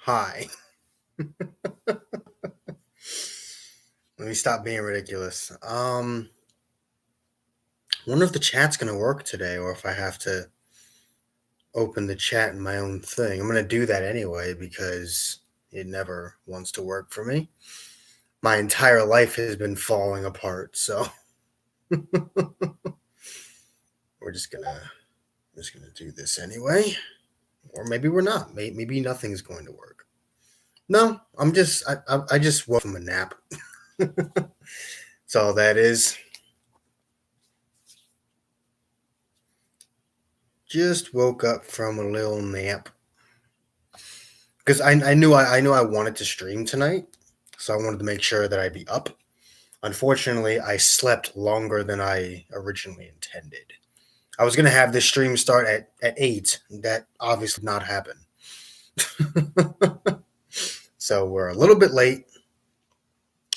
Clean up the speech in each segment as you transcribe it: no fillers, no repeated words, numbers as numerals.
Hi. Let me stop being ridiculous. Wonder if the chat's gonna work today or if I have to open the chat in my own thing. I'm gonna do that anyway because it never wants to work for me. My entire life has been falling apart, so we're just gonna do this anyway. Or maybe we're not. Maybe nothing's going to work. No, I just woke from a nap. That's all that is. Just woke up from a little nap because I knew I wanted to stream tonight, so I wanted to make sure that I'd be up. Unfortunately, I slept longer than I originally intended. I was gonna have this stream start at 8. That obviously did not happen. So we're a little bit late,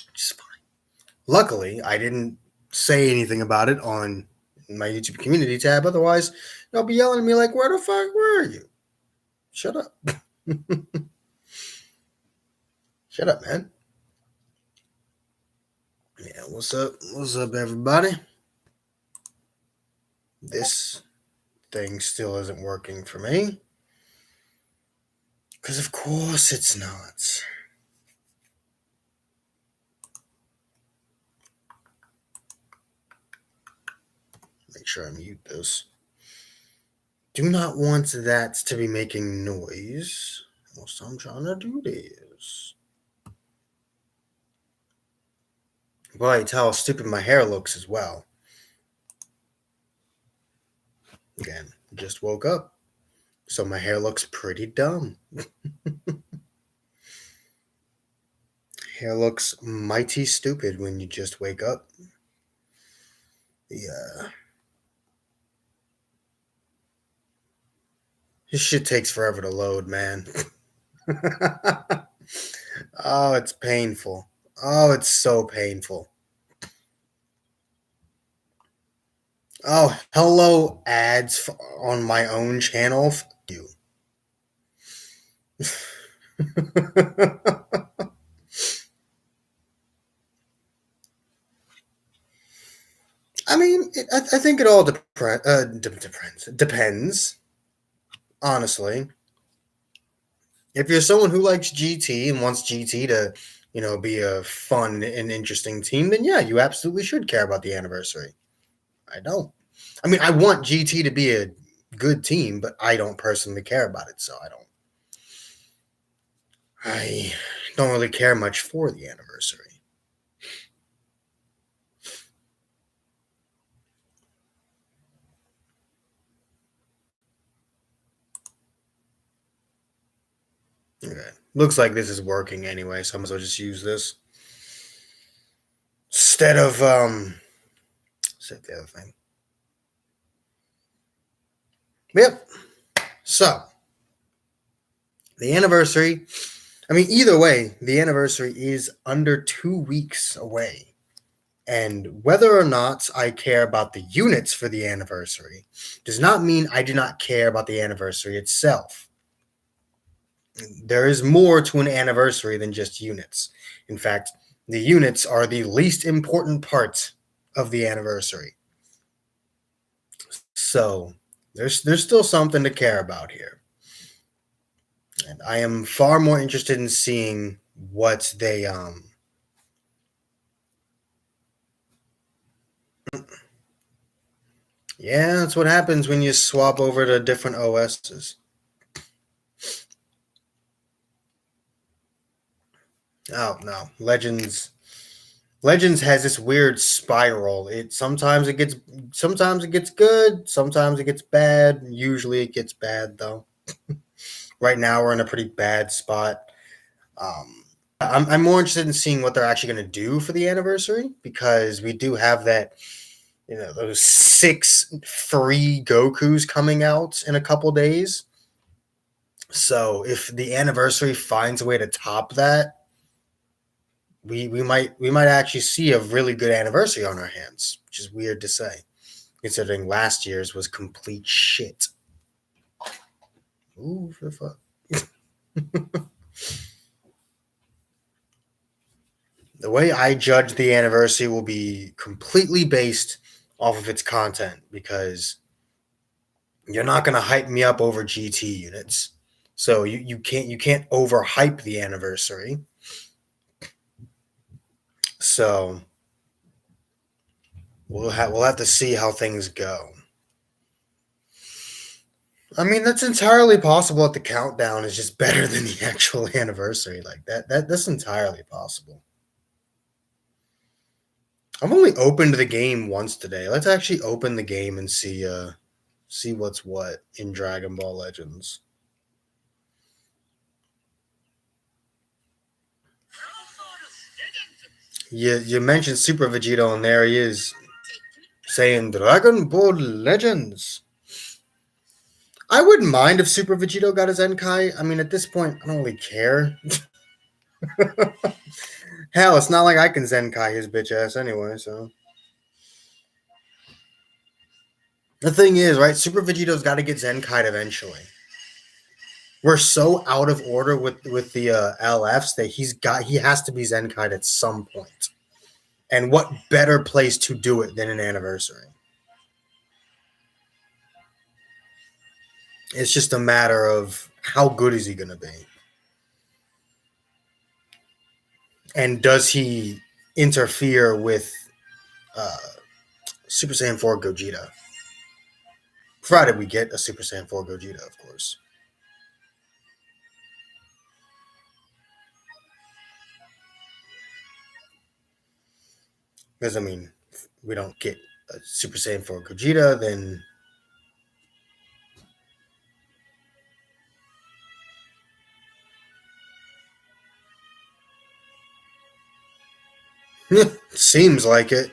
which is fine. Luckily, I didn't say anything about it on my YouTube community tab. Otherwise, they'll be yelling at me like, "Where the fuck were you? Shut up." Shut up, man. Yeah, what's up? What's up, everybody? This thing still isn't working for me. Because of course it's not. Make sure I mute this. Do not want that to be making noise whilst I'm trying to do this. Right, how stupid my hair looks as well. Again, just woke up, so my hair looks pretty dumb. Hair looks mighty stupid when you just wake up. Yeah. This shit takes forever to load, man. Oh, it's painful. Oh, it's so painful. Oh, hello, ads on my own channel. F you. I mean, I think it all depends. Honestly, if you're someone who likes GT and wants GT to, be a fun and interesting team, then yeah, you absolutely should care about the anniversary. I don't. I mean, I want GT to be a good team, but I don't personally care about it, so I don't really care much for the anniversary. Okay. Looks like this is working anyway, so I might as well just use this. Instead of set the other thing. Yep. So the anniversary, I mean, either way, the anniversary is under 2 weeks away. And whether or not I care about the units for the anniversary does not mean I do not care about the anniversary itself. There is more to an anniversary than just units. In fact, the units are the least important part of the anniversary. So there's still something to care about here. And I am far more interested in seeing what they Yeah, that's what happens when you swap over to different OSs. Oh no, Legends has this weird spiral. Sometimes it gets good, sometimes it gets bad. Usually it gets bad though. Right now we're in a pretty bad spot. I'm more interested in seeing what they're actually going to do for the anniversary because we do have that, those 6 free Gokus coming out in a couple days. So if the anniversary finds a way to top that, we might actually see a really good anniversary on our hands, which is weird to say, considering last year's was complete shit. Ooh, for fuck. The way I judge the anniversary will be completely based off of its content because you're not going to hype me up over GT units. So you can't overhype the anniversary. So we'll have to see how things go. I mean, that's entirely possible that the countdown is just better than the actual anniversary. Like that's entirely possible. I've only opened the game once today. Let's actually open the game and see what's what in Dragon Ball Legends. You mentioned Super Vegito, and there he is saying Dragon Ball Legends. I wouldn't mind if Super Vegito got a Zenkai. I mean, at this point, I don't really care. Hell, it's not like I can Zenkai his bitch ass anyway, so. The thing is, right, Super Vegito's got to get Zenkai'd eventually. We're so out of order with the LFs that he has to be Zenkai'd at some point. And what better place to do it than an anniversary? It's just a matter of how good is he going to be? And does he interfere with uh, Super Saiyan 4 Gogeta? Provided we get a Super Saiyan 4 Gogeta, of course. Because, I mean, if we don't get a Super Saiyan 4 Gogeta, then seems like it.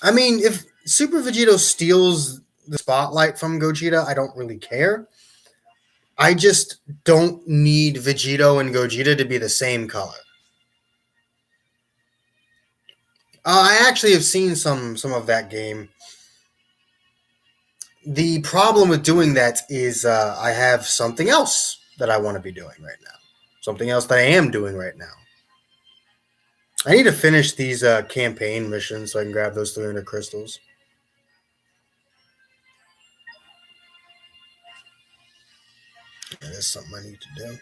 I mean, if Super Vegito steals the spotlight from Gogeta, I don't really care. I just don't need Vegito and Gogeta to be the same color. I actually have seen some of that game. The problem with doing that is I have something else that I want to be doing right now. Something else that I am doing right now. I need to finish these campaign missions so I can grab those 300 crystals. That is something I need to do.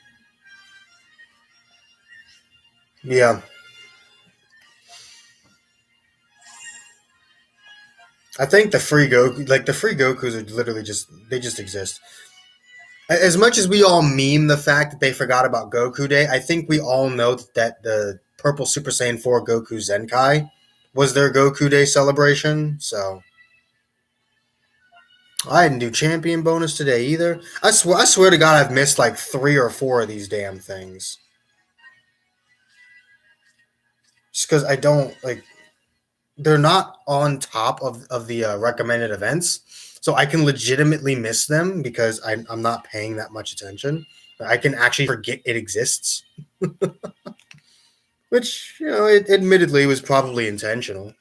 Yeah. I think the free Goku, like the free Gokus, are literally just exist. As much as we all meme the fact that they forgot about Goku Day, I think we all know that the Purple Super Saiyan 4 Goku Zenkai was their Goku Day celebration. So I didn't do champion bonus today either. I swear to God, I've missed like 3 or 4 of these damn things. Just because I don't like, they're not on top of the recommended events, so I can legitimately miss them because I'm not paying that much attention. I can actually forget it exists, which it admittedly was probably intentional.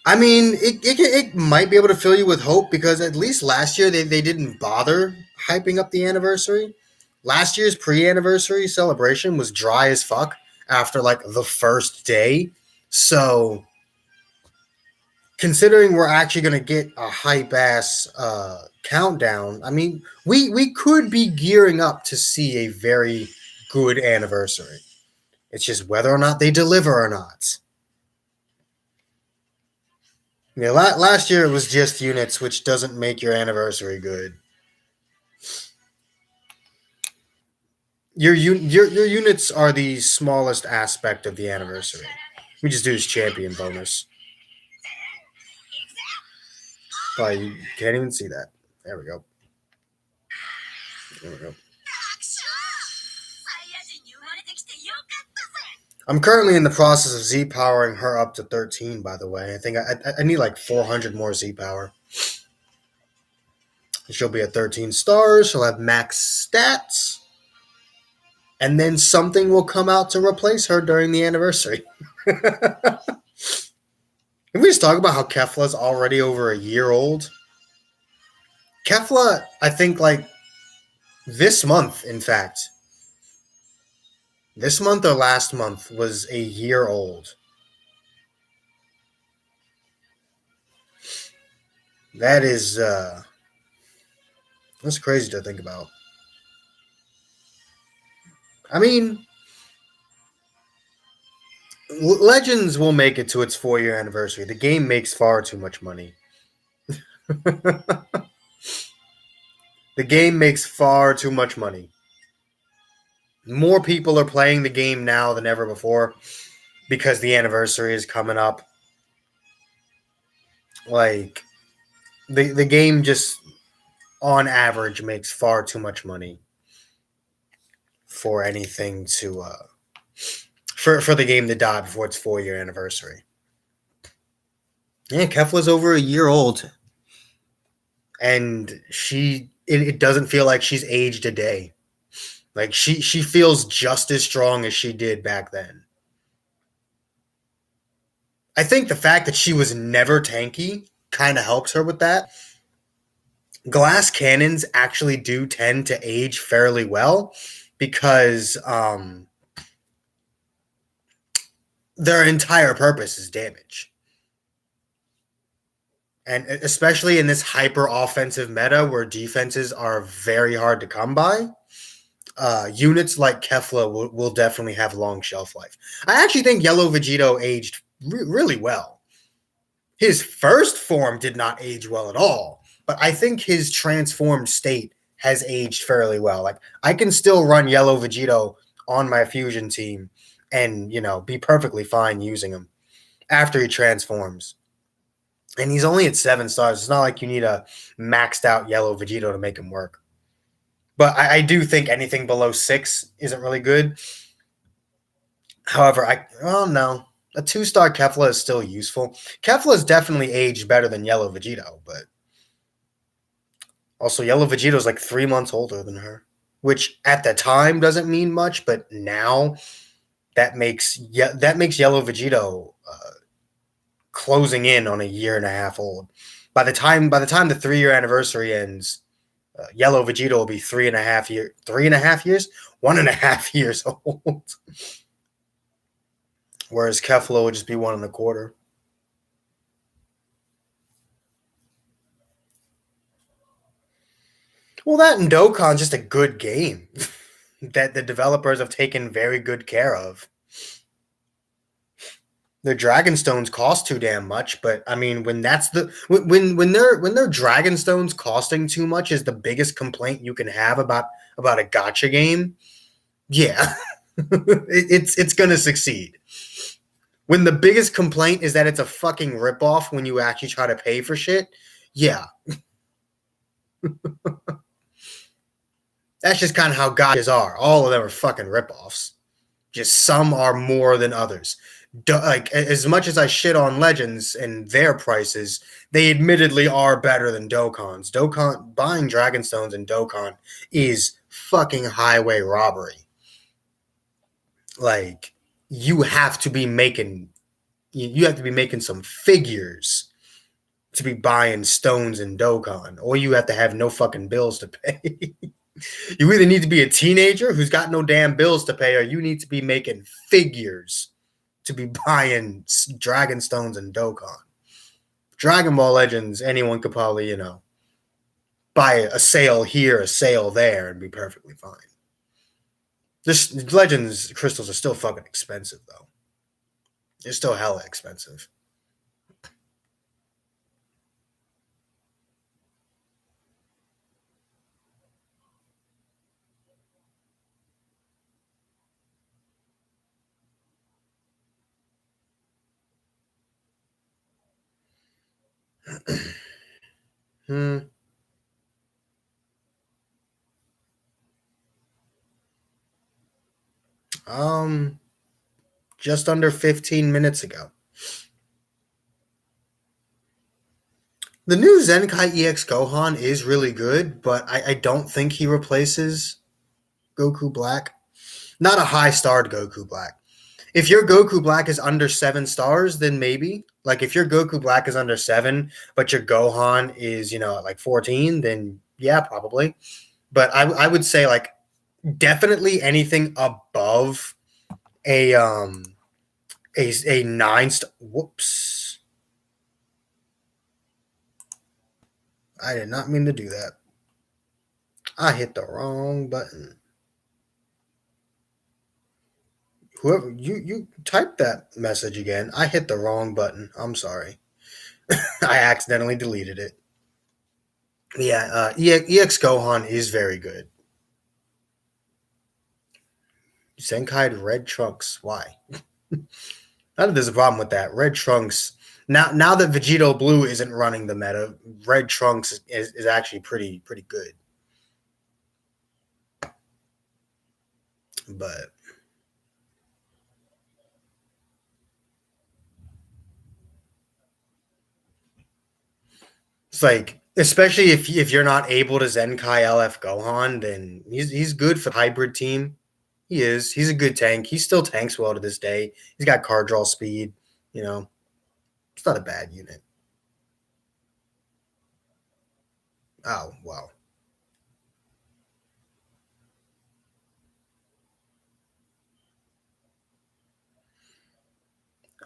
I mean, it might be able to fill you with hope because at least last year they didn't bother hyping up the anniversary. Last year's pre-anniversary celebration was dry as fuck after like the first day. So considering we're actually going to get a hype ass countdown, I mean, we could be gearing up to see a very good anniversary. It's just whether or not they deliver or not. Yeah, last year it was just units, which doesn't make your anniversary good. Your units are the smallest aspect of the anniversary. We just do this champion bonus. Oh, you can't even see that. There we go. There we go. I'm currently in the process of Z powering her up to 13. By the way, I think I need like 400 more Z power. She'll be at 13 stars. She'll have max stats, and then something will come out to replace her during the anniversary. Can we just talk about how Kefla's already over a year old? Kefla, I think like this month, in fact, this month or last month was a year old. That is that's crazy to think about. I mean, Legends will make it to its 4 year anniversary. The game makes far too much money. The game makes far too much money. More people are playing the game now than ever before because the anniversary is coming up. Like the game just on average makes far too much money for anything to for the game to die before its 4 year anniversary. Yeah, Kefla's over a year old, and it doesn't feel like she's aged a day. Like she feels just as strong as she did back then. I think the fact that she was never tanky kind of helps her with that. Glass cannons actually do tend to age fairly well because their entire purpose is damage. And especially in this hyper offensive meta where defenses are very hard to come by, units like Kefla will definitely have long shelf life. I actually think Yellow Vegito aged really well. His first form did not age well at all, but I think his transformed state has aged fairly well. Like I can still run Yellow Vegito on my fusion team and, be perfectly fine using him after he transforms. And he's only at 7 stars. It's not like you need a maxed out Yellow Vegito to make him work. But I do think anything below 6 isn't really good. However, no. A 2-star Kefla is still useful. Kefla is definitely aged better than Yellow Vegito, but also Yellow Vegito is like 3 months older than her, which at the time doesn't mean much, but now that makes Yellow Vegito closing in on a year and a half old. By the time the 3 year anniversary ends, Yellow Vegito will be 3.5 years, 1.5 years old. Whereas Kefla will just be 1.25. Well, that and Dokkan's just a good game that the developers have taken very good care of. The Dragonstones cost too damn much, but I mean, when that's when their Dragonstones costing too much is the biggest complaint you can have about a gacha game, yeah, it's gonna succeed. When the biggest complaint is that it's a fucking ripoff when you actually try to pay for shit, yeah. That's just kind of how gachas are. All of them are fucking ripoffs. Just some are more than others. Like as much as I shit on Legends and their prices, they admittedly are better than Dokkans. Buying Dragonstones in Dokkan is fucking highway robbery. Like you have to be making some figures to be buying stones in Dokkan, or you have to have no fucking bills to pay. You either need to be a teenager who's got no damn bills to pay, or you need to be making figures to be buying Dragonstones and Dokkan. Dragon Ball Legends, anyone could probably, buy a sale here, a sale there, and be perfectly fine. This Legends crystals are still fucking expensive, though. They're still hella expensive. hmm. Just under 15 minutes ago. The new Zenkai EX Gohan is really good, but I don't think he replaces Goku Black. Not a high starred Goku Black. If your Goku Black is under 7 stars, then maybe. Like if your Goku Black is under 7, but your Gohan is, at like 14, then yeah, probably. But I would say like definitely anything above a a 9 star. Whoops. I did not mean to do that. I hit the wrong button. Whoever you typed that message again, I hit the wrong button. I'm sorry. I accidentally deleted it. Yeah, EX Gohan is very good. Zenkai Red Trunks. Why? Not that there's a problem with that. Red Trunks. Now that Vegito Blue isn't running the meta, Red Trunks is actually pretty good. But it's like, especially if you're not able to Zenkai LF Gohan, then he's good for the hybrid team. He is. He's a good tank. He still tanks well to this day. He's got card draw speed. It's not a bad unit. Oh wow.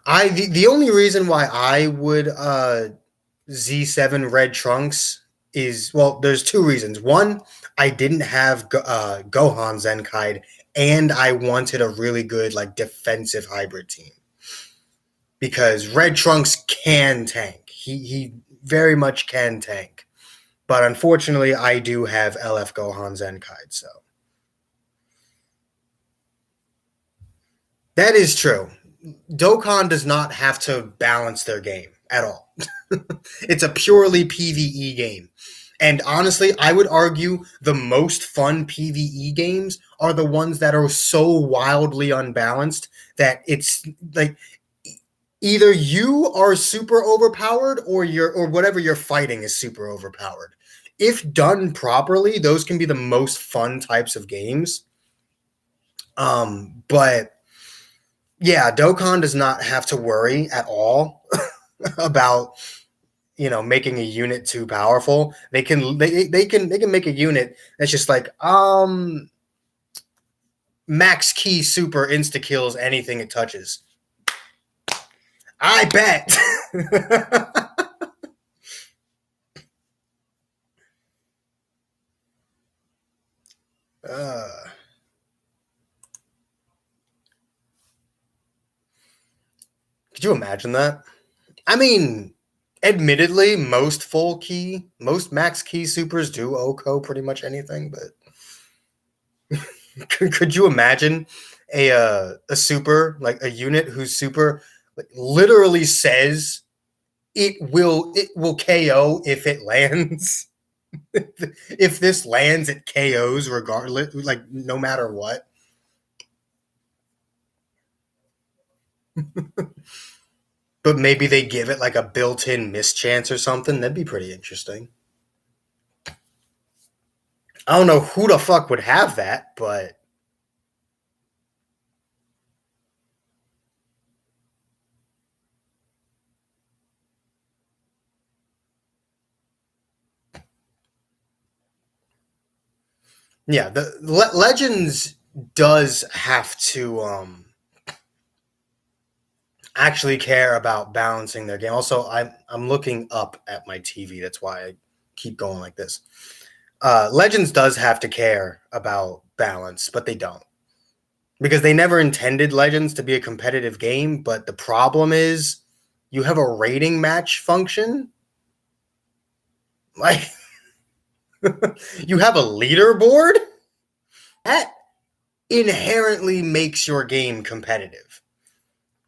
The only reason why I would Z7 Red Trunks is, well, there's two reasons. One, I didn't have Gohan Zenkai, and I wanted a really good like defensive hybrid team because Red Trunks can tank. He very much can tank, but unfortunately, I do have LF Gohan Zenkai, so that is true. Dokkan does not have to balance their game at all. It's a purely PvE game. And honestly, I would argue the most fun PvE games are the ones that are so wildly unbalanced that it's like either you are super overpowered or whatever you're fighting is super overpowered. If done properly, those can be the most fun types of games. But yeah, Dokkan does not have to worry at all about making a unit too powerful. They can make a unit that's just like max key super insta kills anything it touches. I bet. uh, could you imagine that? I mean, admittedly, most max key supers do OHKO pretty much anything, but could you imagine a super, like a unit whose super like literally says it will KO if it lands? If this lands, it KOs regardless, like no matter what. But maybe they give it like a built-in mischance or something. That'd be pretty interesting. I don't know who the fuck would have that, but yeah, the Legends does have to actually care about balancing their game. Also, I'm looking up at my TV. That's why I keep going like this. Legends does have to care about balance, but they don't because they never intended Legends to be a competitive game. But the problem is, you have a rating match function. Like, you have a leaderboard that inherently makes your game competitive.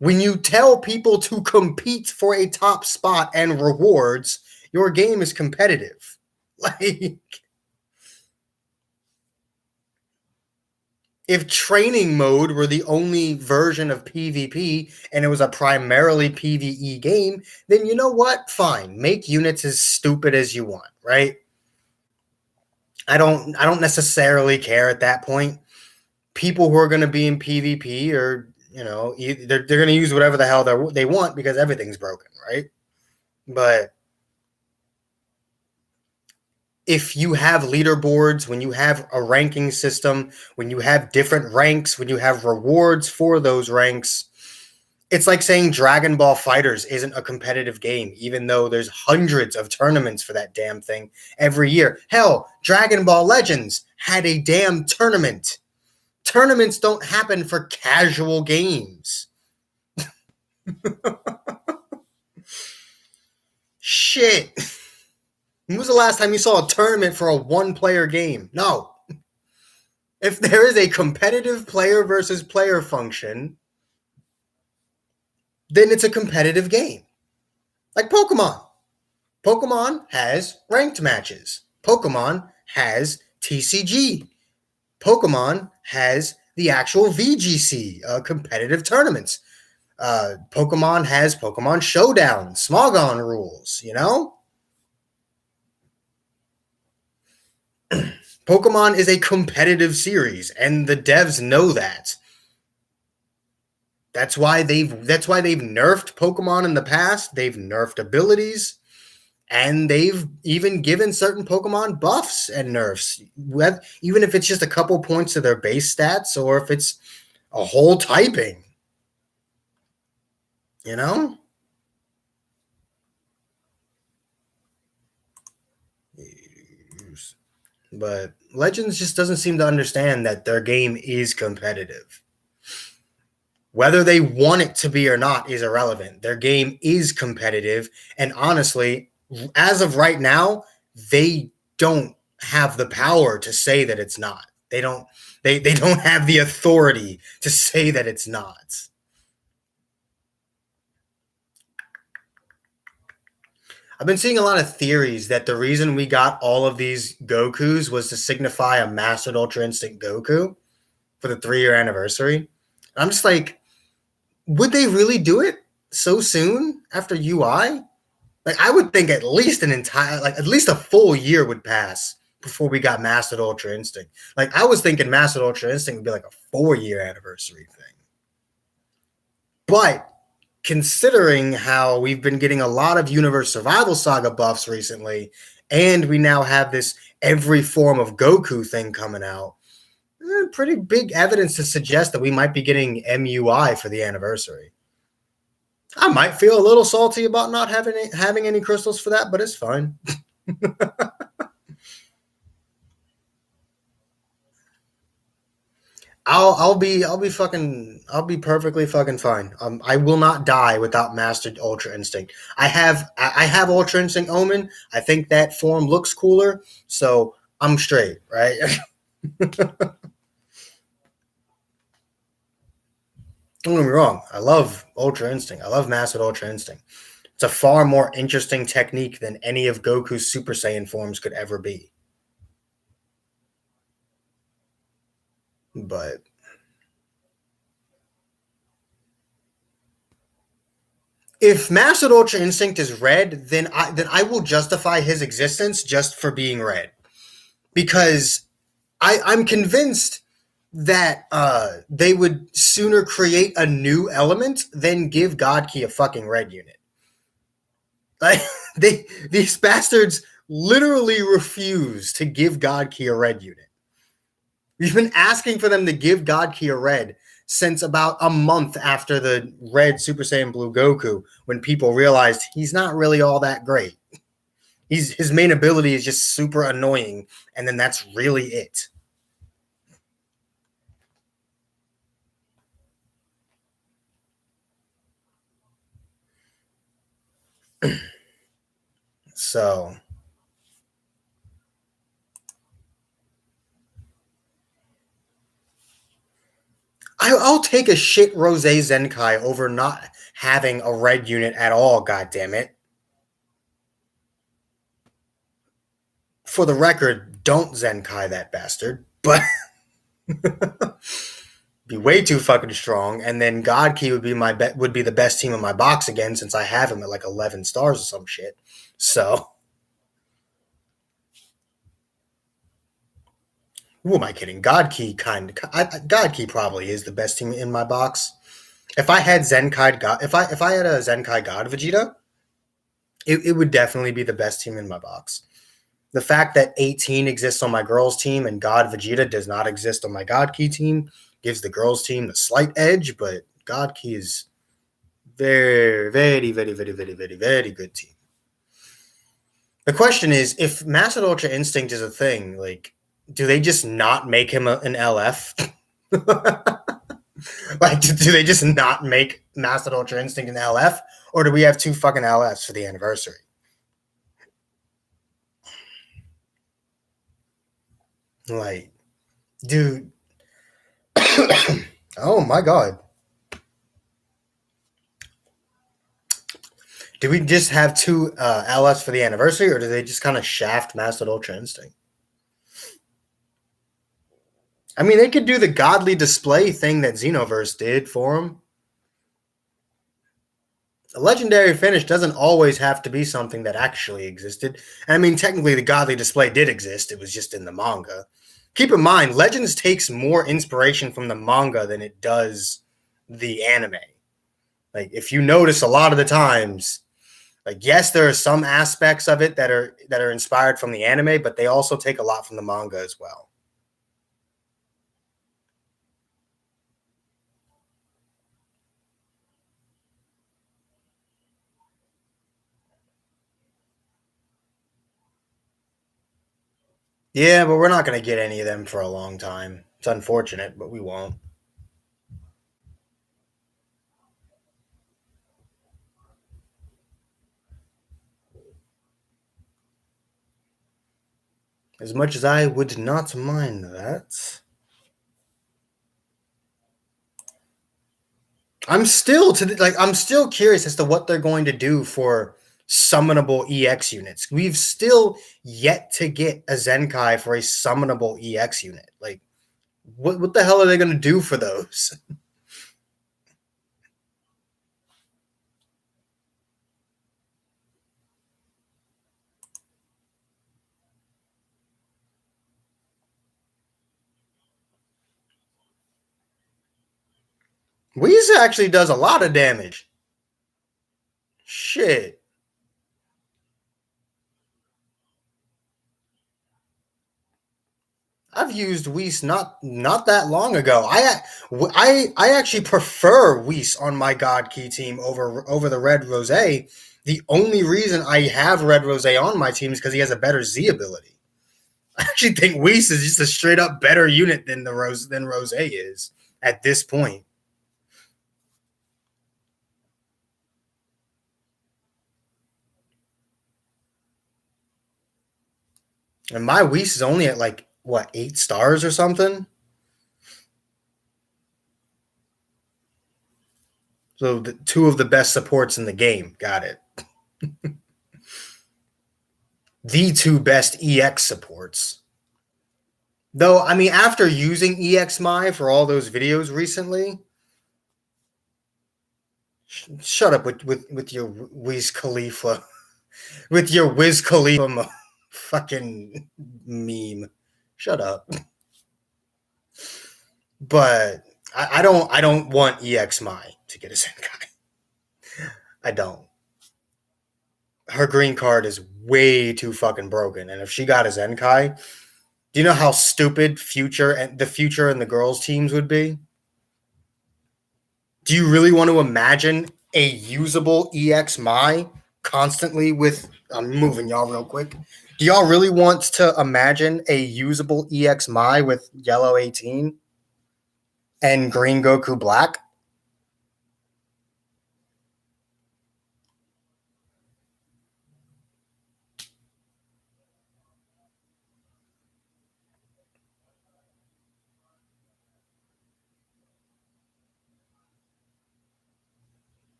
When you tell people to compete for a top spot and rewards, your game is competitive. Like, if training mode were the only version of PvP and it was a primarily PvE game, then you know what? Fine. Make units as stupid as you want, right? I don't necessarily care at that point. People who are going to be in PvP are they're going to use whatever the hell they want because everything's broken, right? But if you have leaderboards, when you have a ranking system, when you have different ranks, when you have rewards for those ranks, it's like saying Dragon Ball Fighters isn't a competitive game, even though there's hundreds of tournaments for that damn thing every year. Hell, Dragon Ball Legends had a damn tournament. Tournaments don't happen for casual games. Shit. When was the last time you saw a tournament for a one-player game? No. If there is a competitive player versus player function, then it's a competitive game. Like Pokemon. Pokemon has ranked matches. Pokemon has TCG. Pokemon has the actual VGC, competitive tournaments. Pokemon has Pokemon Showdown, Smogon rules, Pokemon is a competitive series, and the devs know that. That's why they've nerfed Pokemon in the past. They've nerfed abilities, and they've even given certain Pokemon buffs and nerfs, even if it's just a couple points to their base stats or if it's a whole typing. But Legends just doesn't seem to understand that their game is competitive. Whether they want it to be or not is irrelevant. Their game is competitive, and honestly, as of right now, they don't have the power to say that it's not. They don't have the authority to say that it's not. I've been seeing a lot of theories that the reason we got all of these Gokus was to signify a Mastered Ultra Instinct Goku for the 3-year anniversary. And I'm just like, would they really do it so soon after UI? Like, I would think at least at least a full year would pass before we got Mastered Ultra Instinct. Like, I was thinking Mastered Ultra Instinct would be like a 4-year anniversary thing. But considering how we've been getting a lot of Universe Survival Saga buffs recently, and we now have this every form of Goku thing coming out, pretty big evidence to suggest that we might be getting MUI for the anniversary. I might feel a little salty about not having any crystals for that, but it's fine. I'll be perfectly fucking fine. I will not die without Mastered Ultra Instinct. I have Ultra Instinct Omen. I think that form looks cooler, so I'm straight, right? Don't get me wrong. I love Ultra Instinct. I love Mastered Ultra Instinct. It's a far more interesting technique than any of Goku's Super Saiyan forms could ever be. But if Mastered Ultra Instinct is red, then I will justify his existence just for being red, because I'm convinced that they would sooner create a new element than give God Key a fucking red unit. Like, these bastards literally refuse to give God Key a red unit. We've been asking for them to give God Key a red since about a month after the red Super Saiyan Blue Goku, when people realized he's not really all that great. His main ability is just super annoying, and then that's really it. So I'll take a shit Rose Zenkai over not having a red unit at all, goddammit. For the record, don't Zenkai that bastard, but be way too fucking strong, and then God Key would be the best team in my box again, since I have him at like 11 stars or some shit. So who am I kidding? God Key probably is the best team in my box. If I had Zenkai God, if I had a Zenkai God Vegeta, it would definitely be the best team in my box. The fact that 18 exists on my girls team and God Vegeta does not exist on my God Key team gives the girls team the slight edge, but God Key is very, very, very, very, very, very, very good team. The question is, if Master Ultra Instinct is a thing, like, do they just not make him an LF? Like, do they just not make Master Ultra Instinct an LF, or do we have two fucking LFs for the anniversary? Like, dude. Oh my god. Do we just have two LFs for the anniversary, or do they just kind of shaft Master Ultra Instinct? I mean, they could do the godly display thing that Xenoverse did for him. A legendary finish doesn't always have to be something that actually existed. I mean, technically, the godly display did exist. It was just in the manga. Keep in mind, Legends takes more inspiration from the manga than it does the anime. Like, if you notice, a lot of the times, like, yes, there are some aspects of it that are inspired from the anime, but they also take a lot from the manga as well. Yeah, but we're not going to get any of them for a long time. It's unfortunate, but we won't. As much as I would not mind that. I'm still curious as to what they're going to do for summonable EX units. We've still yet to get a Zenkai for a summonable EX unit. Like, what the hell are they going to do for those? Whis actually does a lot of damage. Shit. I've used Whis not that long ago. I actually prefer Whis on my God Key team over the Red Rose. The only reason I have Red Rose on my team is because he has a better Z ability. I actually think Whis is just a straight up better unit than Rose is at this point. And my Whis is only at like what 8 stars or something. So two of the best supports in the game. Got it. The two best EX supports. Though, I mean, after using EXMI for all those videos recently, shut up with your Wiz Khalifa. With your Wiz Khalifa fucking meme. Shut up. But I don't want EXMI to get a Zenkai. I don't. Her green card is way too fucking broken. And if she got a Zenkai, do you know how stupid the future and the girls' teams would be? Do you really want to imagine a usable EXMI constantly with? I'm moving y'all real quick. Do y'all really want to imagine a usable EXMI with yellow 18 and green Goku Black?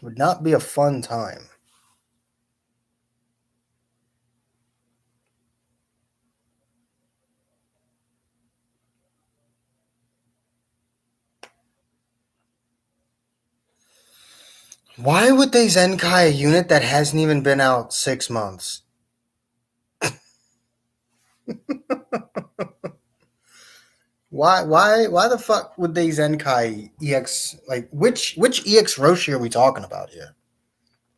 Would not be a fun time. Why would they Zenkai a unit that hasn't even been out 6 months? Why the fuck would they Zenkai EX, like which EX Roshi are we talking about here?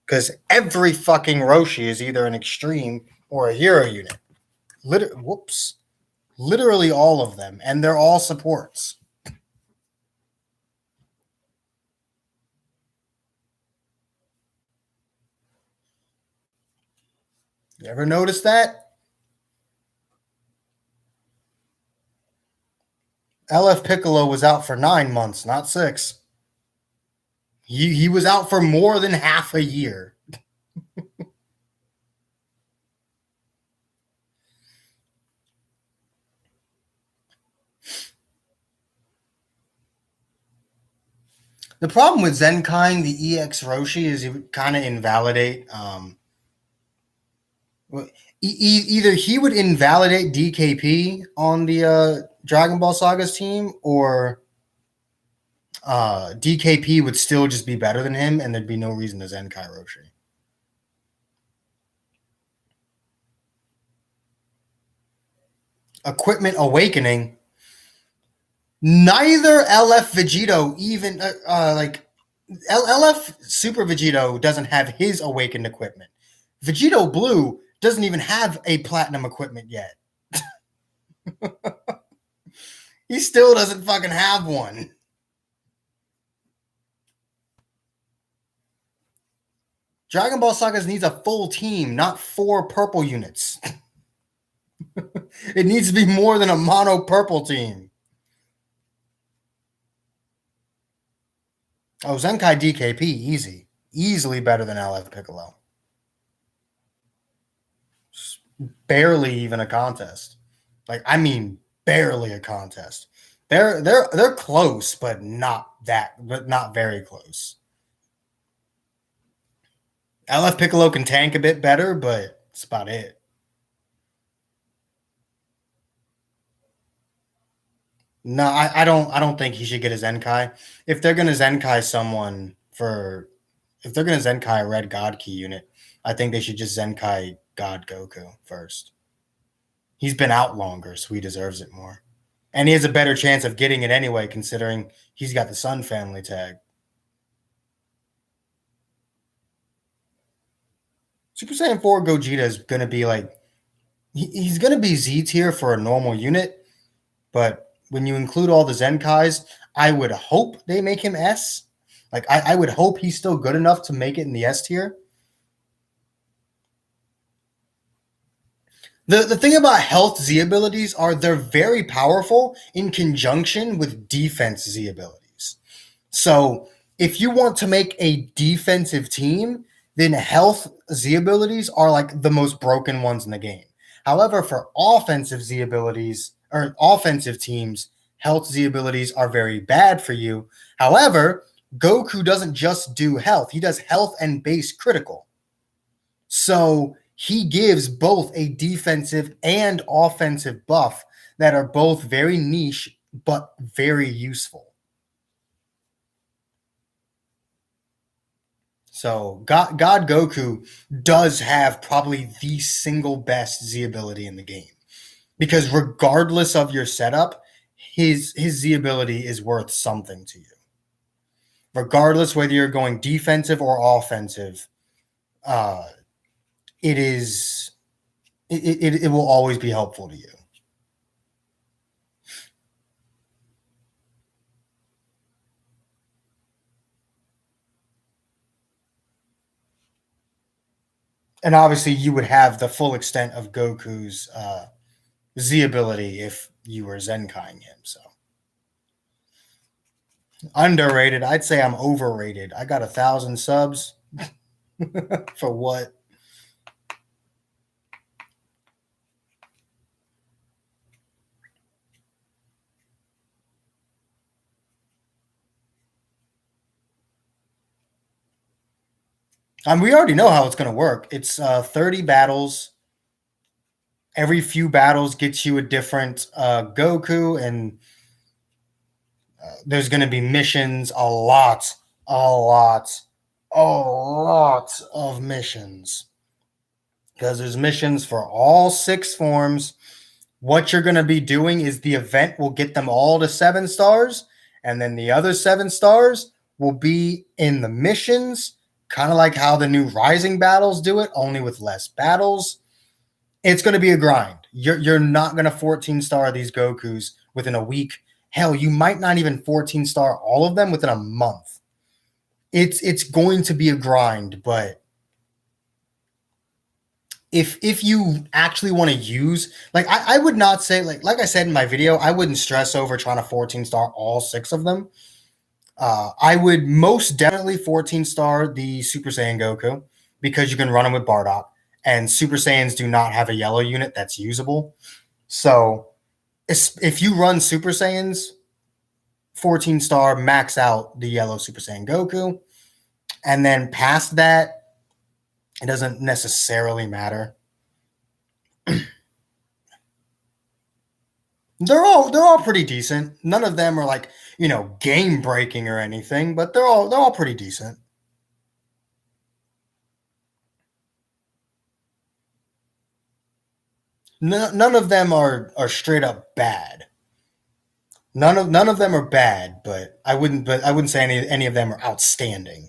Because every fucking Roshi is either an extreme or a hero unit. Whoops. Literally all of them, and they're all supports. You ever notice that? LF Piccolo was out for 9 months, not 6. He was out for more than half a year. The problem with Zenkaiing the EX Roshi is he would kind of invalidate. Either he would invalidate DKP on the Dragon Ball Saga's team, or DKP would still just be better than him, and there'd be no reason to Zenkai Roshi. Equipment Awakening. Neither LF Vegito even like LF Super Vegito doesn't have his awakened equipment. Vegito Blue doesn't even have a platinum equipment yet. He still doesn't fucking have one. Dragon Ball Saga needs a full team, not 4 purple units. It needs to be more than a mono purple team. Oh, Zenkai DKP, easy. Easily better than LF Piccolo. Barely even a contest. Like, I mean, barely a contest. They're close, but not very close. LF Piccolo can tank a bit better, but that's about it. No, I don't think he should get a Zenkai. If they're gonna Zenkai someone if they're gonna Zenkai a Red God Key unit, I think they should just Zenkai God Goku first. He's been out longer, so he deserves it more. And he has a better chance of getting it anyway, considering he's got the Sun family tag. Super Saiyan 4 Gogeta is going to be like, he's going to be Z tier for a normal unit, but when you include all the Zenkais, I would hope they make him S. Like, I would hope he's still good enough to make it in the S tier. The thing about health Z abilities are they're very powerful in conjunction with defense Z abilities. So if you want to make a defensive team, then health Z abilities are like the most broken ones in the game. However, for offensive Z abilities or offensive teams, health Z abilities are very bad for you. However, Goku doesn't just do health, he does health and base critical. So he gives both a defensive and offensive buff that are both very niche but very useful. So God Goku does have probably the single best Z ability in the game, because regardless of your setup, his Z ability is worth something to you. Regardless whether you're going defensive or offensive, it will always be helpful to you. And obviously, you would have the full extent of Goku's Z ability if you were Zenkaiing him. So underrated. I'd say I'm overrated. I got 1,000 subs. For what? We already know how it's going to work. It's 30 battles. Every few battles gets you a different Goku, and there's going to be missions, a lot of missions. Because there's missions for all 6 forms, what you're going to be doing is the event will get them all to 7 stars, and then the other 7 stars will be in the missions, kind of like how the new Rising battles do it, only with less battles. It's going to be a grind. You're not going to 14 star these Gokus within a week. Hell, you might not even 14 star all of them within a month. It's going to be a grind, but if you actually want to use, like, I would not say, like I said in my video, I wouldn't stress over trying to 14 star all 6 of them. I would most definitely 14 star the Super Saiyan Goku because you can run them with Bardock, and Super Saiyans do not have a yellow unit that's usable. So if you run Super Saiyans 14 star, max out the yellow Super Saiyan Goku, and then past that, it doesn't necessarily matter. They're all pretty decent. None of them are like, game breaking or anything, but they're all pretty decent. None of them are straight up bad. None of them are bad, but I wouldn't say any of them are outstanding.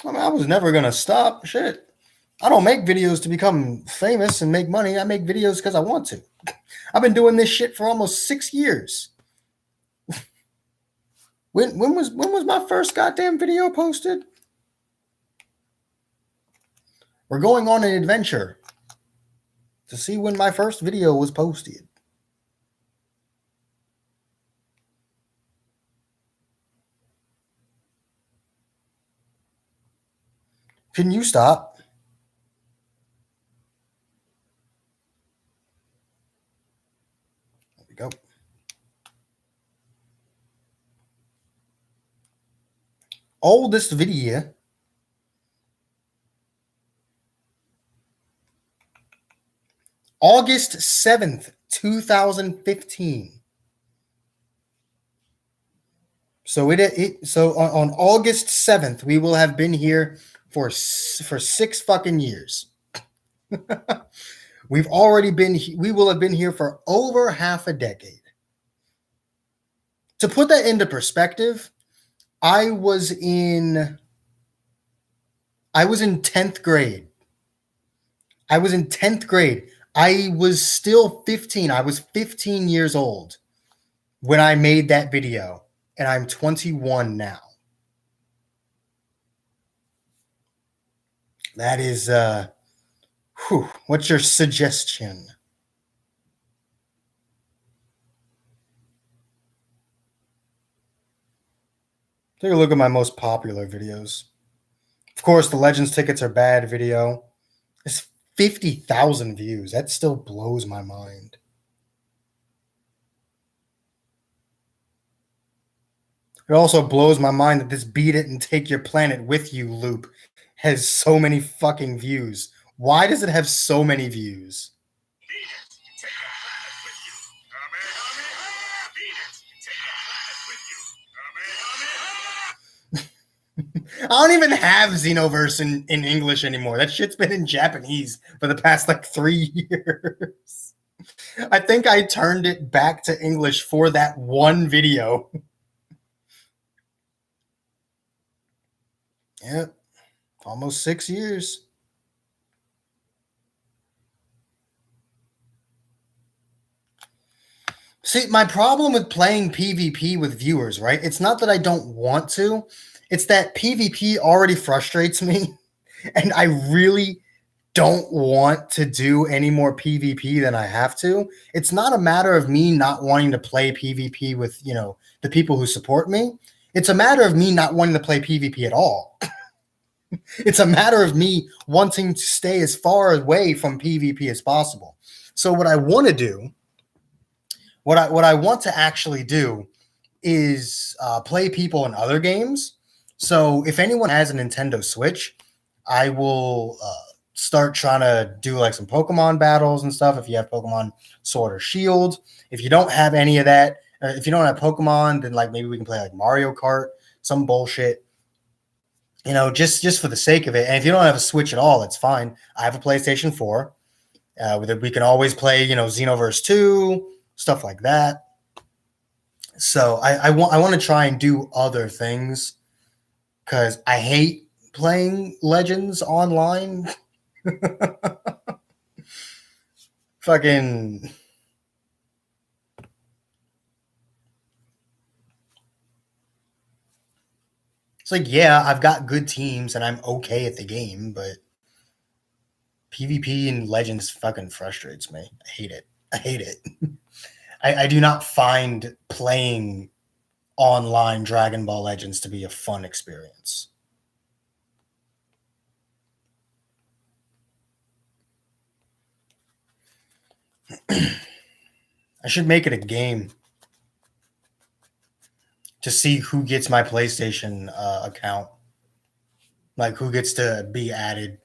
I mean, I was never gonna stop. Shit, I don't make videos to become famous and make money. I make videos because I want to. I've been doing this shit for almost 6 years. When was my first goddamn video posted? We're going on an adventure to see when my first video was posted. Can you stop? There we go. Oldest video. August 7th, 2015. So on August 7th, we will have been here for 6 fucking years. We will have been here for over half a decade. To put that into perspective, I was in 10th grade. I was in 10th grade. I was still 15. I was 15 years old when I made that video, and I'm 21 now. That is, what's your suggestion? Take a look at my most popular videos. Of course, the Legends tickets are bad video. It's 50,000 views. That still blows my mind. It also blows my mind that this beat it and take your planet with you loop has so many fucking views. Why does it have so many views? I don't even have Xenoverse in English anymore. That shit's been in Japanese for the past 3 years. I think I turned it back to English for that one video. Yep, almost 6 years. See, my problem with playing PvP with viewers, right? It's not that I don't want to. It's that PvP already frustrates me, and I really don't want to do any more PvP than I have to. It's not a matter of me not wanting to play PvP with, the people who support me. It's a matter of me not wanting to play PvP at all. It's a matter of me wanting to stay as far away from PvP as possible. So what I want to do, what I want to actually do is play people in other games. So if anyone has a Nintendo Switch, I will start trying to do some Pokemon battles and stuff. If you have Pokemon Sword or Shield, if you don't have any of that, If you don't have Pokemon, then like maybe we can play like Mario Kart, some bullshit. Just for the sake of it. And if you don't have a Switch at all, it's fine. I have a PlayStation 4. We can always play, Xenoverse 2, stuff like that. So I want to try and do other things because I hate playing Legends online. Fucking. It's like, yeah, I've got good teams and I'm okay at the game, but PvP and Legends fucking frustrates me. I hate it. I hate it. I do not find playing online Dragon Ball Legends to be a fun experience. I should make it a game to see who gets my PlayStation account, like who gets to be added.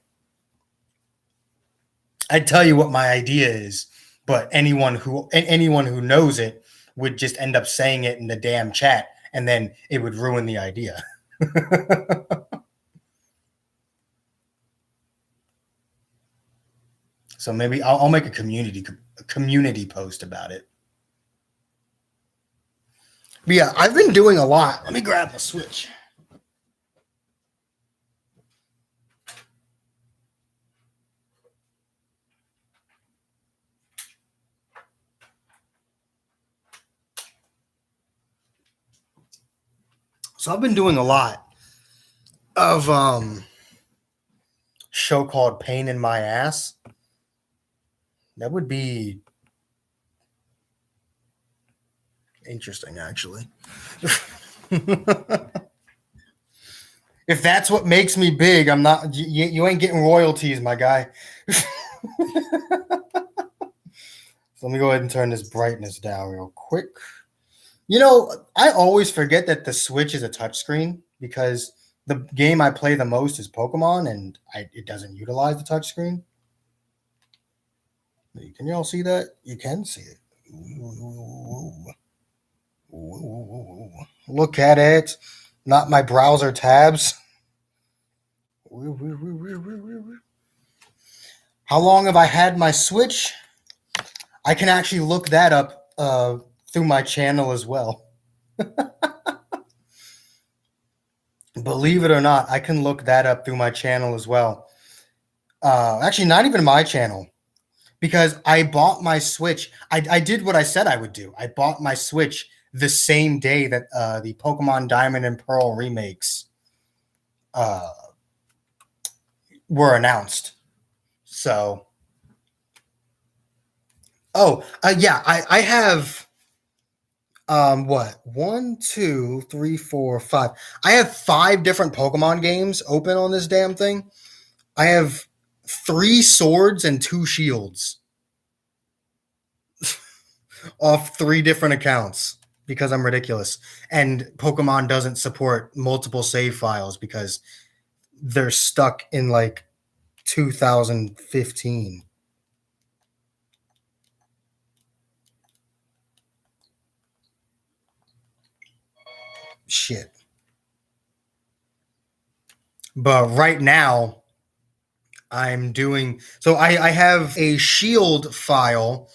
I'd tell you what my idea is, but anyone who knows it would just end up saying it in the damn chat, and then it would ruin the idea. So maybe I'll make a community post about it. But yeah, I've been doing a lot. Let me grab the Switch. So I've been doing a lot of show called Pain in My Ass. That would be interesting, actually. If that's what makes me big, I'm not. You ain't getting royalties, my guy. So let me go ahead and turn this brightness down real quick. I always forget that the Switch is a touchscreen because the game I play the most is Pokemon, and it doesn't utilize the touchscreen. Can you all see that? You can see it. Look at it. Not my browser tabs. How long have I had my Switch? I can actually look that up through my channel as well. Believe it or not, I can look that up through my channel as well. Actually, not even my channel. Because I bought my Switch. I did what I said I would do. I bought my Switch the same day that the Pokemon Diamond and Pearl remakes were announced. So, yeah, I have what? 1, 2, 3, 4, 5. I have 5 different Pokemon games open on this damn thing. I have 3 swords and 2 shields off 3 different accounts because I'm ridiculous. And Pokemon doesn't support multiple save files because they're stuck in like 2015. Shit. But right now, I'm doing so. I have a shield file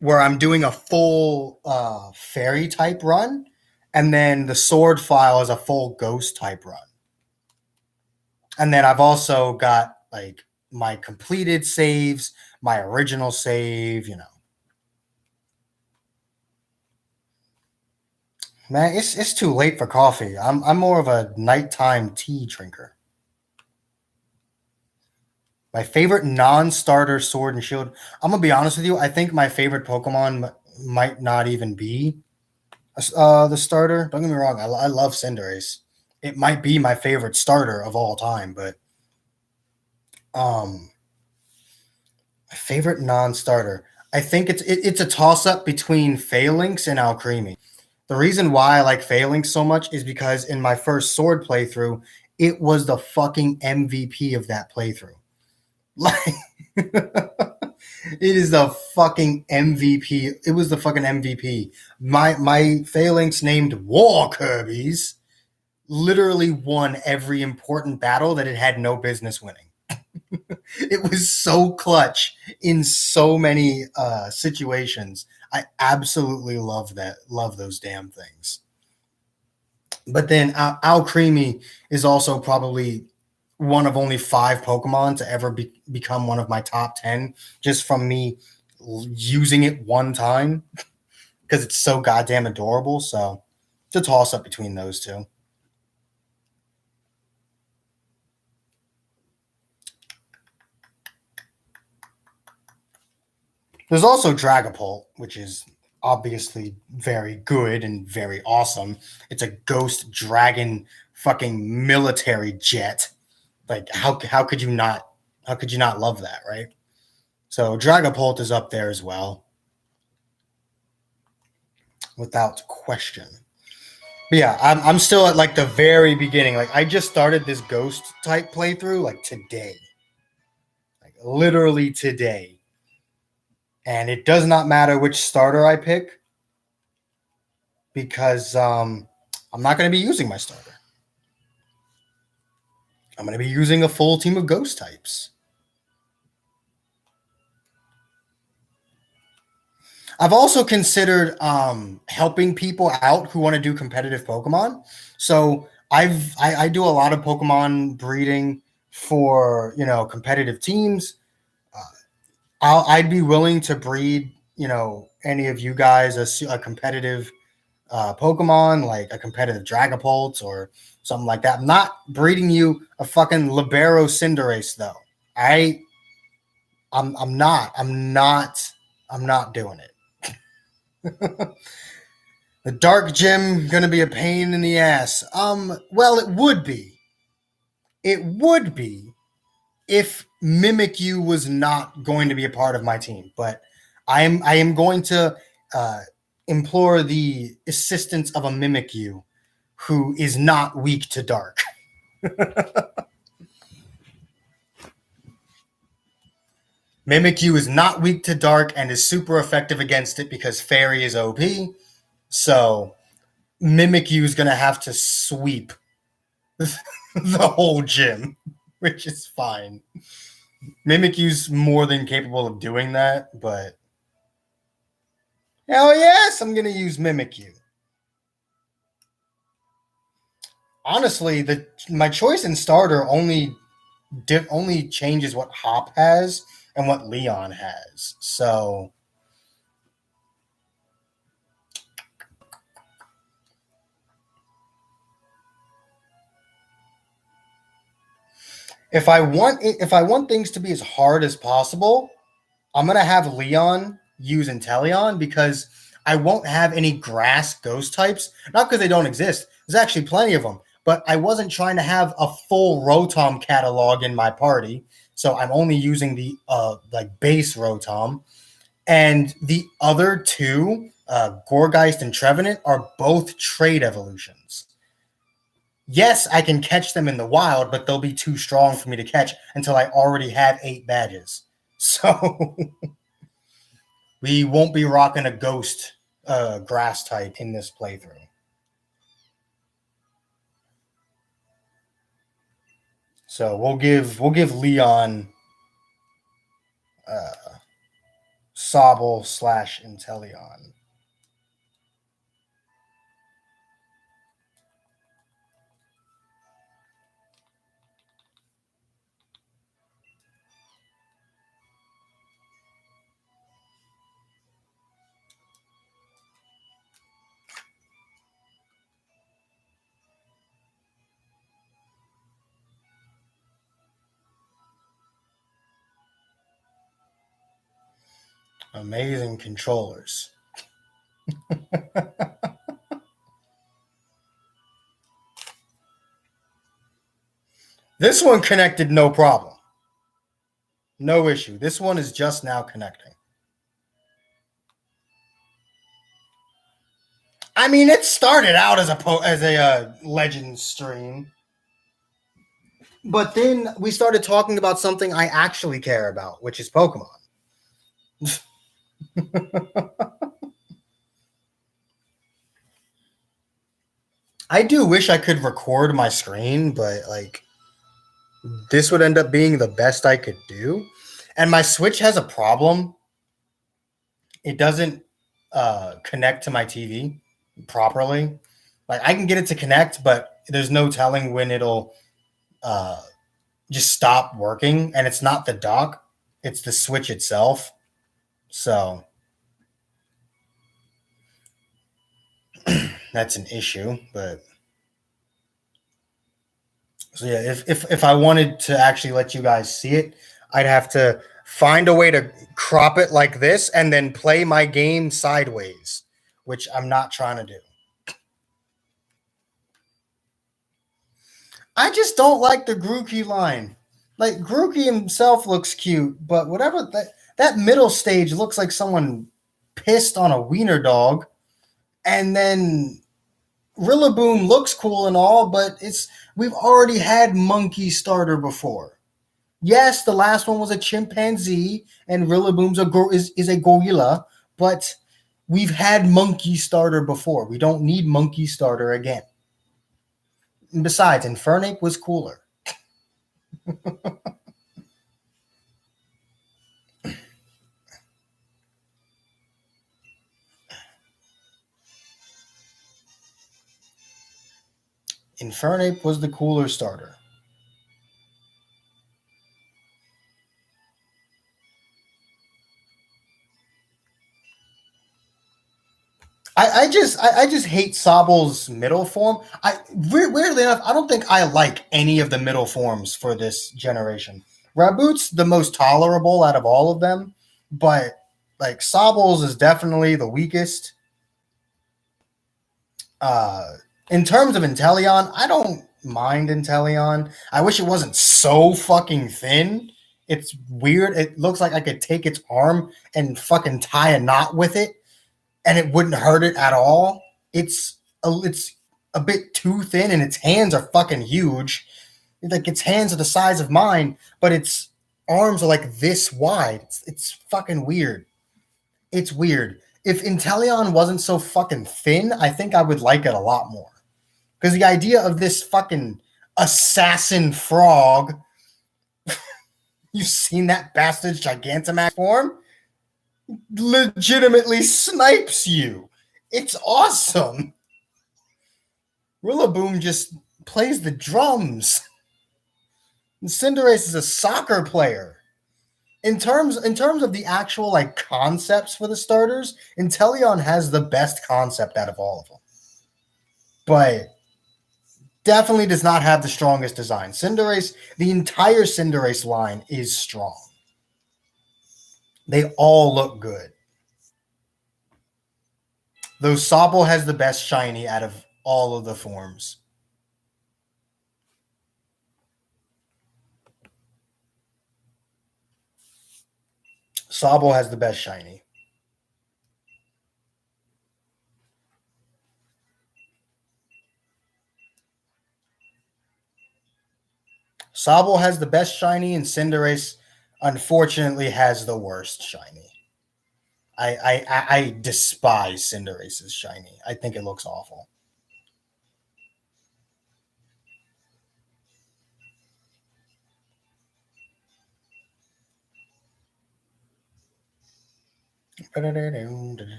where I'm doing a full fairy type run, and then the sword file is a full ghost type run. And then I've also got like my completed saves, my original save, Man, it's too late for coffee. I'm more of a nighttime tea drinker. My favorite non-starter sword and shield. I'm gonna be honest with you. I think my favorite Pokemon might not even be the starter. Don't get me wrong. I love Cinderace. It might be my favorite starter of all time, but my favorite non-starter. I think it's a toss-up between Phalanx and Alcremie. The reason why I like Phalanx so much is because in my first sword playthrough, it was the fucking MVP of that playthrough. Like It is the fucking MVP. It was the fucking MVP. My phalanx named War Kirby's literally won every important battle that it had no business winning. It was so clutch in so many situations. I absolutely love that. Love those damn things. But then Al Creamy is also probably one of only 5 Pokemon to ever become one of my top 10 just from me using it one time because it's so goddamn adorable. So it's a toss up between those two. There's also Dragapult, which is obviously very good and very awesome. It's a ghost dragon fucking military jet. Like how could you not love that, right? So Dragapult is up there as well, without question. But yeah, I'm still at like the very beginning. Like I just started this ghost type playthrough like today. Like literally today. And it does not matter which starter I pick because I'm not going to be using my starter. I'm going to be using a full team of ghost types. I've also considered helping people out who want to do competitive Pokemon. So I do a lot of Pokemon breeding for competitive teams. I'd be willing to breed any of you guys a competitive Pokemon, like a competitive Dragapult or something like that. I'm not breeding you a fucking Libero Cinderace though. I'm not doing it. The dark gym gonna be a pain in the ass. Well, it would be. It would be if Mimikyu was not going to be a part of my team, but I am going to implore the assistance of a Mimikyu who is not weak to dark. Mimikyu is not weak to dark and is super effective against it because Fairy is OP. So Mimikyu is going to have to sweep the whole gym, which is fine. Mimikyu's more than capable of doing that, but hell yes, I'm going to use Mimikyu. Honestly, my choice in starter only changes what Hop has and what Leon has. So if I want things to be as hard as possible, I'm gonna have Leon use Inteleon because I won't have any grass ghost types. Not because they don't exist. There's actually plenty of them. But I wasn't trying to have a full Rotom catalog in my party, so I'm only using the like base Rotom. And the other two, Gorgeist and Trevenant, are both trade evolutions. Yes, I can catch them in the wild, but they'll be too strong for me to catch until I already have 8 badges. So we won't be rocking a ghost grass type in this playthrough. So we'll give Leon Sobble / Inteleon. Amazing controllers. This one connected no problem. No issue. This one is just now connecting. I mean, it started out as a legend stream, but then we started talking about something I actually care about, which is Pokemon. I do wish I could record my screen, but like this would end up being the best I could do. And my Switch has a problem. It doesn't connect to my TV properly. Like I can get it to connect, but there's no telling when it'll uh, just stop working. And it's not the dock; it's the Switch itself. So that's an issue. But so yeah, if I wanted to actually let you guys see it, I'd have to find a way to crop it like this and then play my game sideways, which I'm not trying to do. I just don't like the Grookey line. Like Grookey himself looks cute, but whatever that middle stage looks like someone pissed on a wiener dog, and then Rillaboom looks cool and all, but we've already had Monkey Starter before. Yes, the last one was a chimpanzee, and Rillaboom's is a gorilla, but we've had Monkey Starter before. We don't need Monkey Starter again. And besides, Infernape was cooler. Infernape was the cooler starter. I just hate Sobble's middle form. Weirdly enough, I don't think I like any of the middle forms for this generation. Raboot's the most tolerable out of all of them, but like Sobble's is definitely the weakest. Uh, in terms of Inteleon, I don't mind Inteleon. I wish it wasn't so fucking thin. It's weird. It looks like I could take its arm and fucking tie a knot with it, and it wouldn't hurt it at all. It's a bit too thin, and its hands are fucking huge. Like its hands are the size of mine, but its arms are like this wide. It's fucking weird. It's weird. If Inteleon wasn't so fucking thin, I think I would like it a lot more. Because the idea of this fucking assassin frog, you've seen that bastard's Gigantamax form? Legitimately snipes you. It's awesome. Rillaboom just plays the drums. And Cinderace is a soccer player. In terms of the actual like concepts for the starters, Inteleon has the best concept out of all of them. But definitely does not have the strongest design. Cinderace, the entire Cinderace line is strong. They all look good. Though Sobble has the best shiny out of all of the forms. Sobble has the best shiny. Sobble has the best shiny, and Cinderace, unfortunately, has the worst shiny. I despise Cinderace's shiny. I think it looks awful.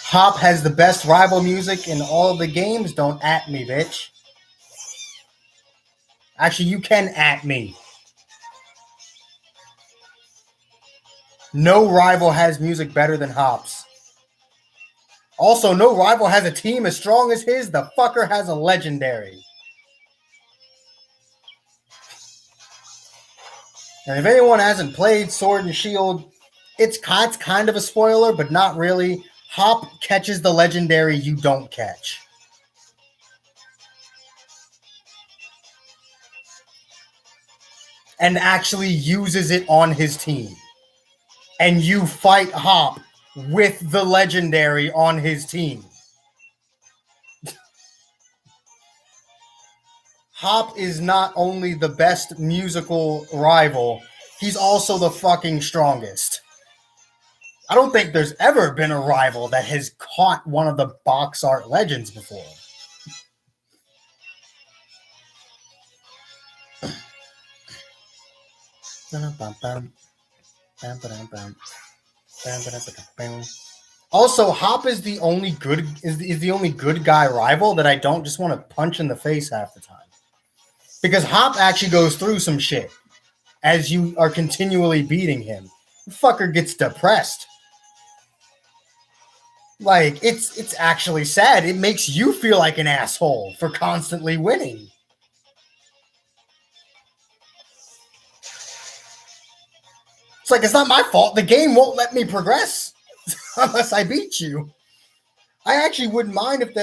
Hop has the best rival music in all of the games. Don't at me, bitch. Actually, you can at me. No rival has music better than Hop's. Also, no rival has a team as strong as his. The fucker has a legendary. And if anyone hasn't played Sword and Shield, it's kind of a spoiler, but not really. Hop catches the legendary you don't catch. And actually uses it on his team. and you fight Hop with the legendary on his team. Hop is not only the best musical rival, he's also the fucking strongest. I don't think there's ever been a rival that has caught one of the box art legends before. Also, Hop is the only good guy rival that I don't just want to punch in the face half the time. Because Hop actually goes through some shit as you are continually beating him. The fucker gets depressed. Like, it's actually sad. It makes you feel like an asshole for constantly winning. It's like, it's not my fault. The game won't let me progress unless I beat you. I actually wouldn't mind if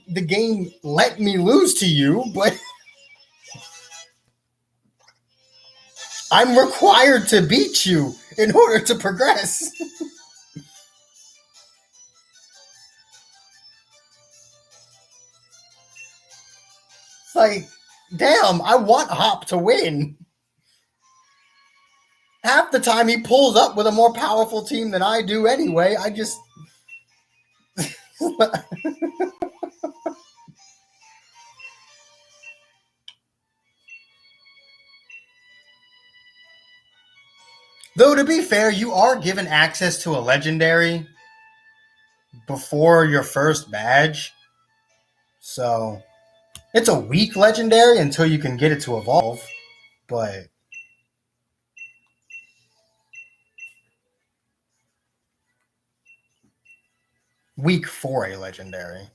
the game let me lose to you, but I'm required to beat you in order to progress. It's like, damn, I want Hop to win. Half the time he pulls up with a more powerful team than I do anyway. I just... Though, to be fair, you are given access to a legendary before your first badge. So, it's a weak legendary until you can get it to evolve. But... weak for a legendary.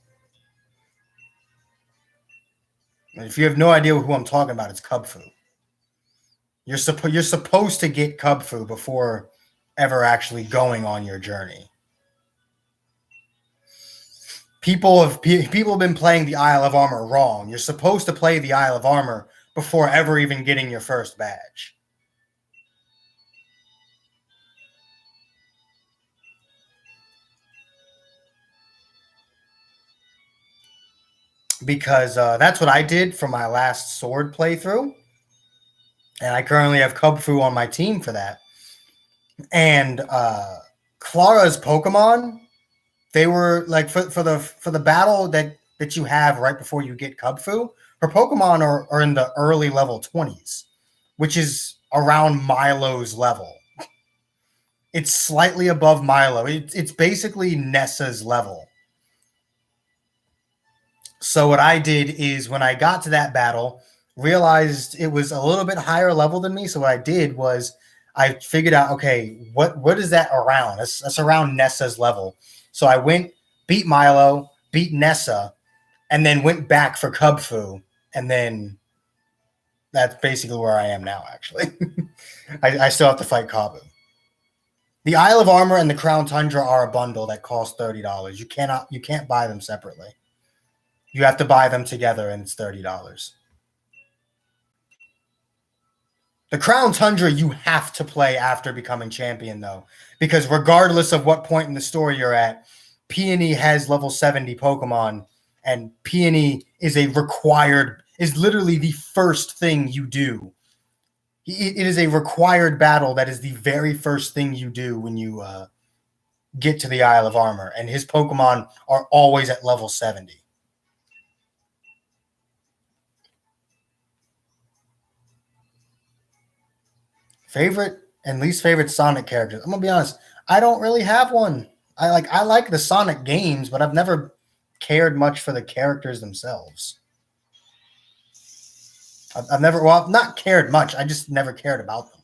And if you have no idea who I'm talking about, it's Kubfu. You're supposed to get Kubfu before ever actually going on your journey. People have been playing the Isle of Armor wrong. You're supposed to play the Isle of Armor before ever even getting your first badge. Because that's what I did for my last sword playthrough. And I currently have Kubfu on my team for that. And Clara's Pokemon, they were like for the battle that you have right before you get Kubfu, her Pokemon are in the early level 20s, which is around Milo's level. It's slightly above Milo. It's basically Nessa's level. So what I did is when I got to that battle, realized it was a little bit higher level than me. So what I did was I figured out, okay, what is that around? That's around Nessa's level. So I went, beat Milo, beat Nessa, and then went back for Kubfu. And then that's basically where I am now, actually. I still have to fight Kabu. The Isle of Armor and the Crown Tundra are a bundle that costs $30. You can't buy them separately. You have to buy them together, and it's $30. The Crown Tundra you have to play after becoming champion, though, because regardless of what point in the story you're at, Peony has level 70 Pokemon, and Peony is literally the first thing you do. It is a required battle that is the very first thing you do when you get to the Isle of Armor, and his Pokemon are always at level 70. Favorite and least favorite Sonic characters? I'm gonna be honest, I don't really have one. I like the Sonic games, but I've never cared much for the characters themselves. I've never, well, not cared much. I just never cared about them.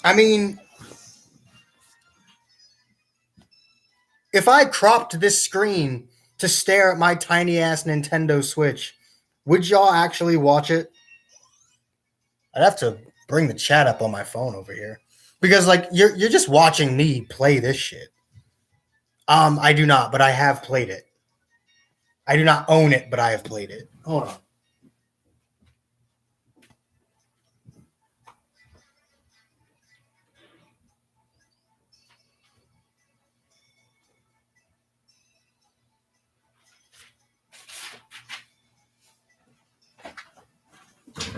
I mean, if I cropped this screen to stare at my tiny ass Nintendo Switch. Would y'all actually watch it? I'd have to bring the chat up on my phone over here because like you're just watching me play this shit. I do not, but I have played it. I do not own it, but I have played it. Hold on.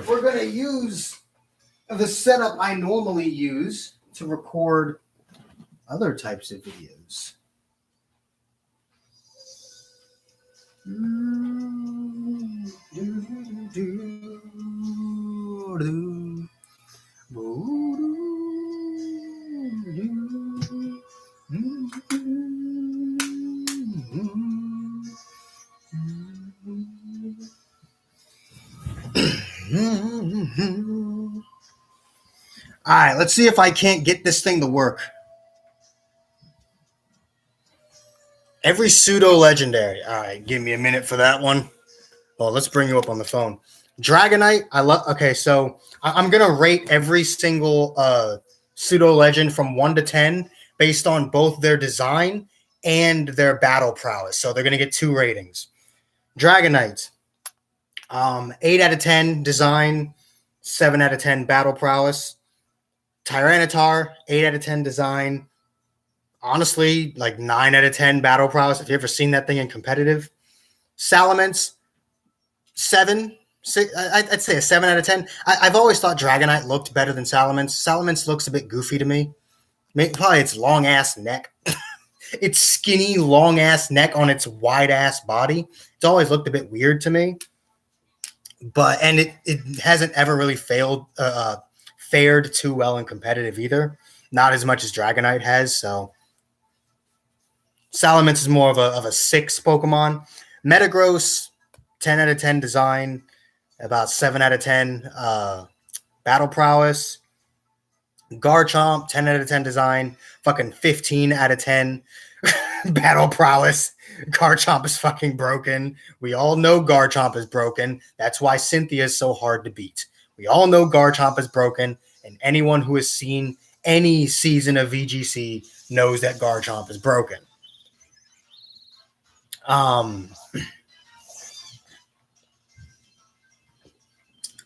We're going to use the setup I normally use to record other types of videos. All right, let's see if I can't get this thing to work. Every pseudo legendary. All right, give me a minute for that one. Well, let's bring you up on the phone. Dragonite, I love. Okay, so I'm gonna rate every single pseudo legend from 1 to 10 based on both their design and their battle prowess. So they're gonna get 2 ratings. Dragonite, 8 out of 10 design, 7 out of 10 battle prowess. Tyranitar, 8 out of 10 design. Honestly, like 9 out of 10 battle prowess. If you've ever seen that thing in competitive. Salamence, 7. I'd say a 7 out of 10. I've always thought Dragonite looked better than Salamence. Salamence looks a bit goofy to me. Probably its long ass neck. Its skinny, long ass neck on its wide ass body. It's always looked a bit weird to me. But and it hasn't ever really fared too well in competitive either. Not as much as Dragonite has. So Salamence is more of a 6 Pokemon. Metagross, 10 out of 10 design, about 7 out of 10 battle prowess. Garchomp, 10 out of 10 design, fucking 15 out of 10 battle prowess. Garchomp is fucking broken. We all know Garchomp is broken. That's why Cynthia is so hard to beat. We all know Garchomp is broken, and anyone who has seen any season of VGC knows that Garchomp is broken.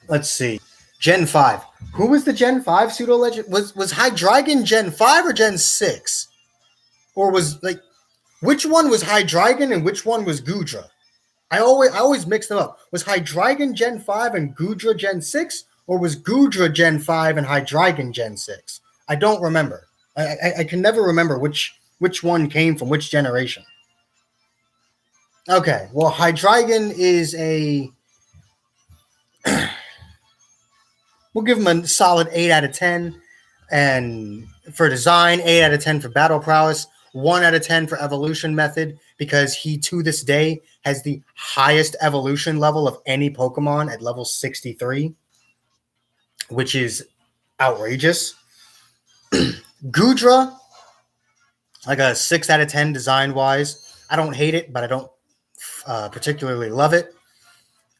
Let's see. Gen 5. Who was the Gen 5 pseudo legend? Was Hydreigon Gen 5 or Gen 6? Or was like which one was Hydreigon and which one was Goodra? I always mix them up. Was Hydreigon Gen 5 and Goodra Gen 6? Or was Goodra Gen 5 and Hydreigon Gen 6? I don't remember. I can never remember which one came from which generation. Okay, well, Hydreigon is a... we'll give him a solid 8 out of 10. And for design, 8 out of 10 for battle prowess, 1 out of 10 for evolution method, because he, to this day, has the highest evolution level of any Pokemon at level 63, which is outrageous. Goodra, like a 6 out of 10 design-wise. I don't hate it, but I don't particularly love it.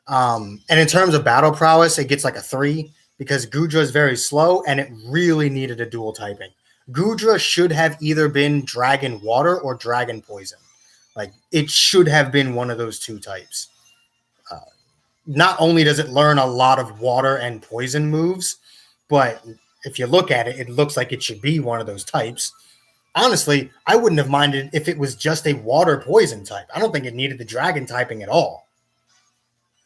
And in terms of battle prowess, it gets like a 3 because Goodra is very slow and it really needed a dual typing. Goodra should have either been Dragon Water or Dragon Poison. Like, it should have been one of those 2 types. Not only does it learn a lot of water and poison moves, but if you look at it, it looks like it should be one of those types. Honestly, I wouldn't have minded if it was just a water poison type. I don't think it needed the dragon typing at all.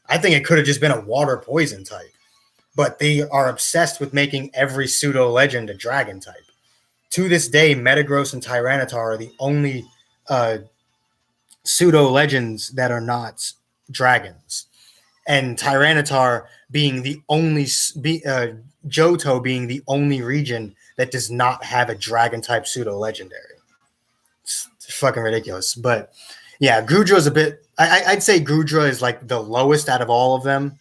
I think it could have just been a water poison type. But they are obsessed with making every pseudo legend a dragon type. To this day, Metagross and Tyranitar are the only pseudo legends that are not dragons. And Tyranitar being the only, Johto being the only region that does not have a dragon type pseudo legendary. It's fucking ridiculous. But yeah, Goodra is a bit, I'd say Goodra is like the lowest out of all of them.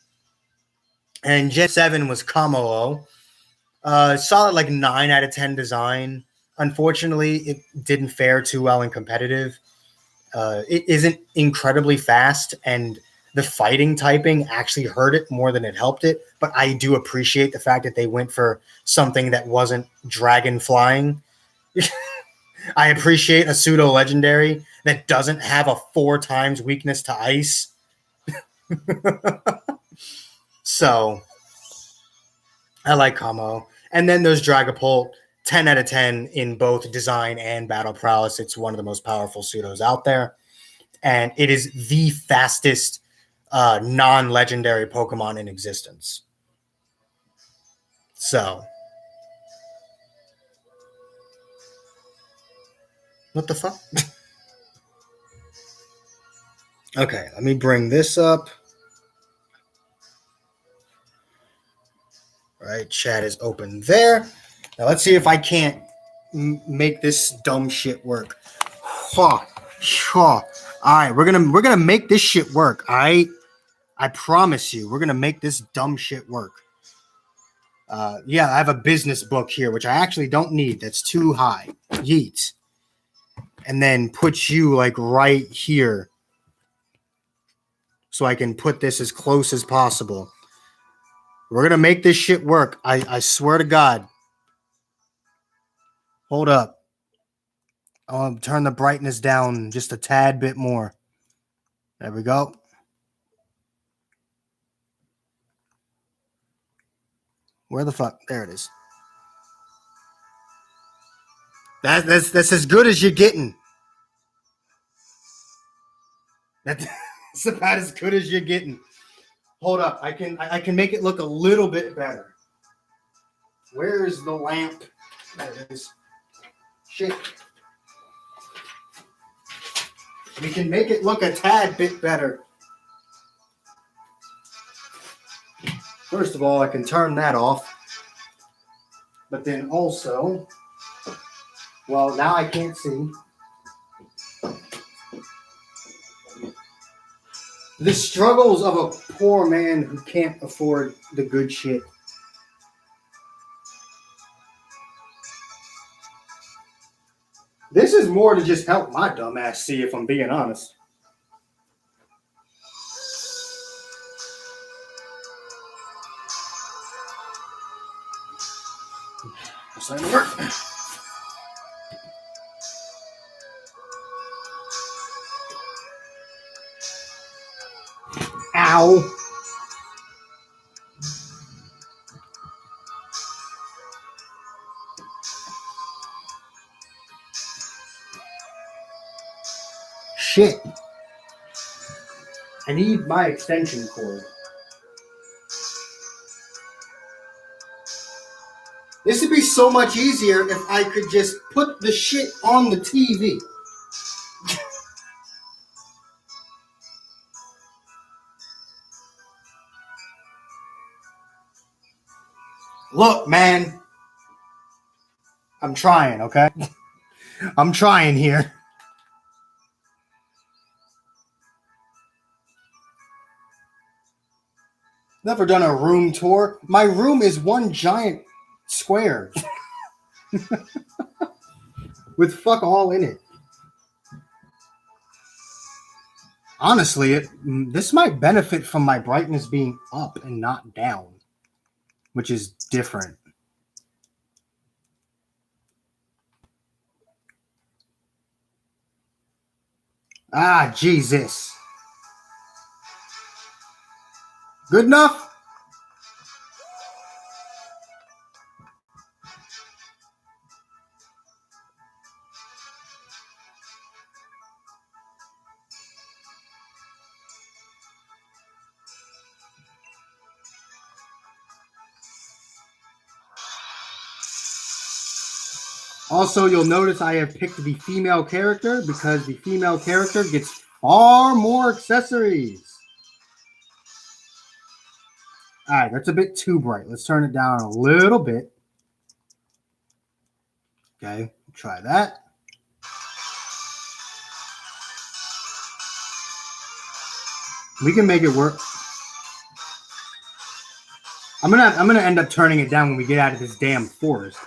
And Gen 7 was Kamalo. Solid like 9 out of 10 design. Unfortunately, it didn't fare too well in competitive. It isn't incredibly fast, and the fighting typing actually hurt it more than it helped it. But I do appreciate the fact that they went for something that wasn't dragon flying. I appreciate a pseudo legendary that doesn't have a 4 times weakness to ice. So I like Kamo. And then there's Dragapult, 10 out of 10 in both design and battle prowess. It's one of the most powerful pseudos out there. And it is the fastest non-legendary Pokemon in existence. So. What the fuck? Okay, let me bring this up. All right, chat is open there. Now let's see if I can't make this dumb shit work. All right, we're gonna make this shit work. All right, I promise you, we're gonna make this dumb shit work. Yeah, I have a business book here, which I actually don't need. That's too high. Yeet. And then put you like right here, so I can put this as close as possible. We're gonna make this shit work. I swear to God. Hold up. I'll turn the brightness down just a tad bit more. There we go. Where the fuck? There it is. That's as good as you're getting. That's about as good as you're getting. Hold up. I can make it look a little bit better. Where is the lamp? There it is. Shit. We can make it look a tad bit better. First of all, I can turn that off. But then also, well, now I can't see. The struggles of a poor man who can't afford the good shit. This is more to just help my dumb ass see, if I'm being honest. This ain't work. Ow. Shit. I need my extension cord. This would be so much easier if I could just put the shit on the TV. Look, man. I'm trying, okay? I'm trying here. Never done a room tour. My room is one giant square. With fuck all in it. Honestly, this might benefit from my brightness being up and not down, which is different. Ah, Jesus. Good enough? Also, you'll notice I have picked the female character because the female character gets far more accessories. All right, that's a bit too bright. Let's turn it down a little bit. Okay, try that. We can make it work. I'm gonna end up turning it down when we get out of this damn forest.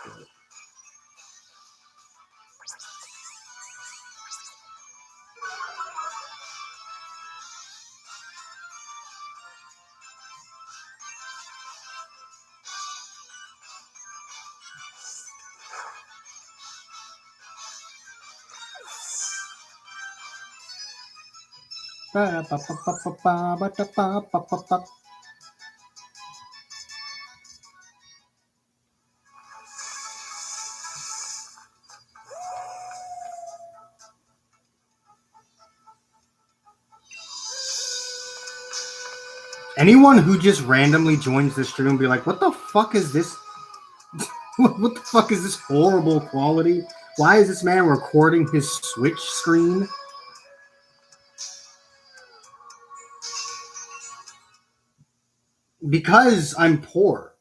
Anyone who just randomly joins the stream will be like, what the fuck is this? What the fuck is this horrible quality? Why is this man recording his Switch screen? Because I'm poor.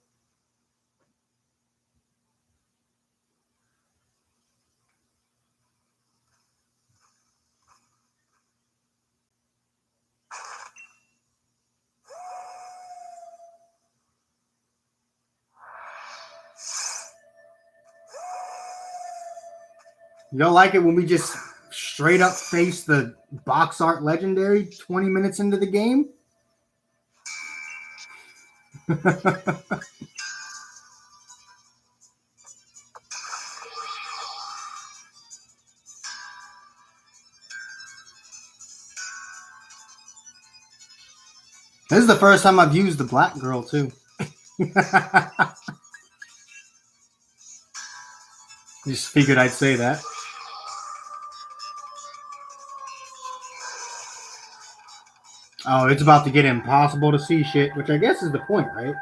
You don't like it when we just straight up face the box art legendary 20 minutes into the game? This is the first time I've used the black girl, too. Just figured I'd say that. Oh, it's about to get impossible to see shit, which I guess is the point, right?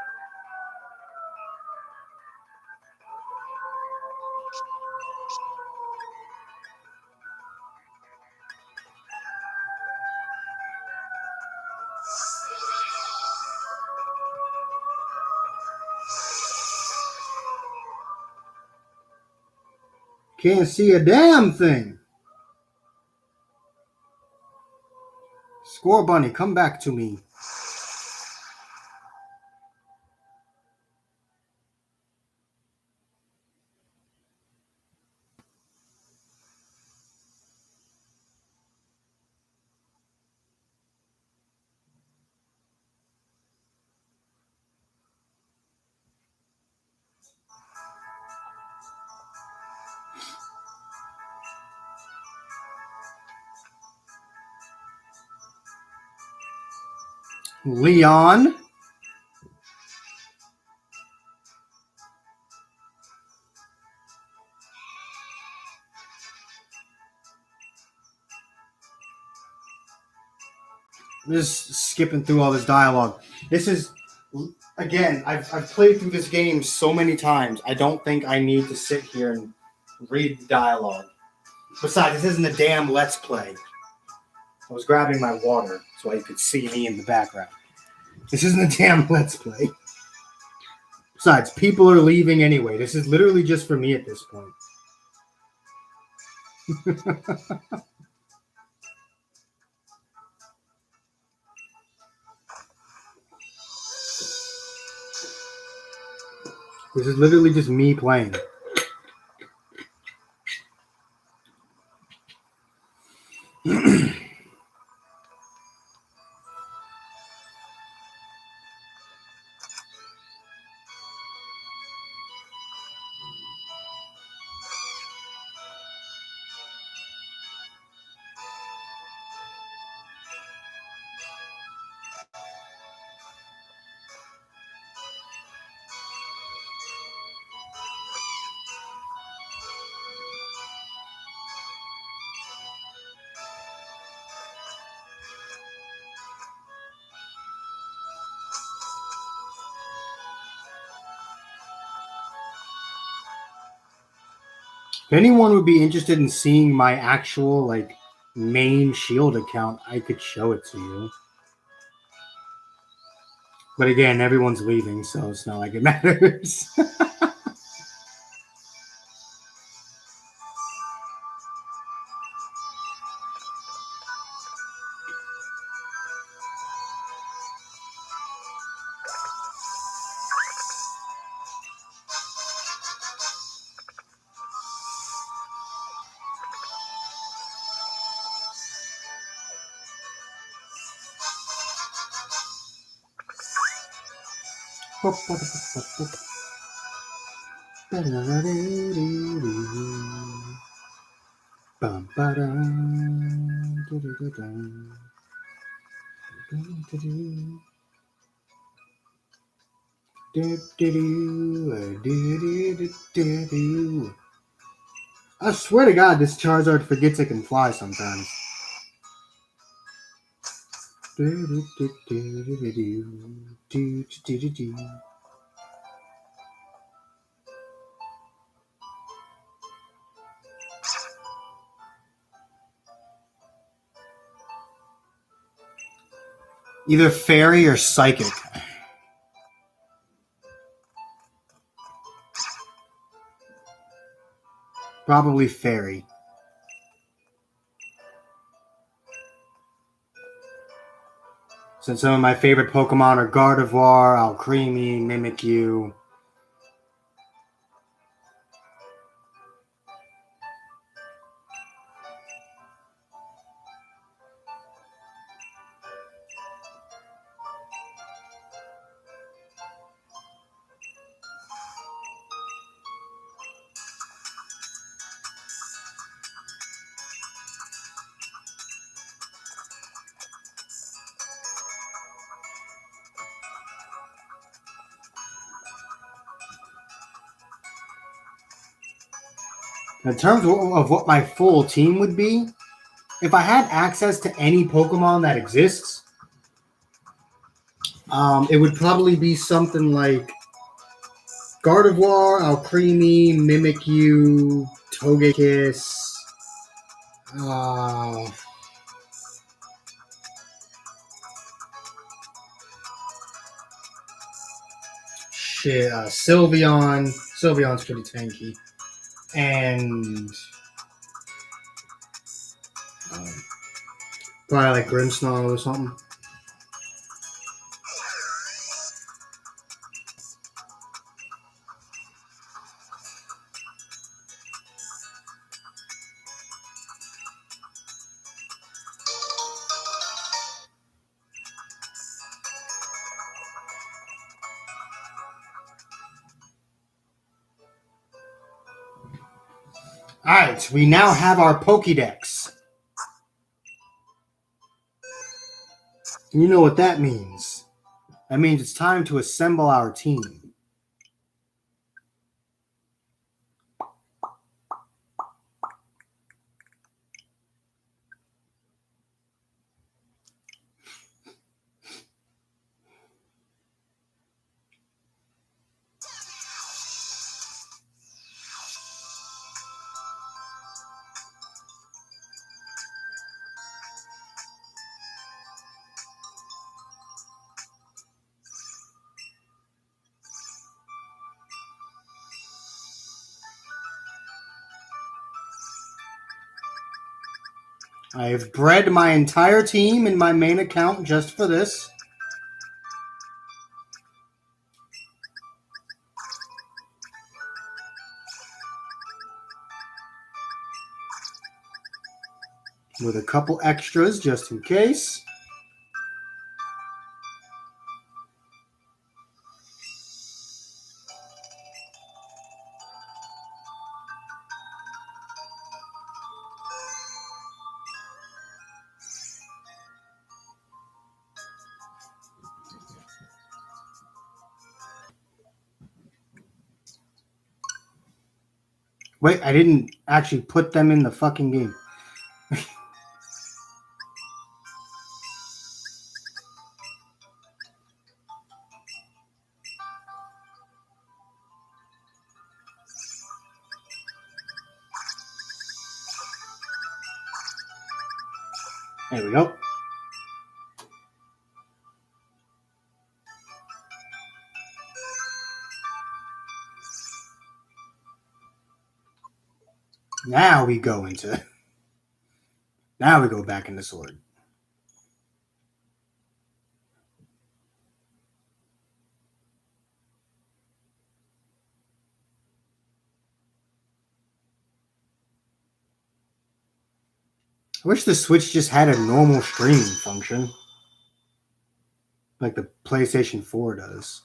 Can't see a damn thing. Score Bunny, come back to me. Leon. Just skipping through all this dialogue. This is, again, I've played through this game so many times. I don't think I need to sit here and read the dialogue. Besides, this isn't a damn Let's Play. I was grabbing my water so you could see me in the background. This isn't a damn Let's Play. Besides, people are leaving anyway. This is literally just for me at this point. This is literally just me playing. If anyone would be interested in seeing my actual main Shield account, I could show it to you. But again, everyone's leaving, so it's not like it matters. I swear to God, this Charizard forgets it can fly sometimes. Either fairy or psychic. Probably fairy. Since some of my favorite Pokemon are Gardevoir, Alcremie, Mimikyu. In terms of what my full team would be, if I had access to any Pokemon that exists, it would probably be something like Gardevoir, Alcremie, Mimikyu, Togekiss. Sylveon. Sylveon's pretty tanky. And probably like Grimmsnarl or something. Alright, we now have our Pokédex. You know what that means. That means it's time to assemble our team. I have bred my entire team in my main account just for this. With a couple extras just in case. Wait, I didn't actually put them in the fucking game. There we go. Now we go back into Sword. I wish the Switch just had a normal streaming function. Like the PlayStation 4 does.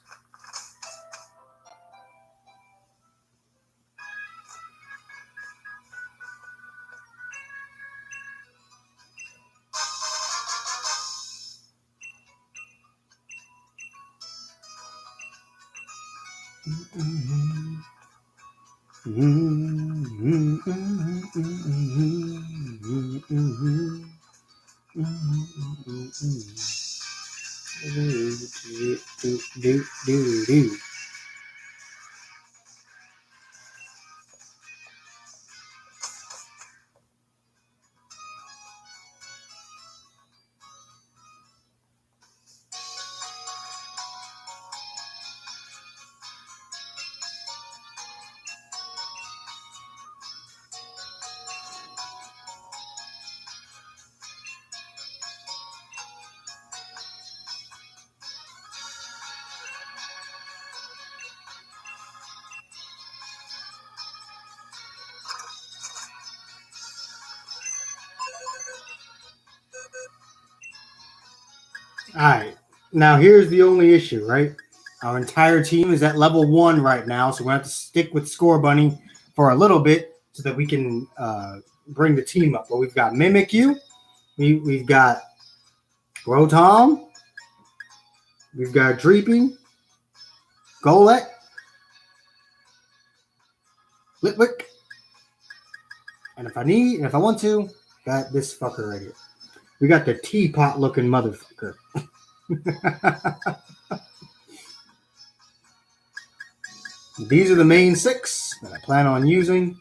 All right. Now here's the only issue, right? Our entire team is at level 1 right now, so we have to stick with Score Bunny for a little bit so that we can bring the team up. But we've got Mimikyu, we've got Rotom, we've got Dreepy, Golett, Litwick, and if I want to, got this fucker right here. We got the teapot looking motherfucker. These are the main 6 that I plan on using.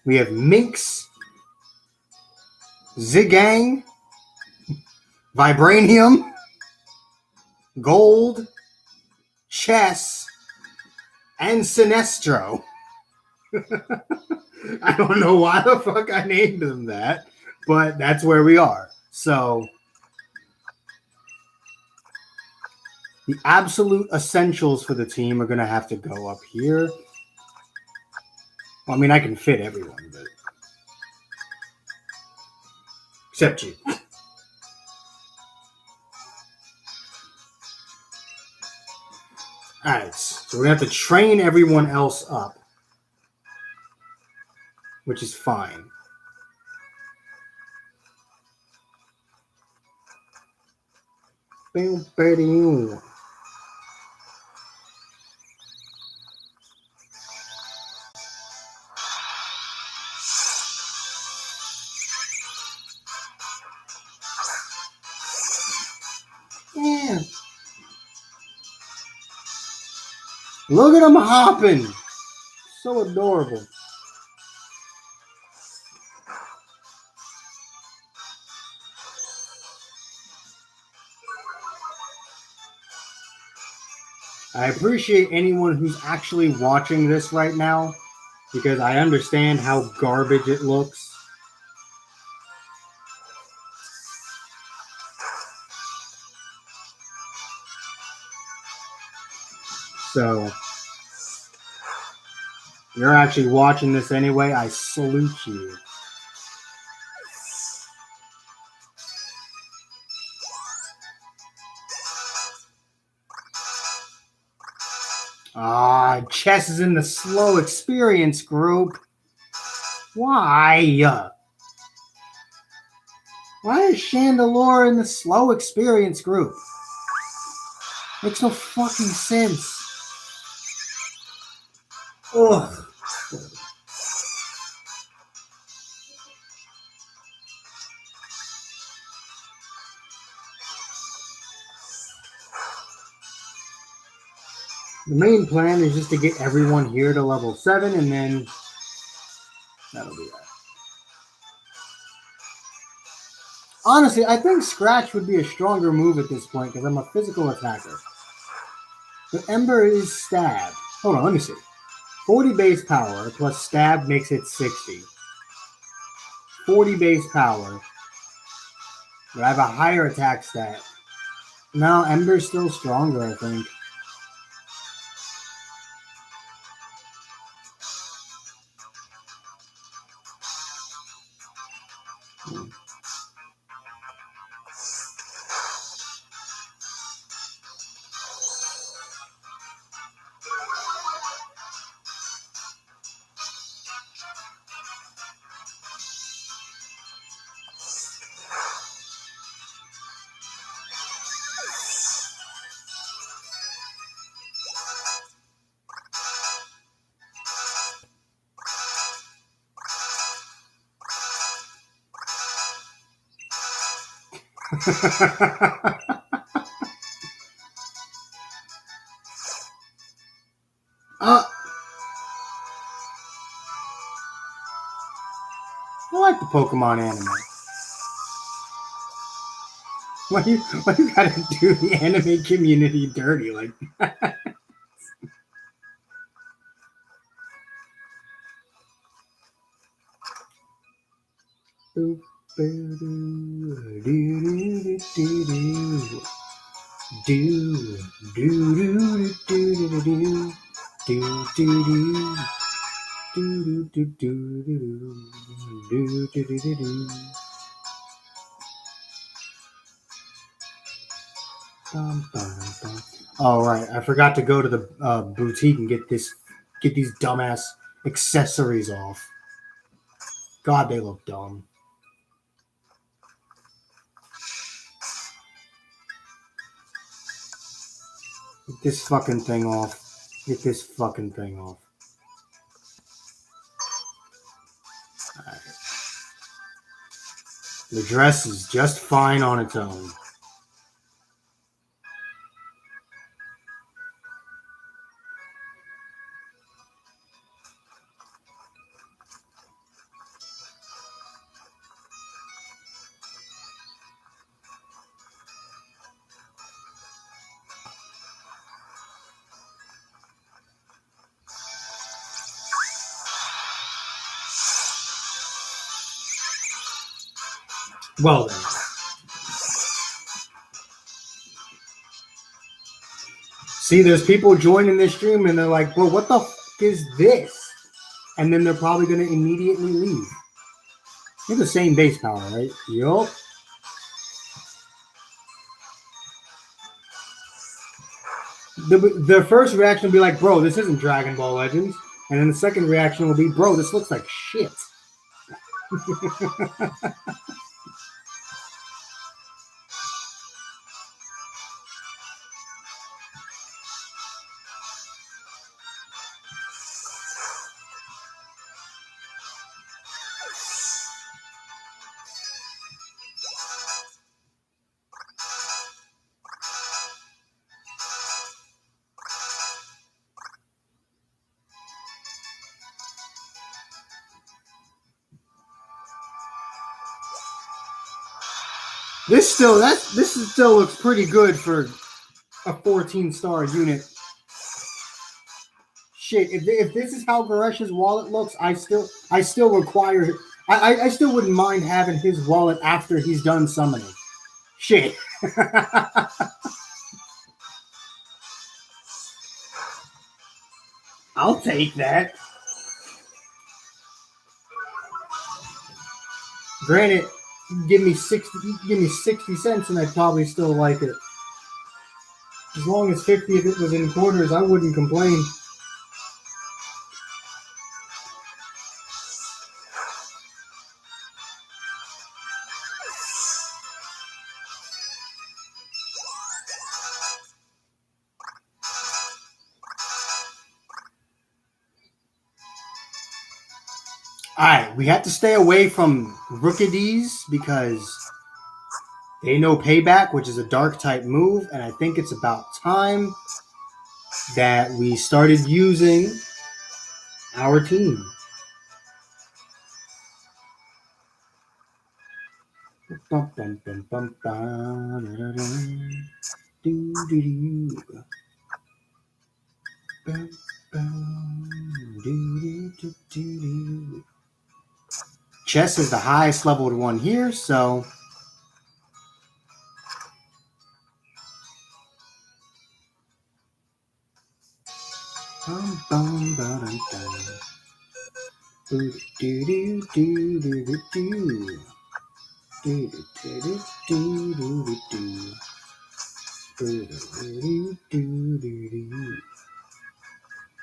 We have Minx, Zigang, Vibranium, Gold, Chess, and Sinestro. I don't know why the fuck I named them that, but that's where we are. So the absolute essentials for the team are going to have to go up here. Well, I mean, I can fit everyone, but except you. All right, so we have to train everyone else up, which is fine. Yeah. Look at him hopping. So adorable. I appreciate anyone who's actually watching this right now because I understand how garbage it looks. So, you're actually watching this anyway. I salute you. Chess is in the slow experience group. Why? Why is Chandelure in the slow experience group? Makes no fucking sense. Ugh. The main plan is just to get everyone here to level 7, and then that'll be that. Honestly, I think Scratch would be a stronger move at this point because I'm a physical attacker. But Ember is Stab. Hold on, let me see. 40 base power plus Stab makes it 60. 40 base power. But I have a higher attack stat. No, Ember's still stronger, I think. I like the Pokemon anime. Why you gotta do the anime community dirty like that? All right, I forgot to go to the boutique and get these dumbass accessories off. God, they look dumb. Get this fucking thing off. Get this fucking thing off. Right. The dress is just fine on its own. Well then. See, there's people joining this stream and they're like, bro, what the fuck is this? And then they're probably going to immediately leave. You're the same base power, right? Yup. The first reaction will be like, bro, this isn't Dragon Ball Legends. And then the second reaction will be, bro, this looks like shit. This still looks pretty good for a 14-star unit. Shit, if this is how Garesh's wallet looks, I still require. I still wouldn't mind having his wallet after he's done summoning. Shit. I'll take that. Granted, give me 60 cents and I'd probably still like it. As long as 50 of it was in quarters, I wouldn't complain. Alright, we have to stay away from Rookidis because they know Payback, which is a dark type move, and I think it's about time that we started using our team. Chess is the highest leveled one here, so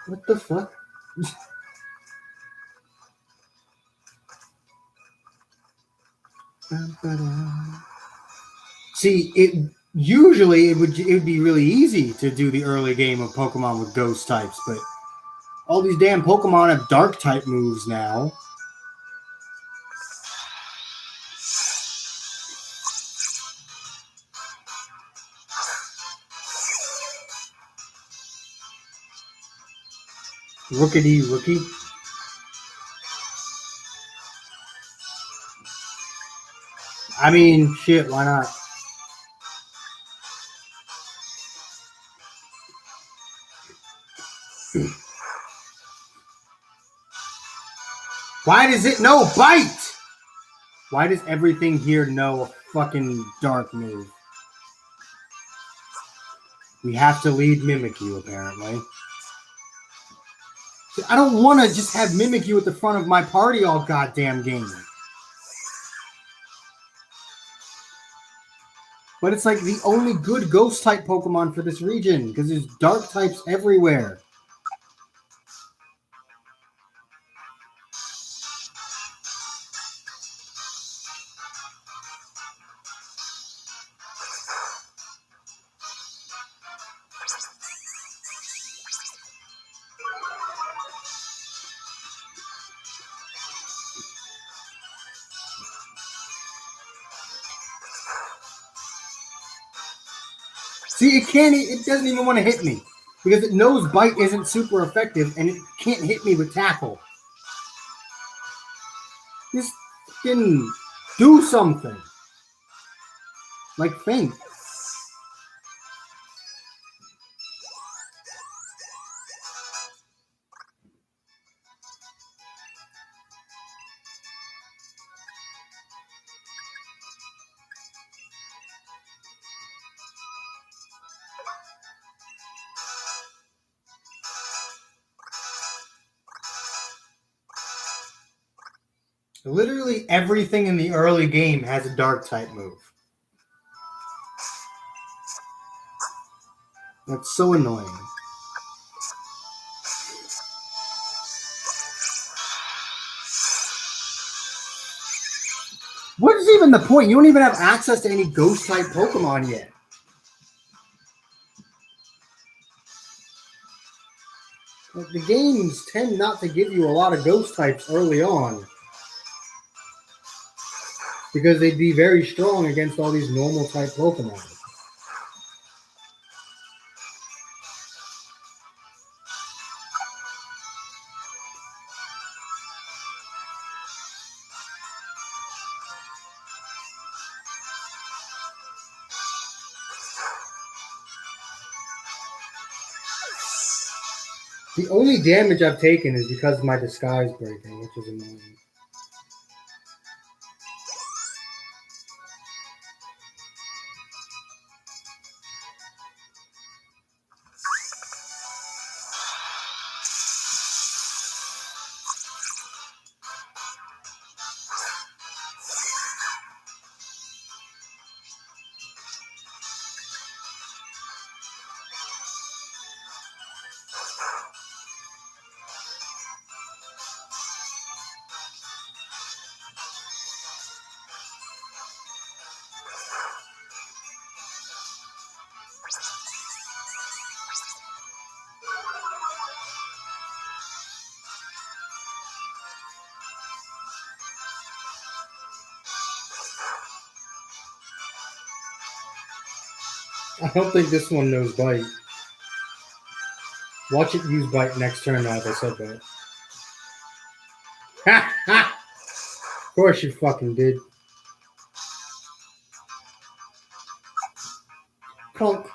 what the fuck? See, it would be really easy to do the early game of Pokemon with ghost types, but all these damn Pokemon have dark type moves now. Rookity rookie. I mean, shit, why not? Why does it know bite? Why does everything here know a fucking dark move? We have to lead Mimikyu, apparently. I don't want to just have Mimikyu at the front of my party all goddamn game. But it's like the only good ghost-type Pokemon for this region, because there's dark types everywhere. See, it doesn't even want to hit me. Because it knows Bite isn't super effective, and it can't hit me with Tackle. Just fucking do something. Like, think. Literally everything in the early game has a dark type move. That's so annoying. What is even the point? You don't even have access to any ghost type Pokemon yet. Like, the games tend not to give you a lot of ghost types early on. Because they'd be very strong against all these normal type Pokemon. The only damage I've taken is because of my disguise breaking, which is annoying. I don't think this one knows Bite. Watch it use Bite next turn now if I said that. Ha ha! Of course you fucking did. Clunk.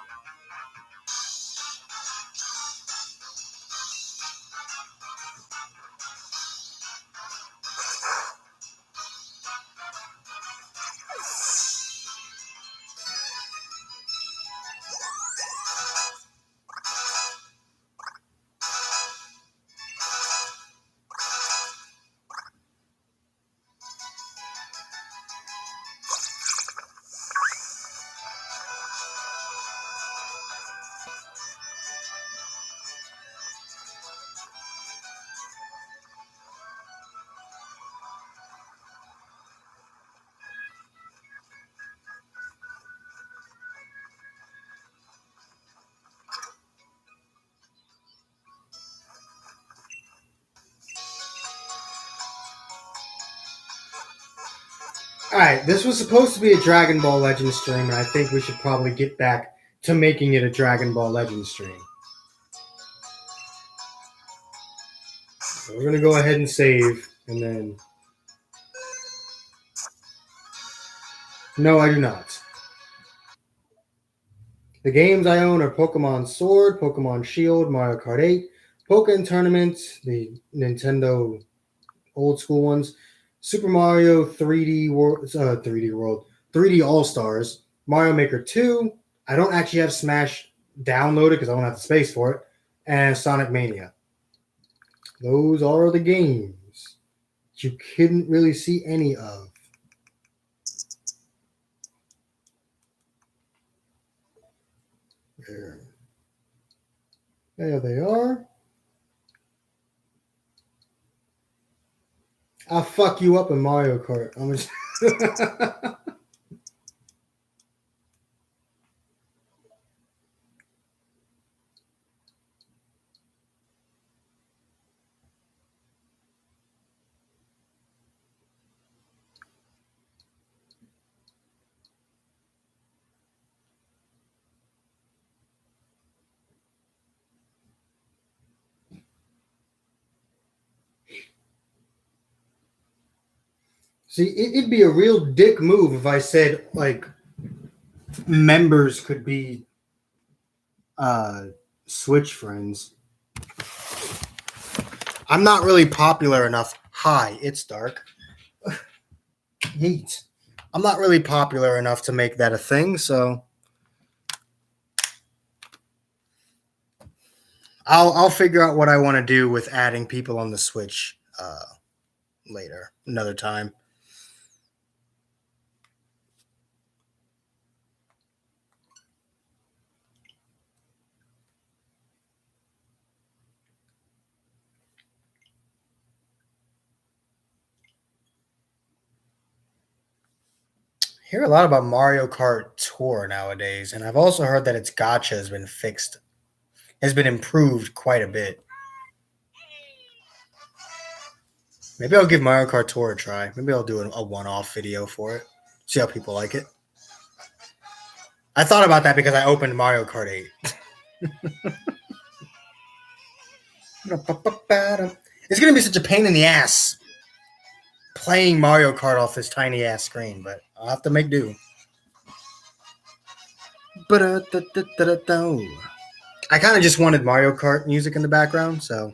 Alright, this was supposed to be a Dragon Ball Legends stream, and I think we should probably get back to making it a Dragon Ball Legends stream. We're gonna go ahead and save, and then. No, I do not. The games I own are Pokemon Sword, Pokemon Shield, Mario Kart 8, Pokemon Tournament, the Nintendo old school ones, Super Mario 3D World, 3D World, 3D All Stars, Mario Maker 2. I don't actually have Smash downloaded because I don't have the space for it, and Sonic Mania. Those are the games you couldn't really see any of. There they are. I'll fuck you up in Mario Kart. I'm just see. It'd be a real dick move if I said like members could be Switch friends. I'm not really popular enough. Hi, it's dark. Yeet. I'm not really popular enough to make that a thing, so I'll figure out what I want to do with adding people on the Switch later, another time. I hear a lot about Mario Kart Tour nowadays, and I've also heard that its gacha has been fixed, has been improved quite a bit. Maybe I'll give Mario Kart Tour a try. Maybe I'll do a one-off video for it. See how people like it. I thought about that because I opened Mario Kart 8. It's gonna be such a pain in the ass playing Mario Kart off this tiny ass screen, but I'll have to make do. I kind of just wanted Mario Kart music in the background, so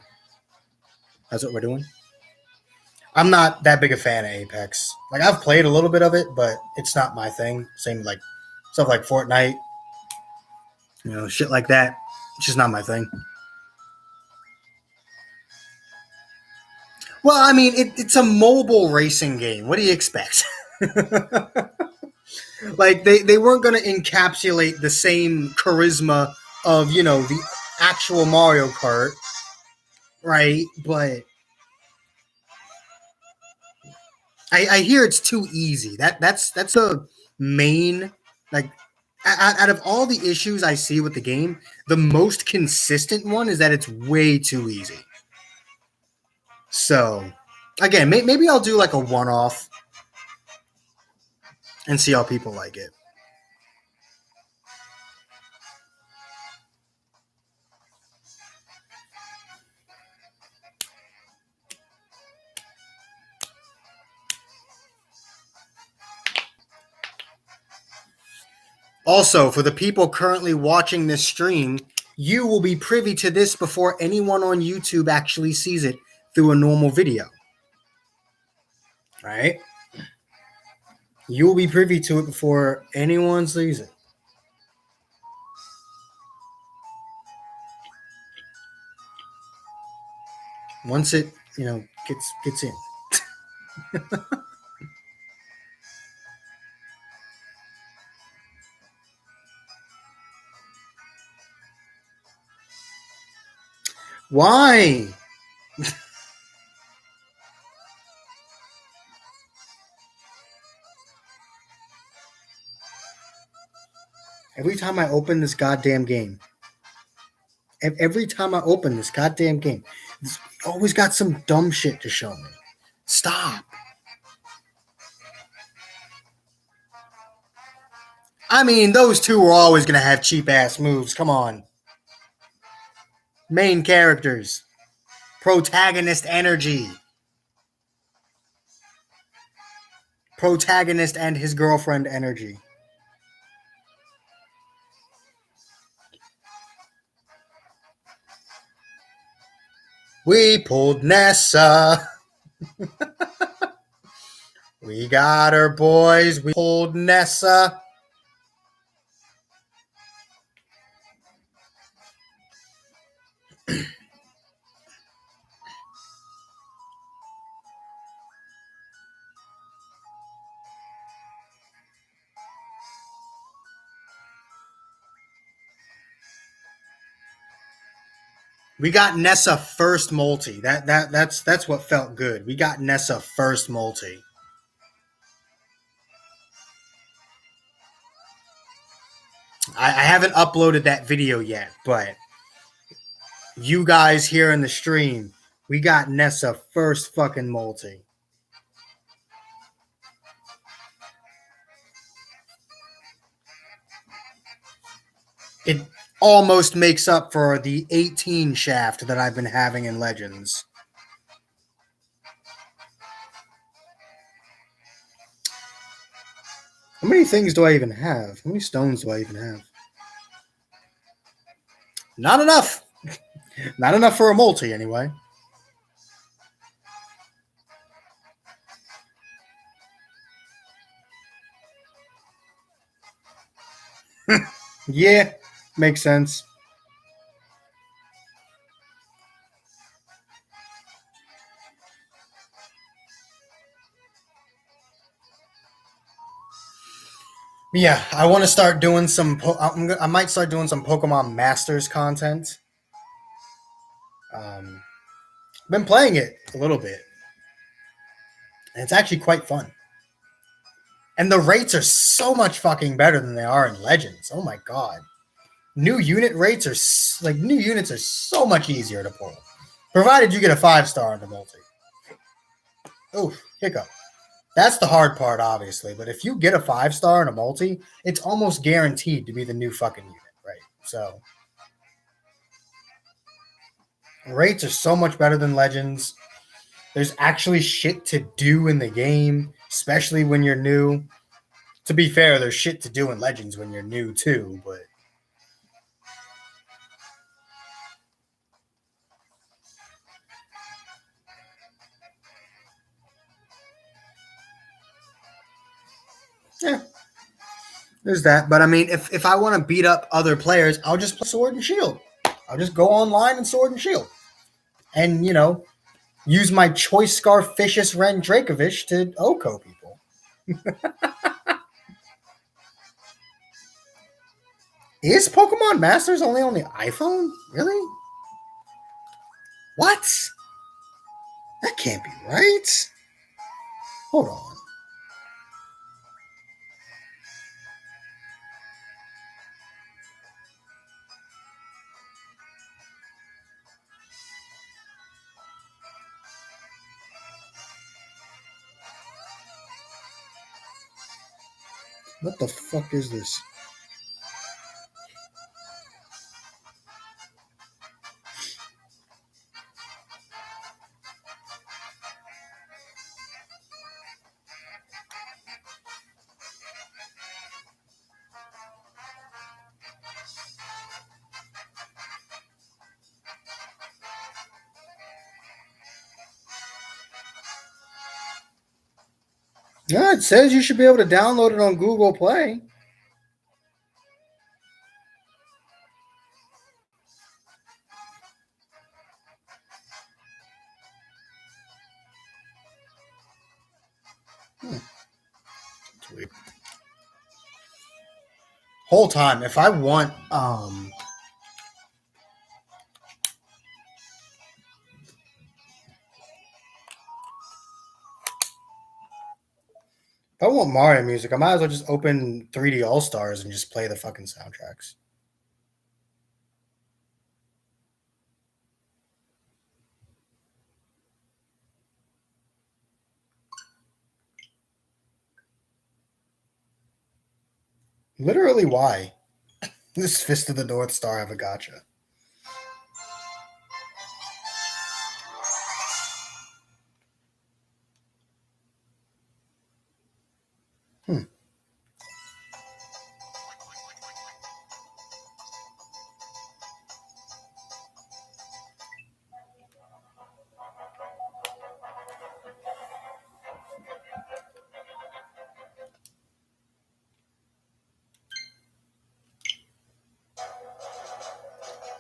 that's what we're doing. I'm not that big a fan of Apex. Like I've played a little bit of it, but it's not my thing. Same like stuff like Fortnite, shit like that. It's just not my thing. Well, I mean, it's a mobile racing game. What do you expect? Like they weren't going to encapsulate the same charisma of the actual Mario Kart, right? But I hear it's too easy. That's a main like out of all the issues I see with the game, the most consistent one is that it's way too easy. So again, maybe I'll do like a one-off and see how people like it. Also, for the people currently watching this stream, you will be privy to this before anyone on YouTube actually sees it through a normal video. Right? You will be privy to it before anyone sees it. Once it, gets in. Why? Every time I open this goddamn game, it's always got some dumb shit to show me. Stop. I mean, those two were always going to have cheap ass moves. Come on. Main characters. Protagonist energy. Protagonist and his girlfriend energy. We pulled Nessa. We got her, boys. We pulled Nessa. We got Nessa first multi. That's what felt good. We got Nessa first multi. I haven't uploaded that video yet, but you guys here in the stream, we got Nessa first fucking multi. It almost makes up for the 18 shaft that I've been having in Legends. How many things do I even have? How many stones do I even have? Not enough. Not enough for a multi, anyway. Yeah, makes sense. Yeah, I want to start doing some. I might start doing some Pokemon Masters content. Been playing it a little bit, and it's actually quite fun. And the rates are so much fucking better than they are in Legends. Oh my god, new unit rates are new units are so much easier to pull, provided you get a 5-star in the multi. Oh, hiccup. That's the hard part, obviously. But if you get a 5-star in a multi, it's almost guaranteed to be the new fucking unit, right? So rates are so much better than Legends. There's actually shit to do in the game, especially when you're new. To be fair, there's shit to do in Legends when you're new too, but yeah, there's that. But I mean, if I want to beat up other players, I'll just play Sword and Shield. I'll just go online and Sword and Shield. And, use my Choice Scarf Fishes Ren Dracovish to Oko people. Is Pokemon Masters only on the iPhone? Really? What? That can't be right. Hold on. What the fuck is this? Yeah, it says you should be able to download it on Google Play. It's weird. Whole time, if I want Mario music, I might as well just open 3D All Stars and just play the fucking soundtracks. Literally, why? This Fist of the North Star have a gotcha.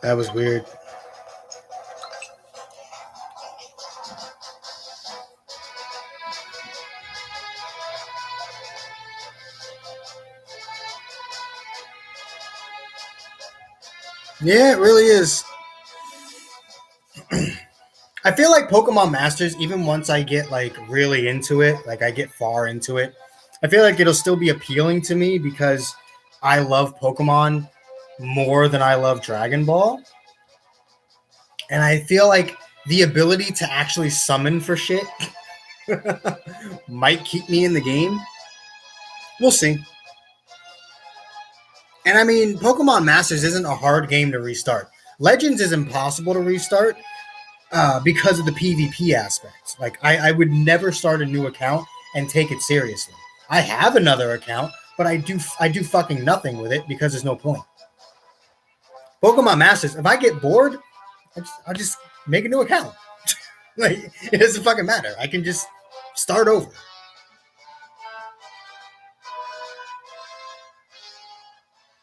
That was weird. Yeah, it really is. I feel like Pokemon Masters, even once I get like really into it, like I get far into it, I feel like it'll still be appealing to me because I love Pokemon more than I love Dragon Ball. And I feel like the ability to actually summon for shit might keep me in the game. We'll see. And I mean, Pokemon Masters isn't a hard game to restart. Legends is impossible to restart because of the PvP aspect. Like, I would never start a new account and take it seriously. I have another account, but I do fucking nothing with it because there's no point. Pokemon Masters, if I get bored, I'll just make a new account. Like, it doesn't fucking matter. I can just start over.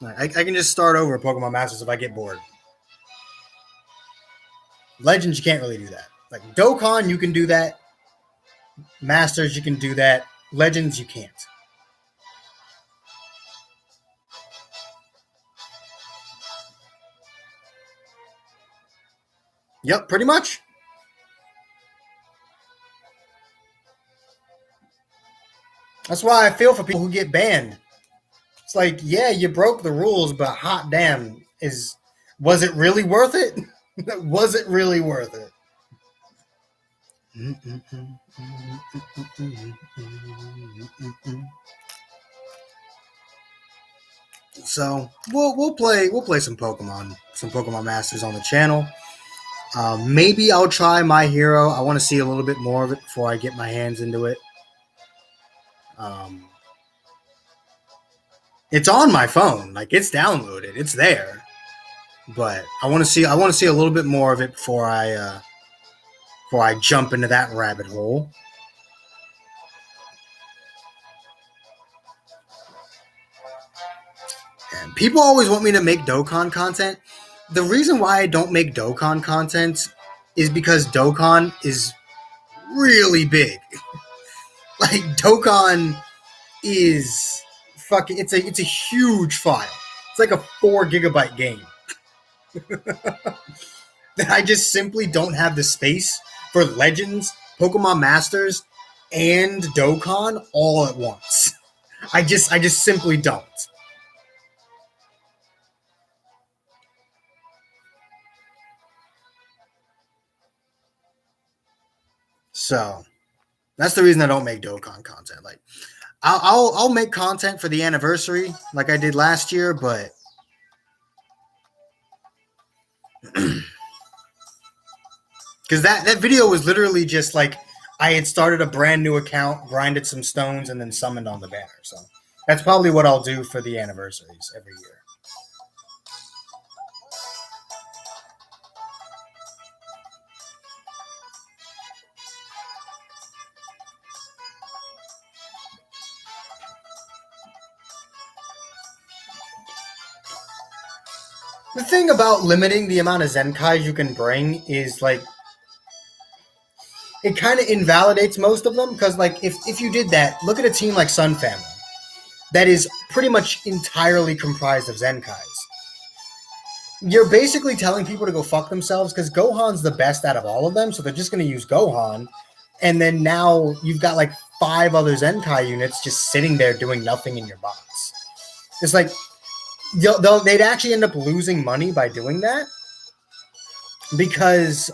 I can just start over Pokemon Masters if I get bored. Legends, you can't really do that. Like Dokkan, you can do that. Masters, you can do that. Legends, you can't. Yep, pretty much. That's why I feel for people who get banned. It's like, yeah, you broke the rules, but hot damn, was it really worth it? Was it really worth it? So we'll play some Pokemon Masters on the channel. Maybe I'll try My Hero. I want to see a little bit more of it before I get my hands into it. It's on my phone, like it's downloaded, it's there, but I want to see a little bit more of it before I jump into that rabbit hole. And people always want me to make Dokkan content. The reason why I don't make Dokkan content is because Dokkan is really big. Like Dokkan is fucking. It's a huge file. It's like a 4 gigabyte game. That I just simply don't have the space for Legends, Pokemon Masters, and Dokkan all at once. I just simply don't. So that's the reason I don't make Dokkan content. Like I'll make content for the anniversary like I did last year, but because that video was literally just like I had started a brand new account, grinded some stones, and then summoned on the banner. So that's probably what I'll do for the anniversaries every year. The thing about limiting the amount of Zenkai you can bring is like it kind of invalidates most of them because like if you did that, look at a team like Sun Family that is pretty much entirely comprised of Zenkais. You're basically telling people to go fuck themselves because Gohan's the best out of all of them, so they're just going to use Gohan. And then now you've got like 5 other Zenkai units just sitting there doing nothing in your box. It's like they'd actually end up losing money by doing that because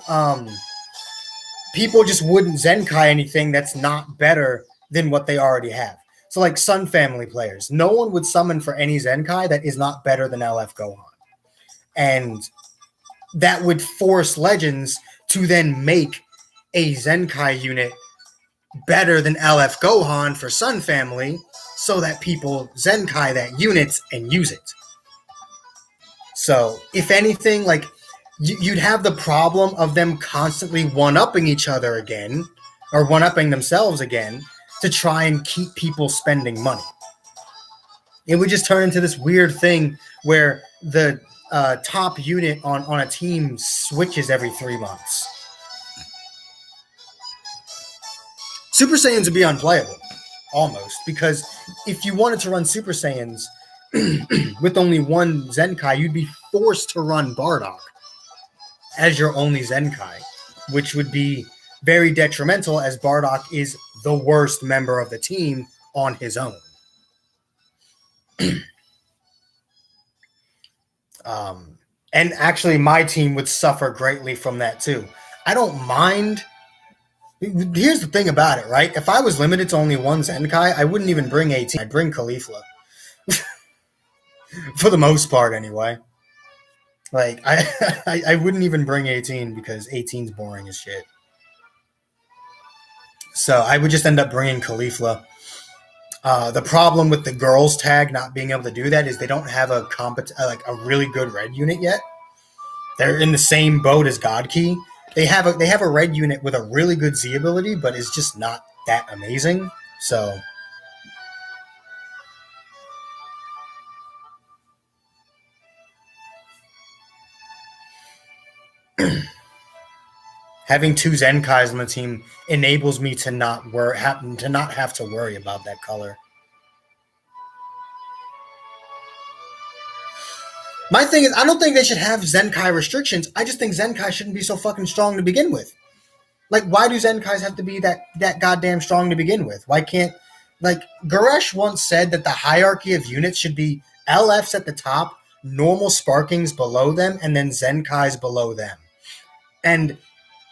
people just wouldn't Zenkai anything that's not better than what they already have. So like Sun Family players, no one would summon for any Zenkai that is not better than LF Gohan. And that would force Legends to then make a Zenkai unit better than LF Gohan for Sun Family so that people Zenkai that unit and use it. So, if anything, like, you'd have the problem of them constantly one-upping each other again, or one-upping themselves again, to try and keep people spending money. It would just turn into this weird thing where the top unit on a team switches every 3 months. Super Saiyans would be unplayable, almost, because if you wanted to run Super Saiyans with only one Zenkai, you'd be forced to run Bardock as your only Zenkai, which would be very detrimental as Bardock is the worst member of the team on his own. And actually, my team would suffer greatly from that too. I don't mind. Here's the thing about it, right? If I was limited to only one Zenkai, I wouldn't even bring 18. I'd bring Kefla. For the most part, anyway. Like, I wouldn't even bring 18 because 18's boring as shit. So I would just end up bringing Kefla. The problem with the girls tag not being able to do that is they don't have a really good red unit yet. They're in the same boat as God Key. They have a red unit with a really good Z ability, but it's just not that amazing. So having two Zenkais on the team enables me to not have to worry about that color. My thing is, I don't think they should have Zenkai restrictions. I just think Zenkai shouldn't be so fucking strong to begin with. Like, why do Zenkais have to be that goddamn strong to begin with? Why can't, like, Goresh once said that the hierarchy of units should be LFs at the top, normal Sparkings below them, and then Zenkais below them. And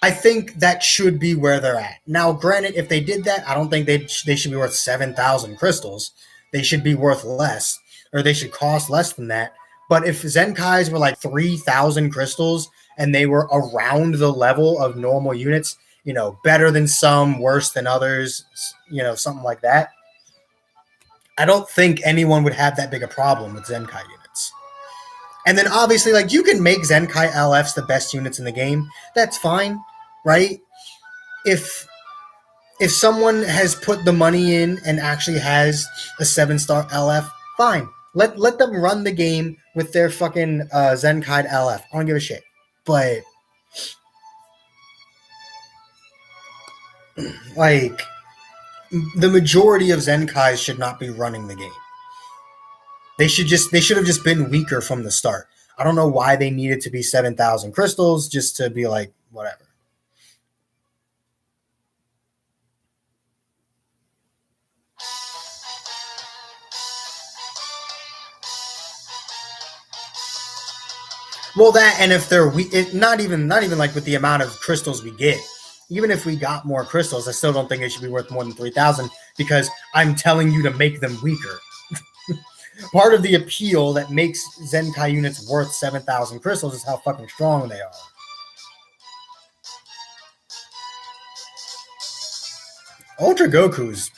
I think that should be where they're at. Now, granted, if they did that, I don't think they should be worth 7,000 crystals. They should be worth less, or they should cost less than that. But if Zenkais were like 3,000 crystals and they were around the level of normal units, better than some, worse than others, something like that, I don't think anyone would have that big a problem with Zenkai units. And then obviously, like, you can make Zenkai LFs the best units in the game. That's fine, right? If someone has put the money in and actually has a 7-star LF, fine. Let them run the game with their fucking Zenkai LF. I don't give a shit. But, like, the majority of Zenkais should not be running the game. They should have just been weaker from the start. I don't know why they needed to be 7,000 crystals just to be like, whatever. Well, that, and if they're weak, not even like with the amount of crystals we get. Even if we got more crystals, I still don't think they should be worth more than 3,000 because I'm telling you to make them weaker. Part of the appeal that makes Zenkai units worth 7,000 crystals is how fucking strong they are. Ultra Goku's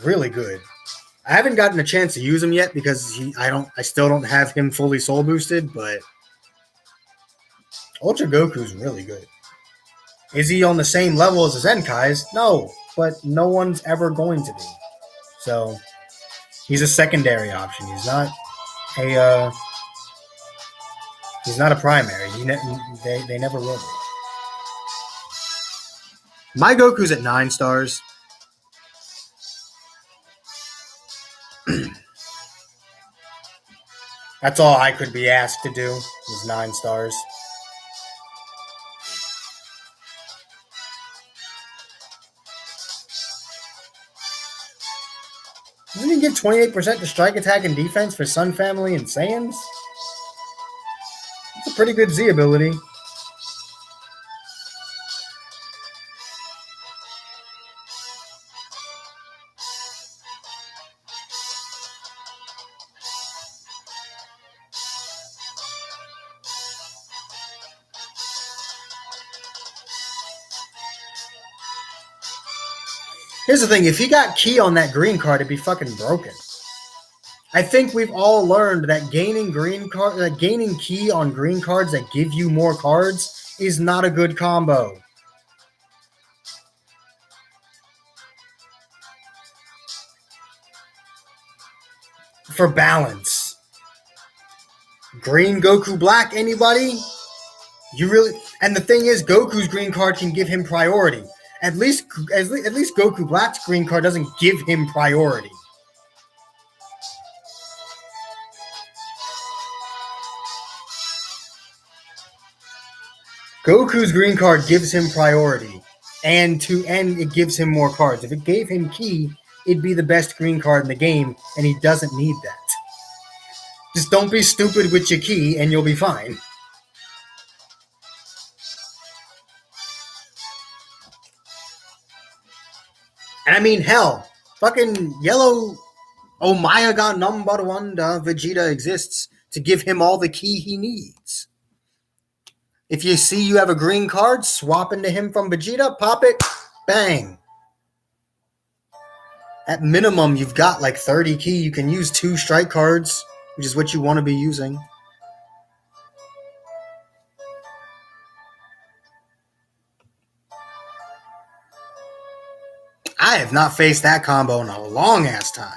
really good. I haven't gotten a chance to use him yet because I still don't have him fully soul boosted, but Ultra Goku's really good. Is he on the same level as the Zenkais? No, but no one's ever going to be. So he's a secondary option. He's not a primary. They never will be. My Goku's at 9 stars. That's all I could be asked to do is 9 stars. Doesn't he give 28% to strike, attack, and defense for Sun Family and Saiyans? That's a pretty good Z ability. Here's the thing, if he got Ki on that green card, it'd be fucking broken. I think we've all learned that gaining Ki on green cards that give you more cards is not a good combo. For balance. Green Goku Black, anybody? You really? And the thing is, Goku's green card can give him priority. At least Goku Black's green card doesn't give him priority. Goku's green card gives him priority, and it gives him more cards. If it gave him Ki, it'd be the best green card in the game, and he doesn't need that. Just don't be stupid with your Ki, and you'll be fine. And I mean, hell, fucking yellow Omega number one Vegeta exists to give him all the Ki he needs. If you see you have a green card, swap into him from Vegeta, pop it, bang. At minimum, you've got like 30 Ki. You can use 2 strike cards, which is what you want to be using. I have not faced that combo in a long ass time.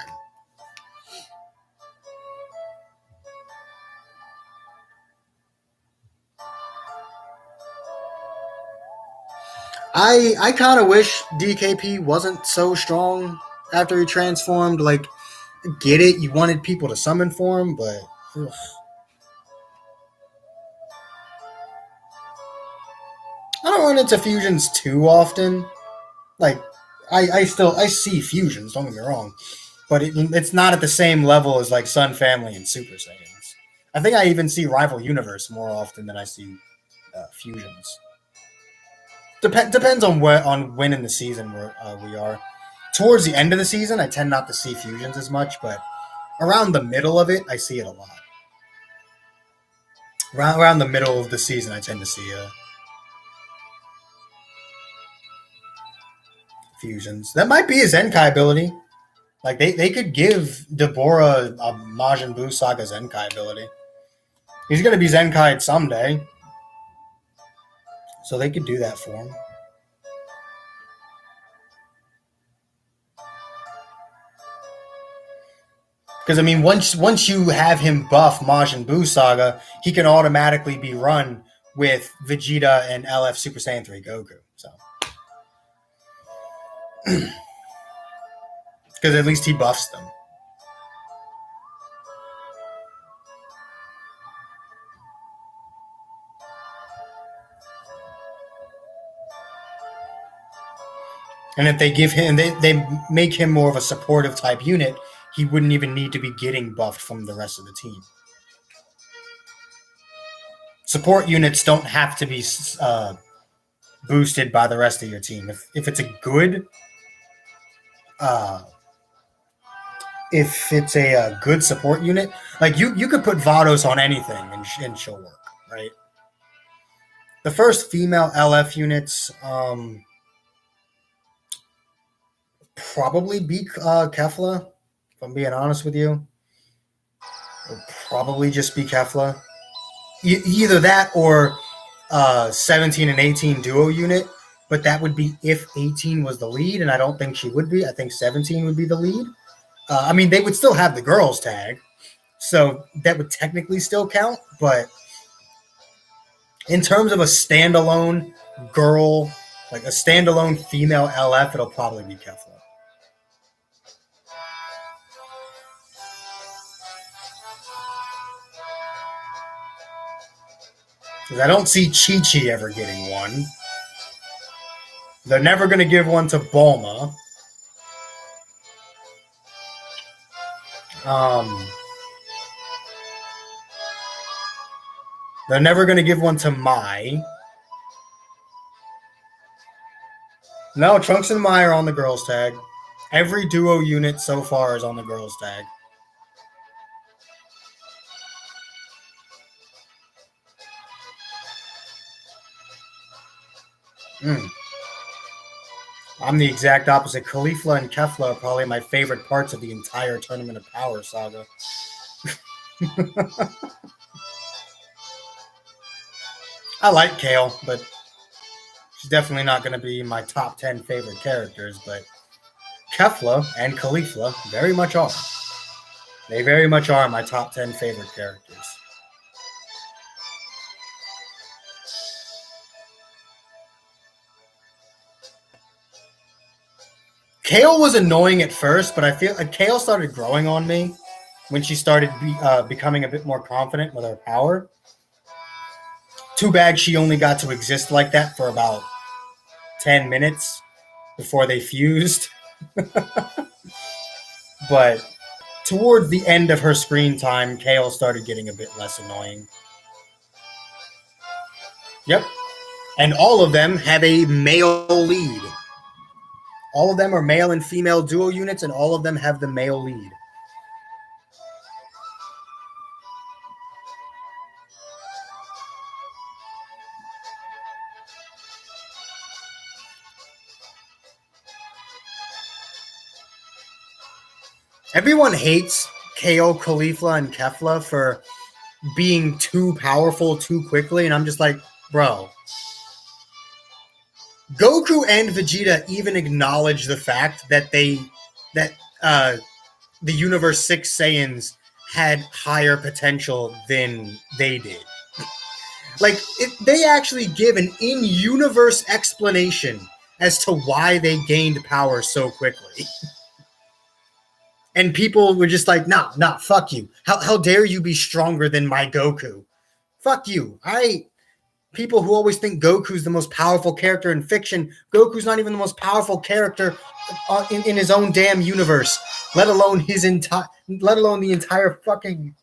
I kind of wish DKP wasn't so strong after he transformed. Like, get it, you wanted people to summon for him, but ugh. I don't run into fusions too often. Like, I see fusions, don't get me wrong, but it's not at the same level as like Sun Family and Super Saiyans. I think I even see Rival Universe more often than I see fusions. Depends on when in the season we are. Towards the end of the season, I tend not to see fusions as much, but around the middle of it, I see it a lot. Around the middle of the season, I tend to see fusions. That might be a Zenkai ability. Like, they could give Deborah a Majin Buu Saga Zenkai ability. He's going to be Zenkai'd someday. So they could do that for him. Because, I mean, once you have him buff Majin Buu Saga, he can automatically be run with Vegeta and LF Super Saiyan 3 Goku. So, because at least he buffs them. And if they give him, they make him more of a supportive type unit, he wouldn't even need to be getting buffed from the rest of the team. Support units don't have to be boosted by the rest of your team. If it's a good, good support unit, like you could put Vados on anything and she'll work, right? The first female LF units probably be Kefla, if I'm being honest with you. It'll probably just be Kefla. Either that or 17 and 18 duo unit, but that would be if 18 was the lead, and I don't think she would be. I think 17 would be the lead. I mean, they would still have the girls tag, so that would technically still count, but in terms of a standalone girl, like a standalone female LF, it'll probably be Kefla. Because I don't see Chi-Chi ever getting one. They're never going to give one to Bulma. They're never going to give one to Mai. No, Trunks and Mai are on the girls tag. Every duo unit so far is on the girls tag. I'm the exact opposite. Kefla and Kefla are probably my favorite parts of the entire Tournament of Power saga. I like Kale, but she's definitely not going to be my top 10 favorite characters, but Kefla and Kefla very much are. They very much are my top 10 favorite characters. Kale was annoying at first, but I feel like Kale started growing on me when she started becoming a bit more confident with her power. Too bad she only got to exist like that for about 10 minutes before they fused. But towards the end of her screen time, Kale started getting a bit less annoying. Yep. And all of them have a male lead. All of them are male and female duo units, and all of them have the male lead. Everyone hates KO, Kefla, and Kefla for being too powerful too quickly, and I'm just like, bro. Goku and Vegeta even acknowledge the fact that the Universe 6 Saiyans had higher potential than they did. Like, they actually give an in-universe explanation as to why they gained power so quickly. And people were just like, nah, fuck you. How dare you be stronger than my Goku? Fuck you. People who always think Goku's the most powerful character in fiction, Goku's not even the most powerful character in his own damn universe, let alone the entire fucking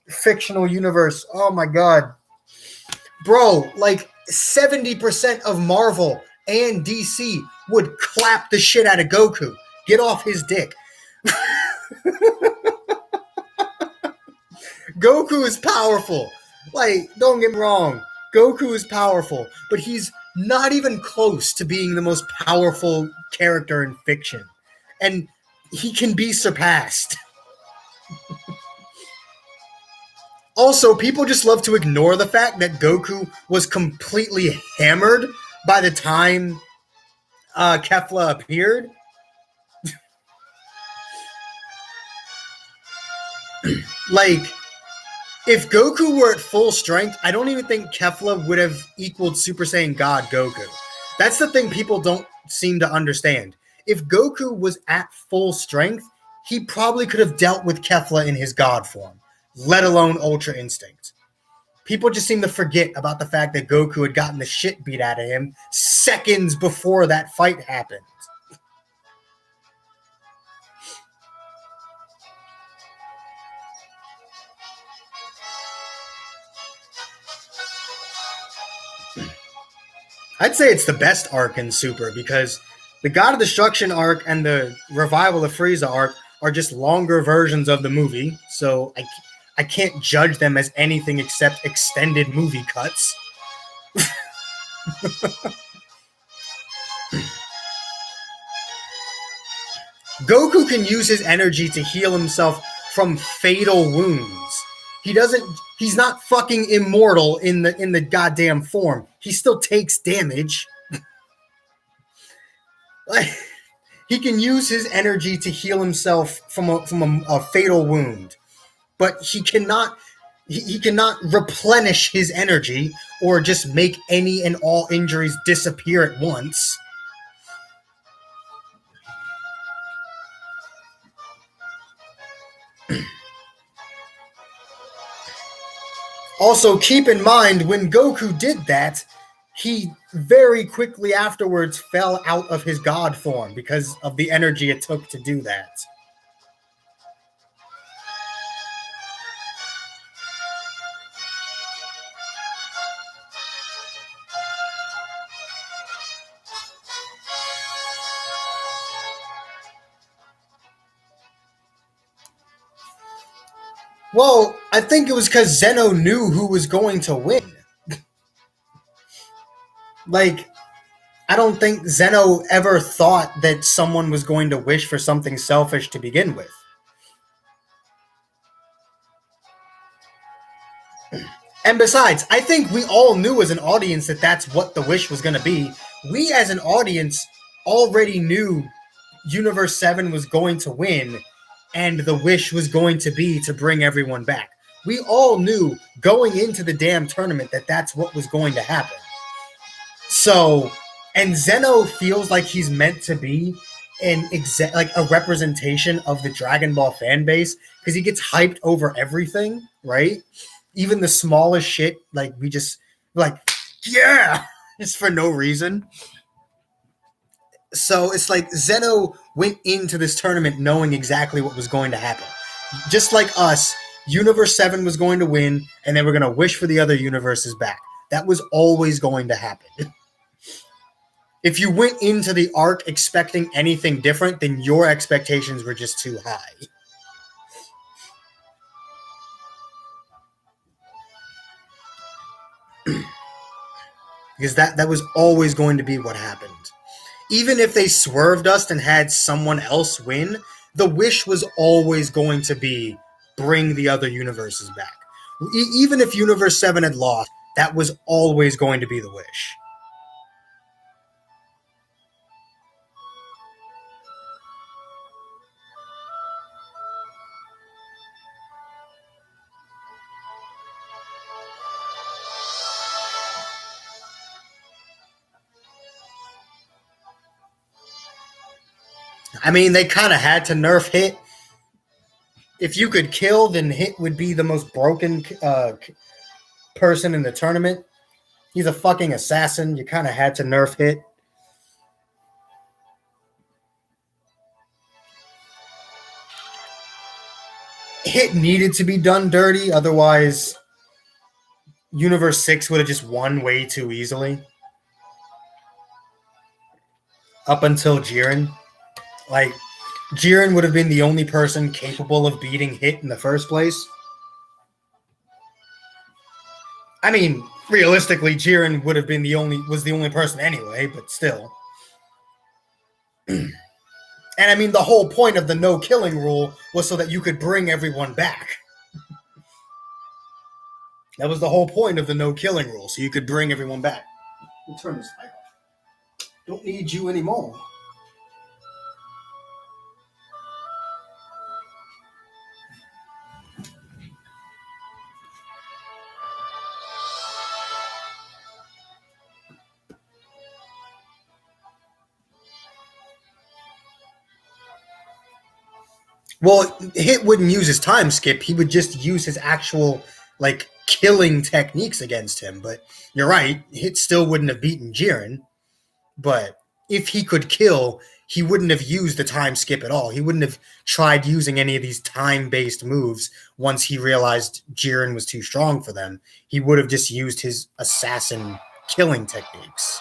fictional universe. Oh my god. Bro, like 70% of Marvel and DC would clap the shit out of Goku. Get off his dick. Goku is powerful. Like, don't get me wrong. Goku is powerful, but he's not even close to being the most powerful character in fiction. And he can be surpassed. Also, people just love to ignore the fact that Goku was completely hammered by the time Kefla appeared. Like, if Goku were at full strength, I don't even think Kefla would have equaled Super Saiyan God Goku. That's the thing people don't seem to understand. If Goku was at full strength, he probably could have dealt with Kefla in his God form, let alone Ultra Instinct. People just seem to forget about the fact that Goku had gotten the shit beat out of him seconds before that fight happened. I'd say it's the best arc in Super because the God of Destruction arc and the Revival of Frieza arc are just longer versions of the movie, so I can't judge them as anything except extended movie cuts. Goku can use his energy to heal himself from fatal wounds. He's not fucking immortal in the goddamn form. He still takes damage. He can use his energy to heal himself from a fatal wound, but he cannot replenish his energy or just make any and all injuries disappear at once. Also, keep in mind, when Goku did that, he very quickly afterwards fell out of his God form because of the energy it took to do that. Well, I think it was because Zeno knew who was going to win. Like, I don't think Zeno ever thought that someone was going to wish for something selfish to begin with. And besides, I think we all knew as an audience that that's what the wish was going to be. We as an audience already knew Universe 7 was going to win, and the wish was going to be to bring everyone back. We all knew going into the damn tournament that that's what was going to happen. So, and Zeno feels like he's meant to be like a representation of the Dragon Ball fan base because he gets hyped over everything, right? Even the smallest shit, like we just like, yeah, just for no reason. So it's like Zeno went into this tournament knowing exactly what was going to happen. Just like us, Universe 7 was going to win, and they were going to wish for the other universes back. That was always going to happen. If you went into the arc expecting anything different, then your expectations were just too high. Because that was always going to be what happened. Even if they swerved us and had someone else win, the wish was always going to be bring the other universes back. Even if Universe 7 had lost, that was always going to be the wish. I mean, they kind of had to nerf Hit. If you could kill, then Hit would be the most broken person in the tournament. He's a fucking assassin. You kind of had to nerf Hit. Hit needed to be done dirty, otherwise Universe 6 would have just won way too easily. Up until Jiren. Like, Jiren would have been the only person capable of beating Hit in the first place. I mean, realistically, Jiren would have been was the only person anyway, but still. And I mean, the whole point of the no killing rule was so that you could bring everyone back. That was the whole point of the no killing rule, so you could bring everyone back. We'll turn this light off. Don't need you anymore. Well, Hit wouldn't use his time skip. He would just use his actual, like, killing techniques against him. But you're right, Hit still wouldn't have beaten Jiren. But if he could kill, he wouldn't have used the time skip at all. He wouldn't have tried using any of these time-based moves once he realized Jiren was too strong for them. He would have just used his assassin killing techniques.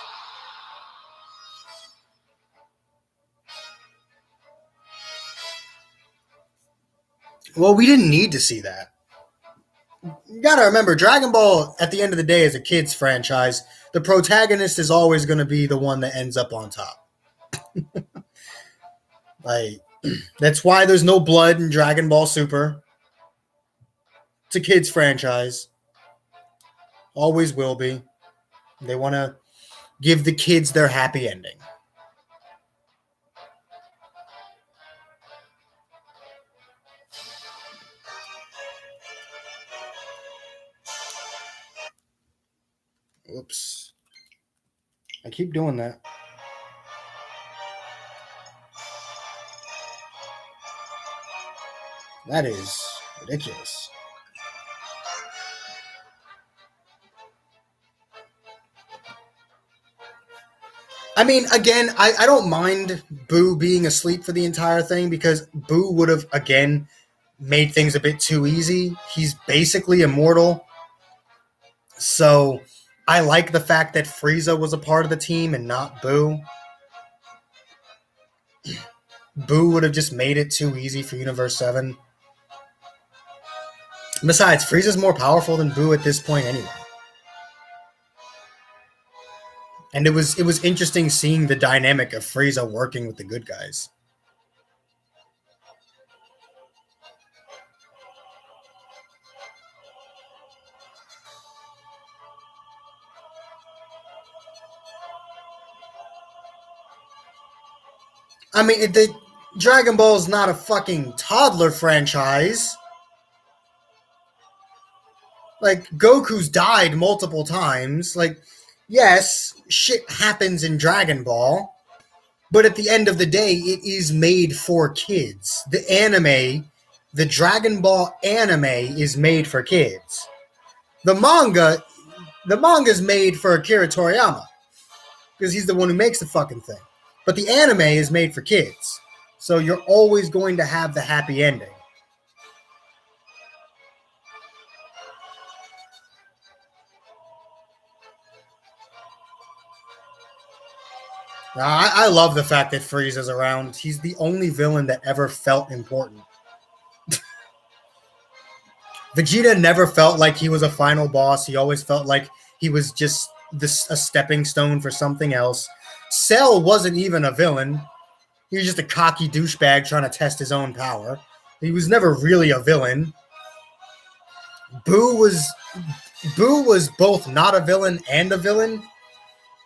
Well, we didn't need to see that. You gotta remember, Dragon Ball, at the end of the day, is a kid's franchise. The protagonist is always going to be the one that ends up on top. Like, that's why there's no blood in Dragon Ball Super. It's a kid's franchise. Always will be. They want to give the kids their happy ending. Oops. I keep doing that. That is ridiculous. I mean, again, I don't mind Boo being asleep for the entire thing because Boo would have, again, made things a bit too easy. He's basically immortal. So I like the fact that Frieza was a part of the team and not Boo. Boo would have just made it too easy for Universe 7. Besides, Frieza's more powerful than Boo at this point anyway. And it was interesting seeing the dynamic of Frieza working with the good guys. I mean, the Dragon Ball's not a fucking toddler franchise. Like, Goku's died multiple times. Like, yes, shit happens in Dragon Ball. But at the end of the day, it is made for kids. The anime, the Dragon Ball anime is made for kids. The manga's made for Akira Toriyama because he's the one who makes the fucking thing. But the anime is made for kids. So you're always going to have the happy ending. I love the fact that Frieza's around. He's the only villain that ever felt important. Vegeta never felt like he was a final boss. He always felt like he was just a stepping stone for something else. Cell wasn't even a villain. He was just a cocky douchebag trying to test his own power. He was never really a villain. Boo was both not a villain and a villain.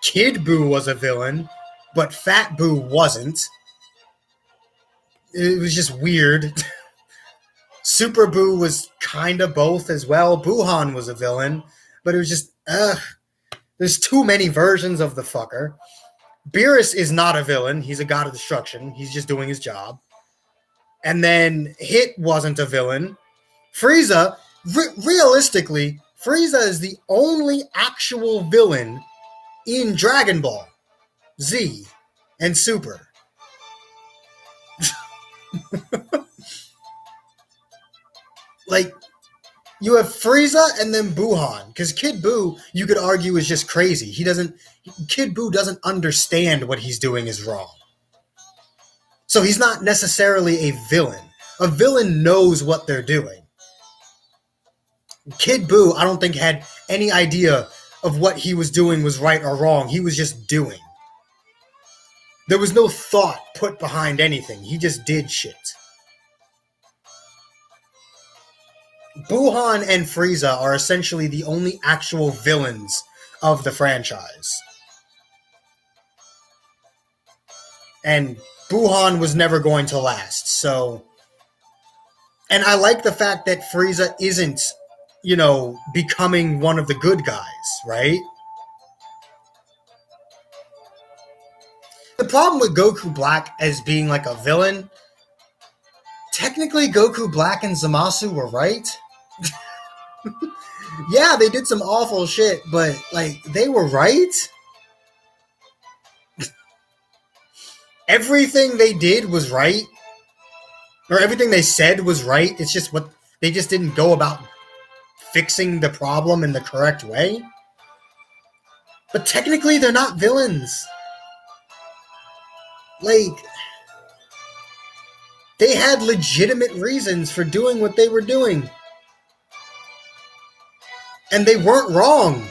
Kid Boo was a villain, but Fat Boo wasn't. It was just weird. Super Boo was kind of both as well. Buhan was a villain, but it was just, there's too many versions of the fucker. Beerus is not a villain. He's a god of destruction. He's just doing his job. And then Hit wasn't a villain. Frieza, realistically, Frieza is the only actual villain in Dragon Ball Z and Super. Like, you have Frieza and then Buhan, because Kid Buu, you could argue, is just crazy. Kid Buu doesn't understand what he's doing is wrong. So he's not necessarily a villain. A villain knows what they're doing. Kid Buu, I don't think, had any idea of what he was doing was right or wrong. He was just doing. There was no thought put behind anything. He just did shit. Buhan and Frieza are essentially the only actual villains of the franchise. And Buhan was never going to last, so... And I like the fact that Frieza isn't, becoming one of the good guys, right? The problem with Goku Black as being like a villain, technically Goku Black and Zamasu were right. Yeah, they did some awful shit, but, they were right? Everything they did was right. Or everything they said was right. It's just they just didn't go about fixing the problem in the correct way. But technically, they're not villains. They had legitimate reasons for doing what they were doing. And they weren't wrong.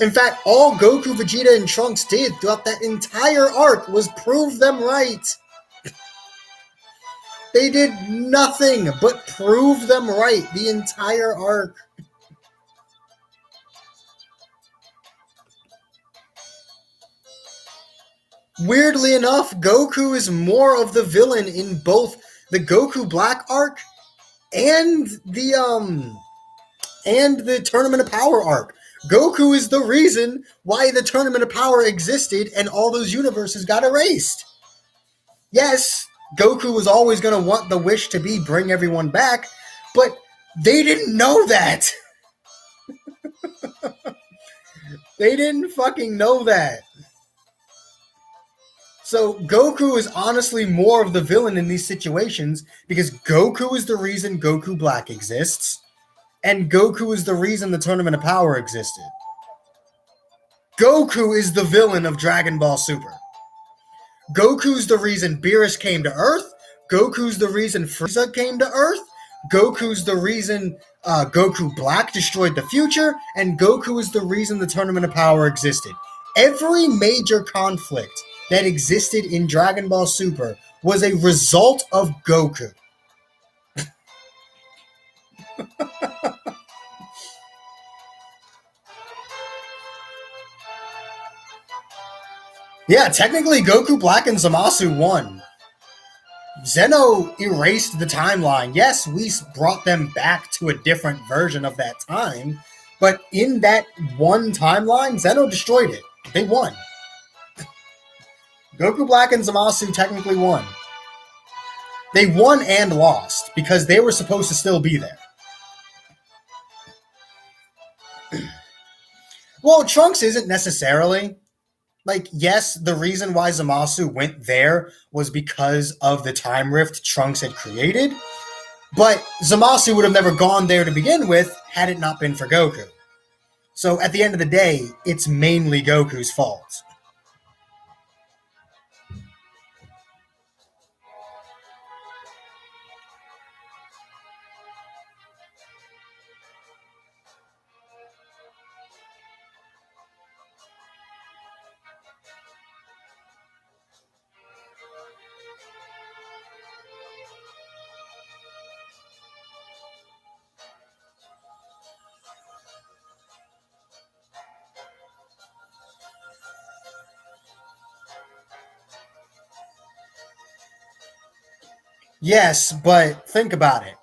In fact, all Goku, Vegeta, and Trunks did throughout that entire arc was prove them right. They did nothing but prove them right the entire arc. Weirdly enough, Goku is more of the villain in both the Goku Black arc and the Tournament of Power arc. Goku is the reason why the Tournament of Power existed and all those universes got erased. Yes, Goku was always going to want the wish to be bring everyone back, but they didn't know that. They didn't fucking know that. So Goku is honestly more of the villain in these situations because Goku is the reason Goku Black exists, and Goku is the reason the Tournament of Power existed. Goku is the villain of Dragon Ball Super. Goku's the reason Beerus came to Earth. Goku's the reason Frieza came to Earth. Goku's the reason Goku Black destroyed the future. And Goku is the reason the Tournament of Power existed. Every major conflict that existed in Dragon Ball Super was a result of Goku. Yeah, technically Goku Black and Zamasu won. Zeno erased the timeline. Yes, we brought them back to a different version of that time, but in that one timeline, Zeno destroyed it. They won. Goku Black and Zamasu technically won. They won and lost because they were supposed to still be there. Well, Trunks isn't necessarily. Like, yes, the reason why Zamasu went there was because of the time rift Trunks had created, but Zamasu would have never gone there to begin with had it not been for Goku. So at the end of the day, it's mainly Goku's fault. Yes, but think about it.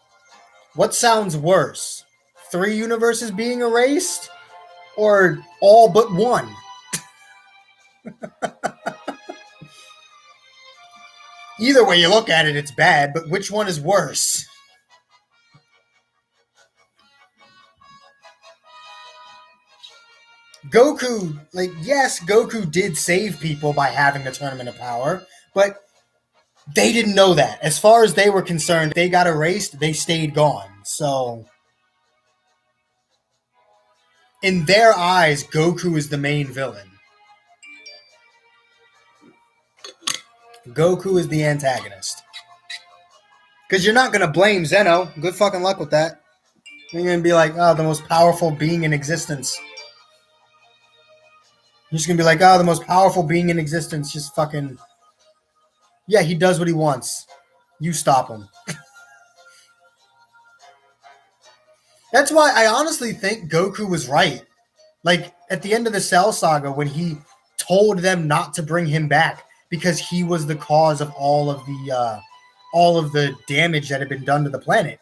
What sounds worse? 3 universes being erased? Or all but one? Either way you look at it, it's bad, but which one is worse? Goku, like, yes, Goku did save people by having the Tournament of Power, but they didn't know that. As far as they were concerned, they got erased, they stayed gone. So, in their eyes, Goku is the main villain. Goku is the antagonist. Because you're not going to blame Zeno. Good fucking luck with that. You're going to be like, oh, the most powerful being in existence. You're just going to be like, oh, the most powerful being in existence just fucking... Yeah, he does what he wants. You stop him. That's why I honestly think Goku was right. Like, at the end of the Cell Saga, when he told them not to bring him back because he was the cause of all of the damage that had been done to the planet.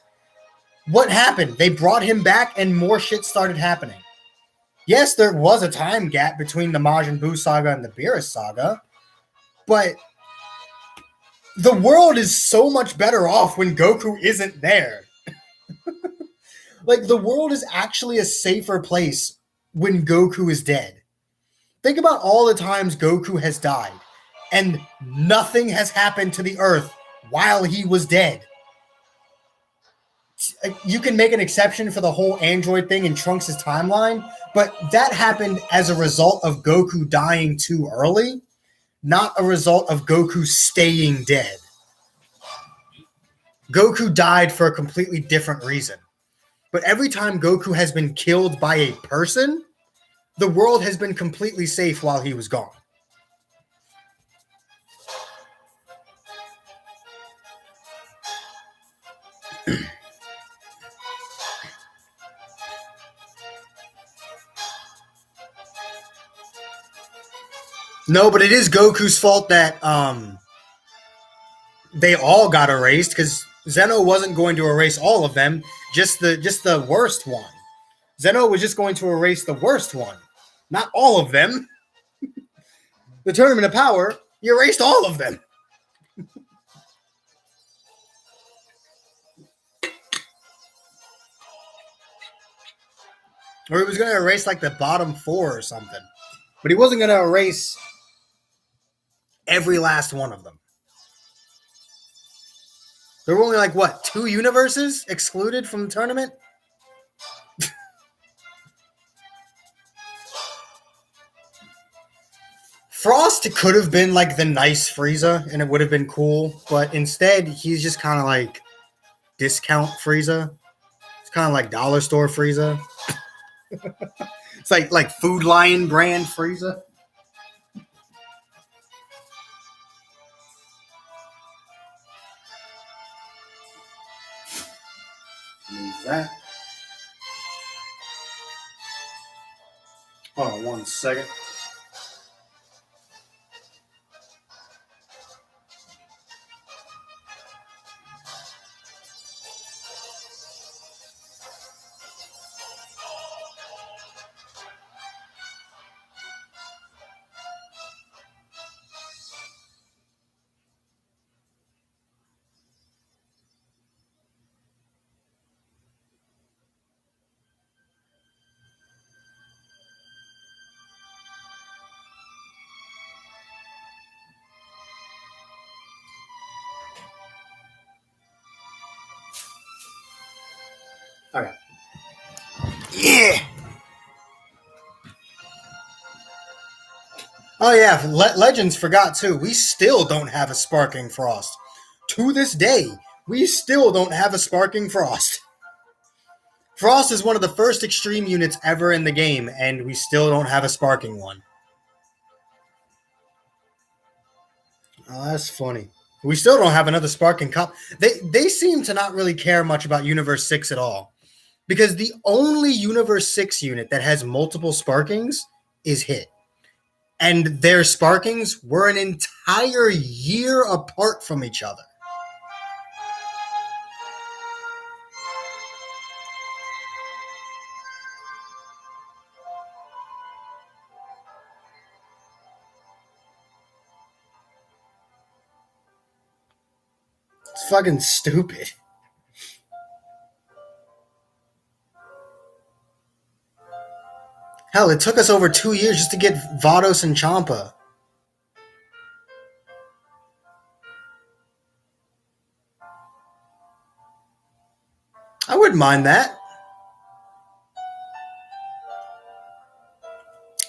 What happened? They brought him back and more shit started happening. Yes, there was a time gap between the Majin Buu saga and the Beerus saga, but the world is so much better off when Goku isn't there. Like, the world is actually a safer place when Goku is dead. Think about all the times Goku has died, and nothing has happened to the Earth while he was dead. You can make an exception for the whole android thing in Trunks' timeline, but that happened as a result of Goku dying too early, not a result of Goku staying dead. Goku died for a completely different reason. But every time Goku has been killed by a person, the world has been completely safe while he was gone. No, but it is Goku's fault that they all got erased because Zeno wasn't going to erase all of them, just the worst one. Zeno was just going to erase the worst one, not all of them. The Tournament of Power, he erased all of them. Or he was going to erase like the bottom 4 or something. But he wasn't going to erase every last one of them. There were only like, what, 2 universes excluded from the tournament? Frost could have been like the nice Frieza, and it would have been cool. But instead, he's just kind of like discount Frieza. It's kind of like dollar store Frieza. It's like Food Lion brand Frieza. Move that. Hold on 1 second. Okay. Yeah. Oh yeah, Legends forgot too. We still don't have a Sparking Frost. To this day, we still don't have a Sparking Frost. Frost is one of the first extreme units ever in the game, and we still don't have a Sparking one. Oh, that's funny. We still don't have another Sparking Cop. They seem to not really care much about Universe 6 at all. Because the only Universe 6 unit that has multiple Sparkings is Hit. And their Sparkings were an entire year apart from each other. It's fucking stupid. Hell, it took us over 2 years just to get Vados and Champa. I wouldn't mind that.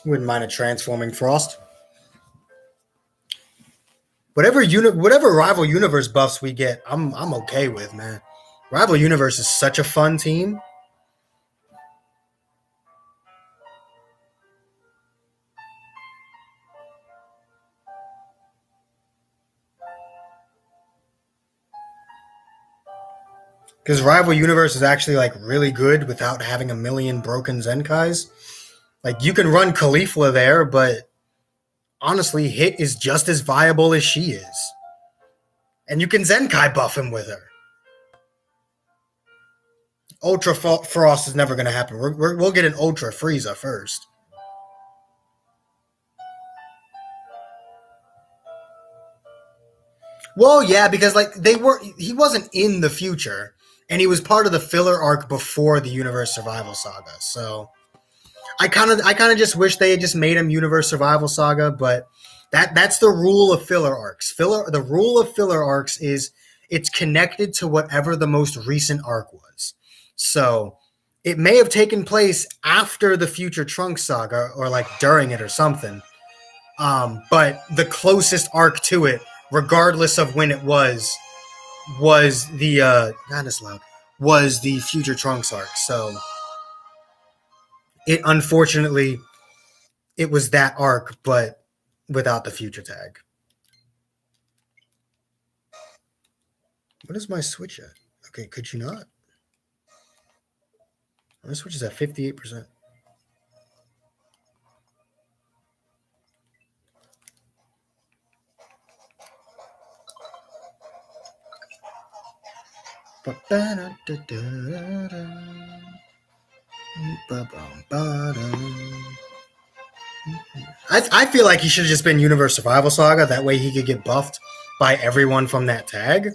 Wouldn't mind a transforming Frost. Whatever rival universe buffs we get, I'm okay with, man. Rival Universe is such a fun team. Because Rival Universe is actually like really good without having a million broken Zenkais. Like you can run Kefla there, but honestly, Hit is just as viable as she is. And you can Zenkai buff him with her. Ultra Frost is never going to happen. We'll get an Ultra Frieza first. Well, yeah, because like he wasn't in the future, and he was part of the filler arc before the Universe Survival Saga. So I kind of just wish they had just made him Universe Survival Saga, but that's the rule of filler arcs. The rule of filler arcs is it's connected to whatever the most recent arc was. So it may have taken place after the Future Trunks saga or like during it or something. But the closest arc to it, regardless of when it was the was the Future Trunks arc. So it unfortunately it was that arc, but without the future tag. What is my Switch at? Okay, could you not? My Switch is at 58%. I feel like he should have just been Universe Survival Saga. That way he could get buffed by everyone from that tag.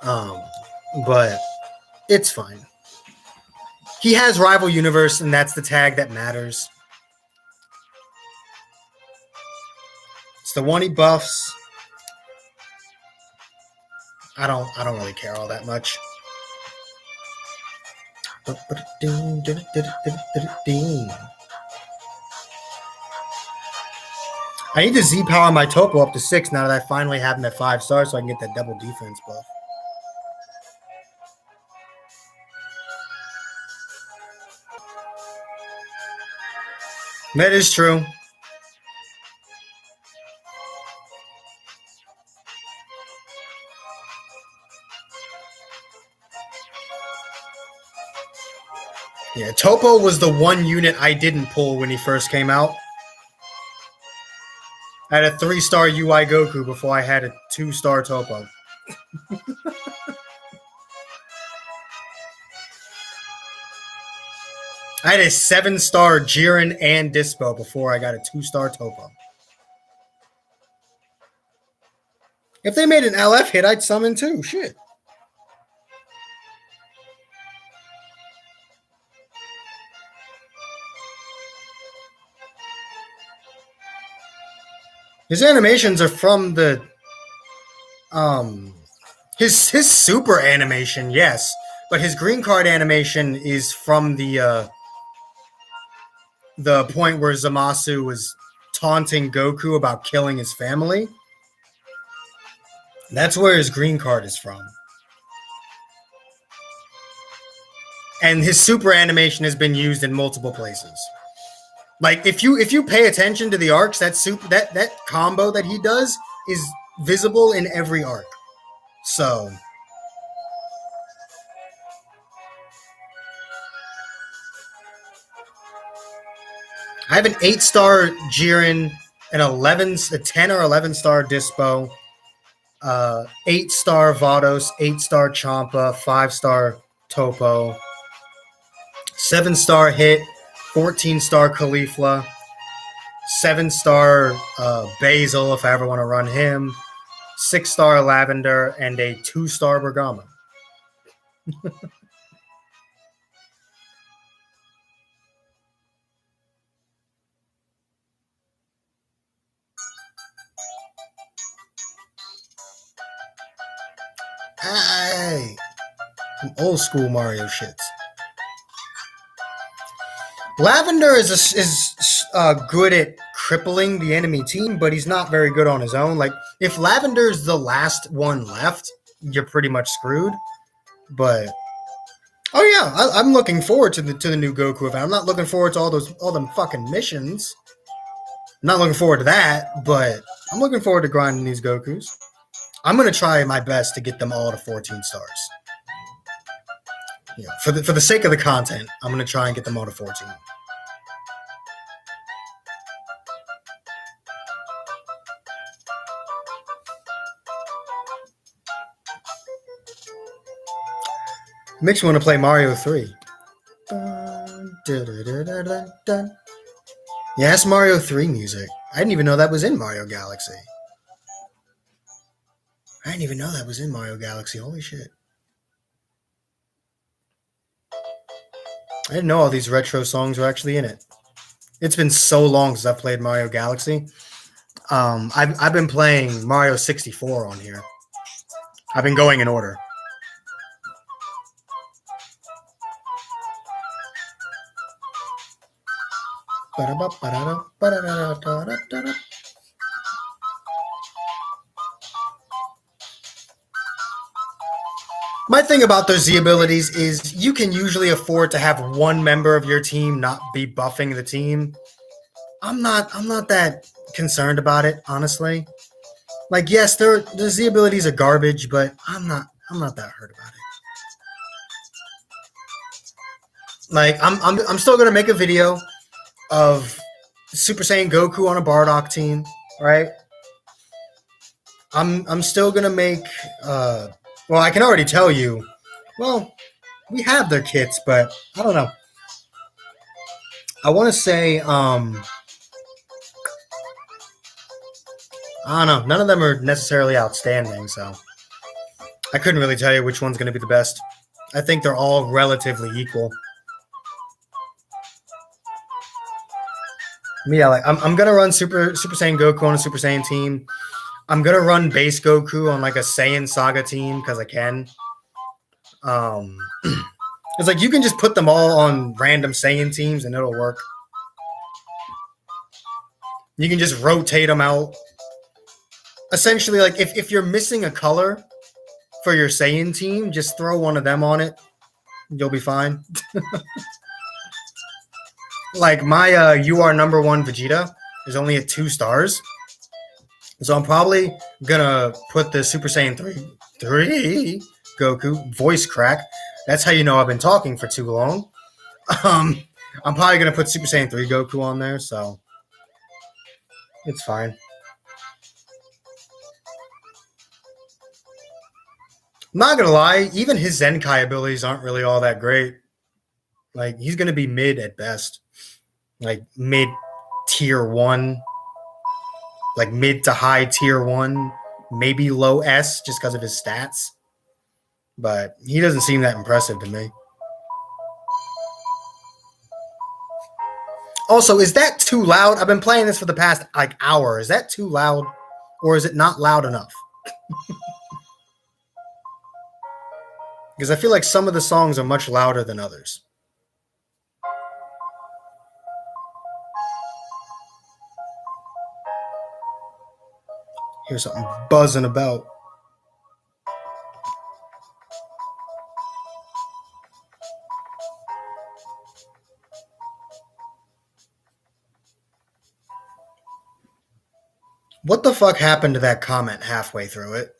But it's fine. He has Rival Universe, and that's the tag that matters. It's the one he buffs. I don't really care all that much. I need to Z power my Topo up to 6 now that I finally have him at 5 stars so I can get that double defense buff. That is true. Yeah, Topo was the one unit I didn't pull when he first came out. I had a 3-star UI Goku before I had a 2-star Topo. I had a 7-star Jiren and Dispo before I got a 2-star Topo. If they made an LF hit, I'd summon too. Shit. His animations are from the his super animation, yes. But his green card animation is from the point where Zamasu was taunting Goku about killing his family. That's where his green card is from. And his super animation has been used in multiple places. Like if you pay attention to the arcs, that combo that he does is visible in every arc. So I have an 8-star Jiren, a 10 or 11-star Dispo, 8-star Vados, 8-star Champa, 5-star Topo, 7-star Hit, 14-star Kefla, 7-star Basil if I ever want to run him, 6-star Lavender, and a 2-star Bergamo. Hey, some old school Mario shits. Lavender is good at crippling the enemy team, but he's not very good on his own. Like if Lavender's the last one left, you're pretty much screwed. But oh yeah, I'm looking forward to the new Goku event. I'm not looking forward to all them fucking missions. I'm not looking forward to that, but I'm looking forward to grinding these Gokus. I'm gonna try my best to get them all to 14 stars. Yeah, for the sake of the content, I'm gonna try and get them all to 14. Makes me want to play Mario 3. Yeah, that's Mario 3 music. I didn't even know that was in Mario Galaxy. Holy shit. I didn't know all these retro songs were actually in it. It's been so long since I've played Mario Galaxy. I've been playing Mario 64 on here. I've been going in order. My thing about those Z abilities is you can usually afford to have one member of your team not be buffing the team. I'm not that concerned about it, honestly. Like, yes, the Z abilities are garbage, but I'm not that hurt about it. Like, I'm still gonna make a video of Super Saiyan Goku on a Bardock team, right? I'm still gonna make well, I can already tell you, well, we have their kits, but I don't know. I want to say I don't know. None of them are necessarily outstanding, so I couldn't really tell you which one's going to be the best. I think they're all relatively equal. Yeah, like I'm gonna run Super Saiyan Goku on a Super Saiyan team. I'm gonna run base Goku on like a Saiyan Saga team because I can. It's like you can just put them all on random Saiyan teams and it'll work. You can just rotate them out. Essentially, like if you're missing a color for your Saiyan team, just throw one of them on it. You'll be fine. Like my you are number 1 Vegeta is only at 2 stars. So I'm probably gonna put the Super Saiyan 3 Goku voice crack. That's how you know I've been talking for too long. I'm probably gonna put Super Saiyan 3 Goku on there, so it's fine. I'm not gonna lie, even his Zenkai abilities aren't really all that great. Like he's gonna be mid at best. Like mid tier 1. Like mid to high tier 1, maybe low S just because of his stats. But he doesn't seem that impressive to me. Also, is that too loud? I've been playing this for the past like hour. Is that too loud? Or is it not loud enough? Because I feel like some of the songs are much louder than others. Here's something buzzing about. What the fuck happened to that comment halfway through it?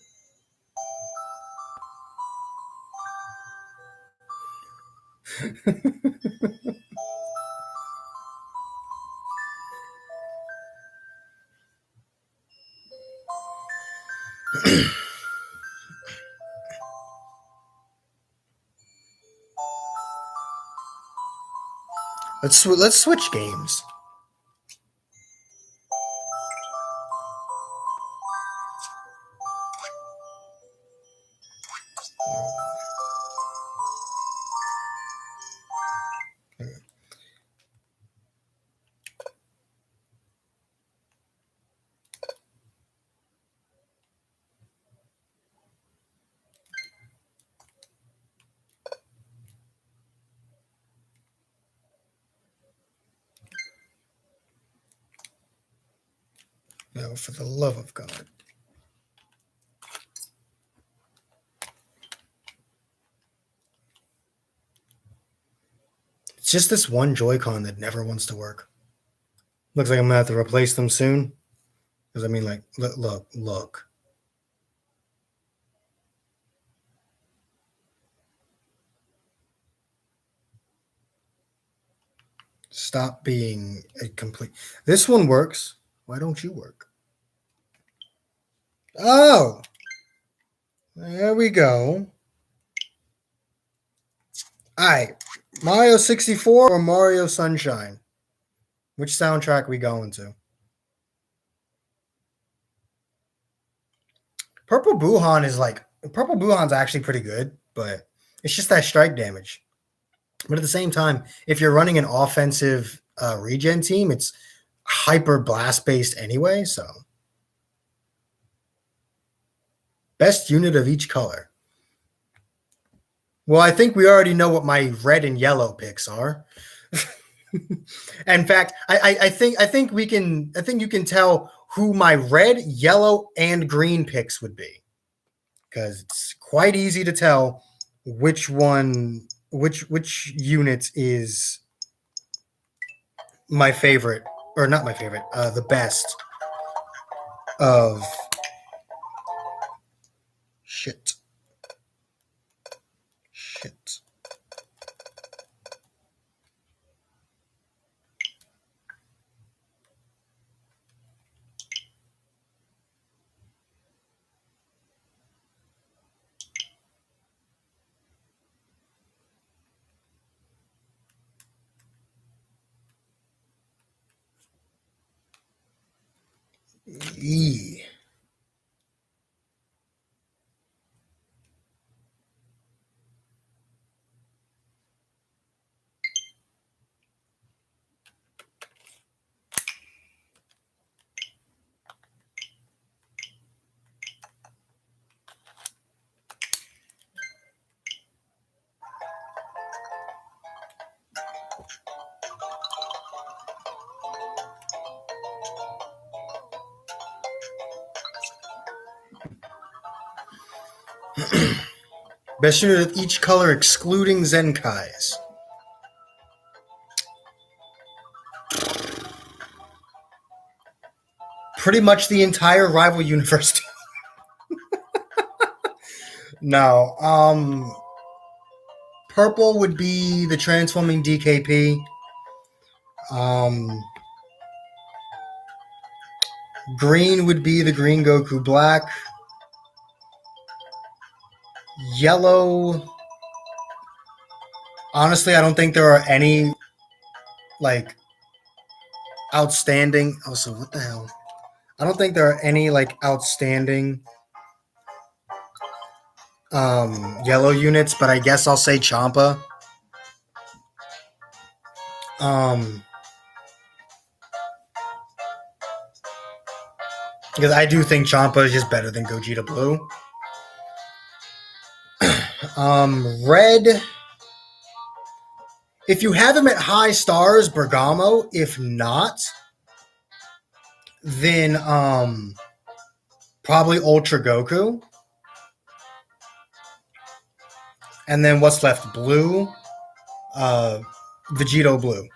Let's switch games. No, for the love of God. It's just this one Joy-Con that never wants to work. Looks like I'm gonna have to replace them soon. Because I mean, like, look. Stop being a complete. This one works. Why don't you work? Oh, there we go. All right, Mario 64 or Mario Sunshine? Which soundtrack we going to? Purple Buhan's actually pretty good, but it's just that strike damage. But at the same time, if you're running an offensive regen team, it's hyper blast based anyway. So best unit of each color. Well, I think we already know what my red and yellow picks are. In fact, I think you can tell who my red, yellow, and green picks would be, because it's quite easy to tell which unit is my favorite, or not my favorite, the best of shit. E. Best unit of each color excluding Zenkais. Pretty much the entire rival universe. No. Purple would be the transforming DKP. Green would be the Green Goku Black. Yellow. Honestly, I don't think there are any like outstanding. Also, what the hell? I don't think there are any like outstanding yellow units, but I guess I'll say Champa. Because I do think Champa is just better than Gogeta Blue. Red. If you have him at high stars, Bergamo. If not, then probably Ultra Goku. And then what's left? Blue. Vegito Blue.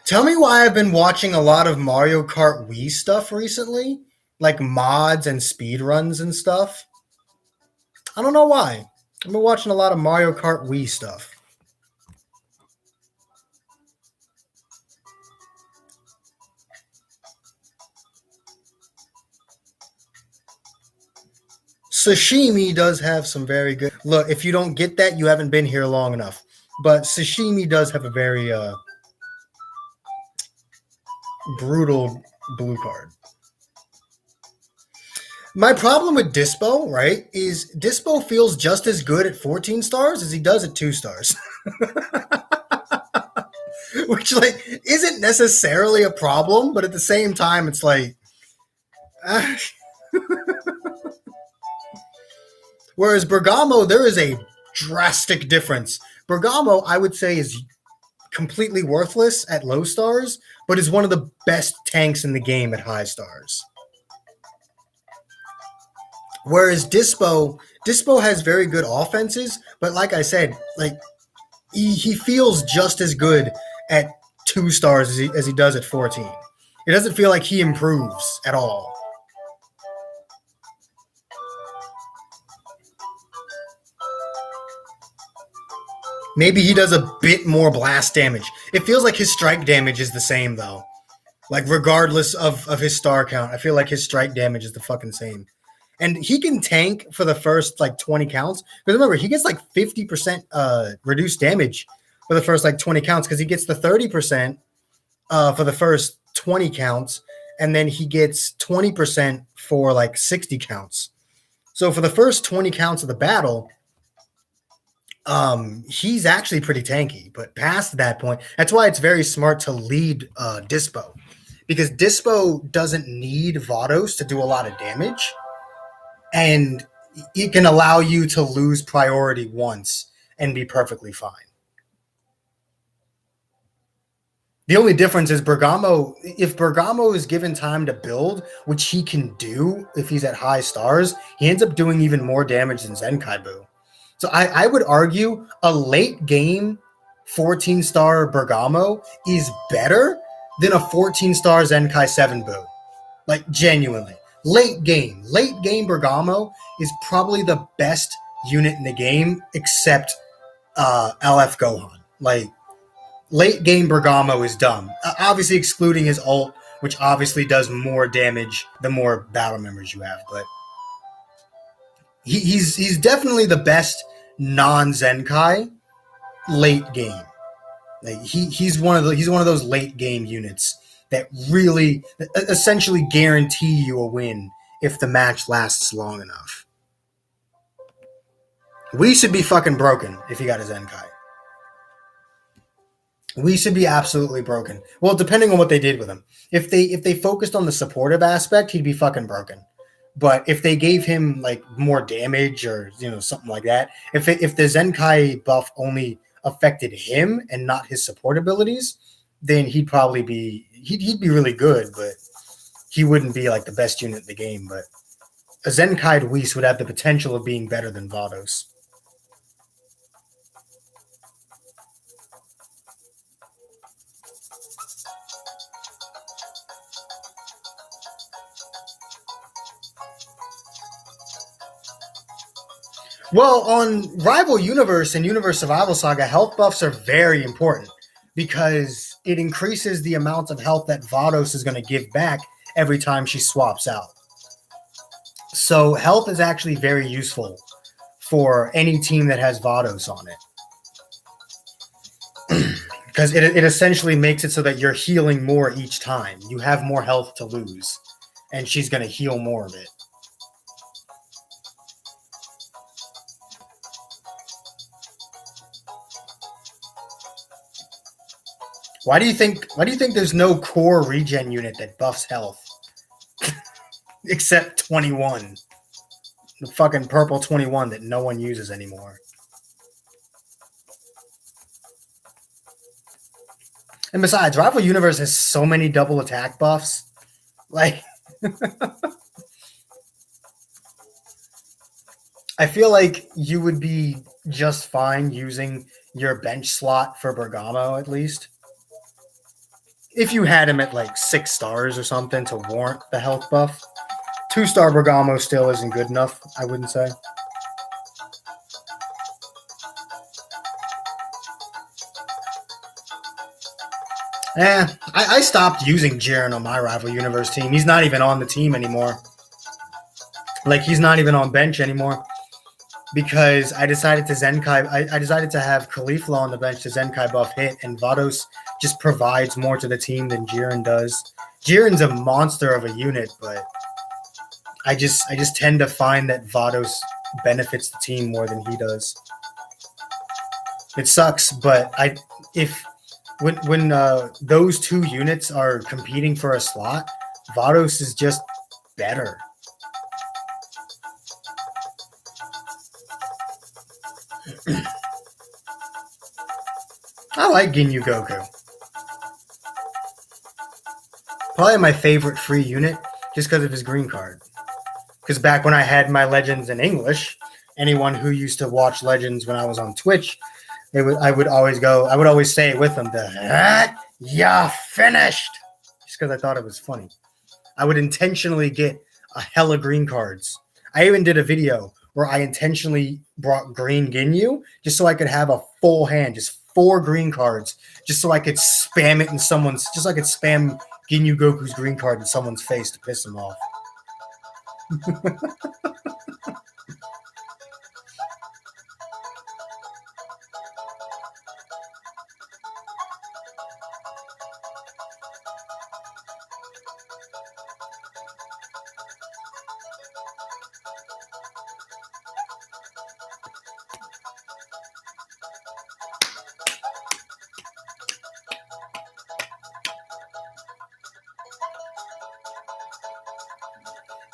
Tell me why I've been watching a lot of Mario Kart Wii stuff recently, like mods and speed runs and stuff. I don't know why. I've been watching a lot of Mario Kart Wii stuff. Sashimi does have some very good. Look, if you don't get that, you haven't been here long enough. But sashimi does have a very brutal blue card. My problem with Dispo, right, is Dispo feels just as good at 14 stars as he does at 2 stars. Which, like, isn't necessarily a problem, but at the same time, it's like. Whereas Bergamo, there is a drastic difference. Bergamo, I would say, is completely worthless at low stars, but is one of the best tanks in the game at high stars. Whereas Dispo has very good offenses, but like I said, like he feels just as good at 2 stars as he does at 14. It doesn't feel like he improves at all. Maybe he does a bit more blast damage. It feels like his strike damage is the same, though. Like, regardless of his star count, I feel like his strike damage is the fucking same. And he can tank for the first, like, 20 counts. Because remember, he gets, like, 50% reduced damage for the first, like, 20 counts. Because he gets the 30% for the first 20 counts. And then he gets 20% for, like, 60 counts. So for the first 20 counts of the battle, he's actually pretty tanky. But past that point, that's why it's very smart to lead Dispo. Because Dispo doesn't need Vados to do a lot of damage. And it can allow you to lose priority once and be perfectly fine. The only difference is Bergamo, if Bergamo is given time to build, which he can do if he's at high stars, he ends up doing even more damage than Zenkai Buu. So I would argue a late game 14-star Bergamo is better than a 14-star Zenkai 7 Buu. Like, genuinely. Late game Bergamo is probably the best unit in the game, except LF Gohan. Like, late game Bergamo is dumb. Obviously excluding his ult, which obviously does more damage the more battle members you have, but he's definitely the best non-Zenkai late game. Like, he's one of those late game units that really essentially guarantee you a win if the match lasts long enough. We should be fucking broken if he got a Zenkai. We should be absolutely broken. Well, depending on what they did with him. If they focused on the supportive aspect, he'd be fucking broken. But if they gave him like more damage or something like that, if the Zenkai buff only affected him and not his support abilities, then he'd probably be he'd be really good, but he wouldn't be like the best unit in the game. But a Zenkai Whis would have the potential of being better than Vados. Well, on Rival Universe and Universe Survival Saga, health buffs are very important because it increases the amount of health that Vados is going to give back every time she swaps out. So health is actually very useful for any team that has Vados on it. Because it essentially makes it so that you're healing more each time. You have more health to lose, and she's going to heal more of it. Why do you think there's no core regen unit that buffs health? Except 21. The fucking purple 21 that no one uses anymore. And besides, Rival Universe has so many double attack buffs. Like, I feel like you would be just fine using your bench slot for Bergamo, at least. If you had him at like 6 stars or something to warrant the health buff. 2-star Bergamo still isn't good enough, I wouldn't say. I stopped using Jiren on my Rival Universe team. He's not even on the team anymore. Like, he's not even on bench anymore. Because I decided to Zenkai. I decided to have Kefla on the bench to Zenkai buff hit, and Vados just provides more to the team than Jiren does. Jiren's a monster of a unit, but I just tend to find that Vados benefits the team more than he does. It sucks, but when those two units are competing for a slot, Vados is just better. I like Ginyu Goku. Probably my favorite free unit, just because of his green card. Because back when I had my Legends in English, anyone who used to watch Legends when I was on Twitch, I would always say it with them, "Ya finished," just because I thought it was funny. I would intentionally get a hella green cards. I even did a video where I intentionally brought green Ginyu just so I could have a full hand, just 4 green cards, just so I could spam it in someone's, just so I could spam Ginyu Goku's green card in someone's face to piss them off.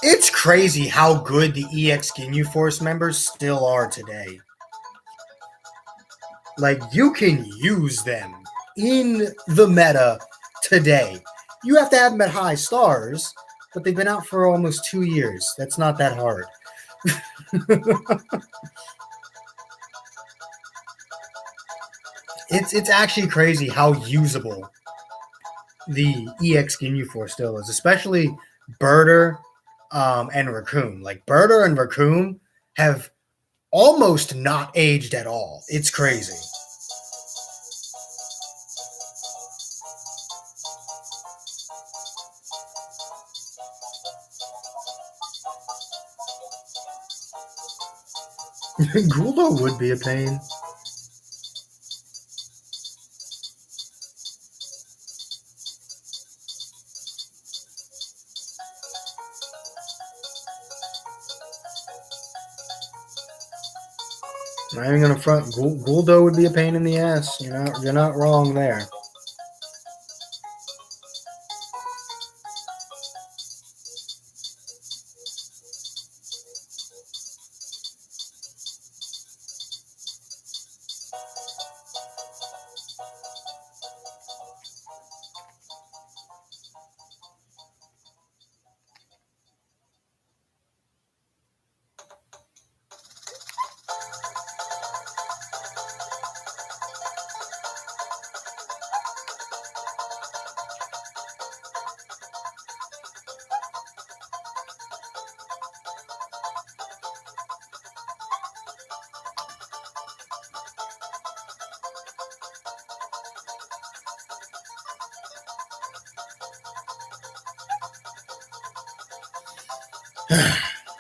It's crazy how good the EX Ginyu Force members still are today. Like, you can use them in the meta today. You have to have them at high stars, but they've been out for almost 2 years. That's not that hard. It's actually crazy how usable the EX Ginyu Force still is, especially Birder and Raccoon. Like, Birder and Raccoon have almost not aged at all. It's crazy. Guldo would be a pain. Not even gonna front. Guldo would be a pain in the ass. You're not wrong there.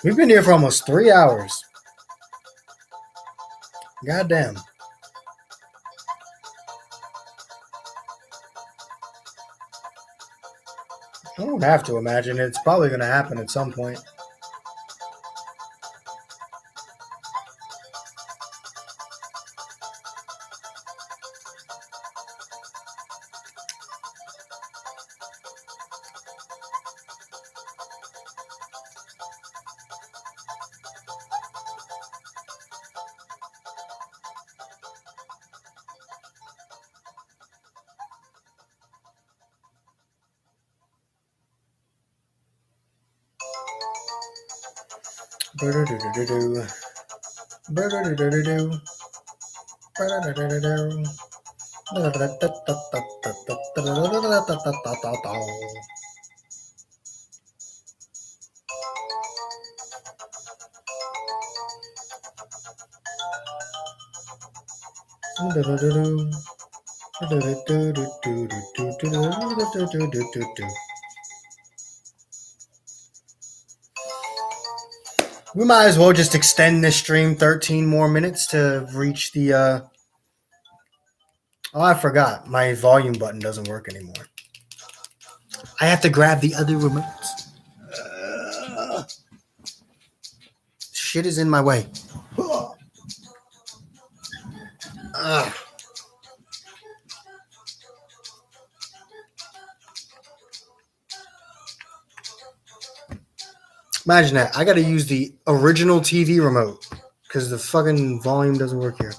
We've been here for almost 3 hours. Goddamn. I don't have to imagine it. It's probably going to happen at some point. Do-do-do-do-do-do. Do-do-do-do-do-do. Do-do-do-do-do-do. We might as well just extend this stream 13 more minutes to reach the. Oh, I forgot. My volume button doesn't work anymore. I have to grab the other remotes. Shit is in my way. Imagine that. I got to use the original TV remote because the fucking volume doesn't work here.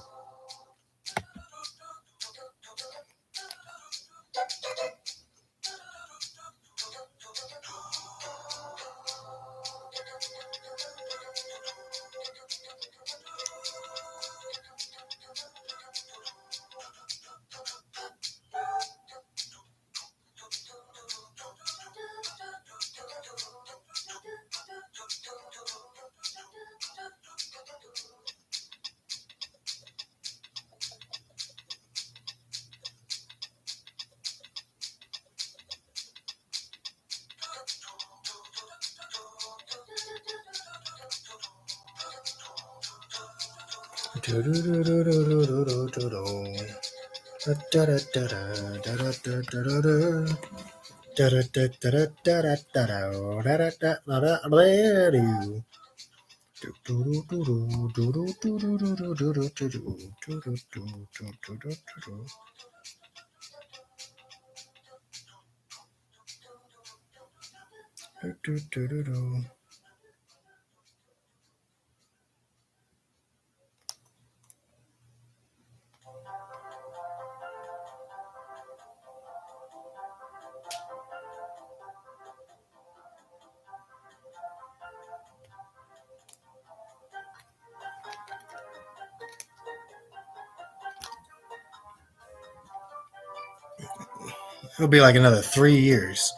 It'll be like another 3 years.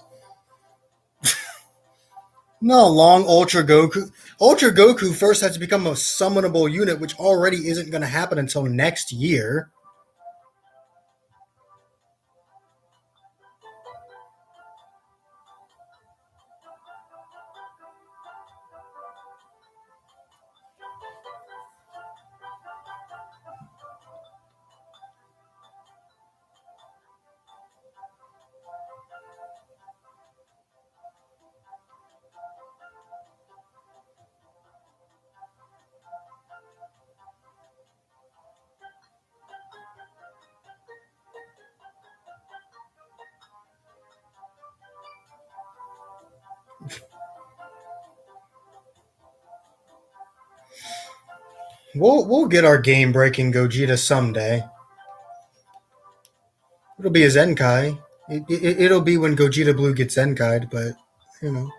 No, long Ultra Goku. Ultra Goku first has to become a summonable unit, which already isn't going to happen until next year. We'll get our game breaking Gogeta someday. It'll be a Zenkai. It'll be when Gogeta Blue gets Zenkai'd, but you know.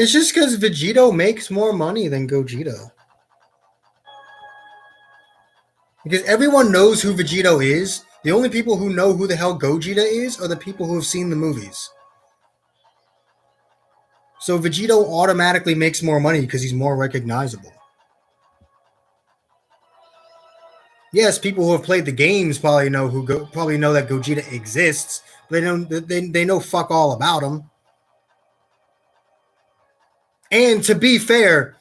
It's just because Vegito makes more money than Gogeta. Because everyone knows who Vegito is. The only people who know who the hell Gogeta is are the people who have seen the movies. So Vegito automatically makes more money because he's more recognizable. Yes, people who have played the games probably know probably know that Gogeta exists. But they know fuck all about him. And to be fair,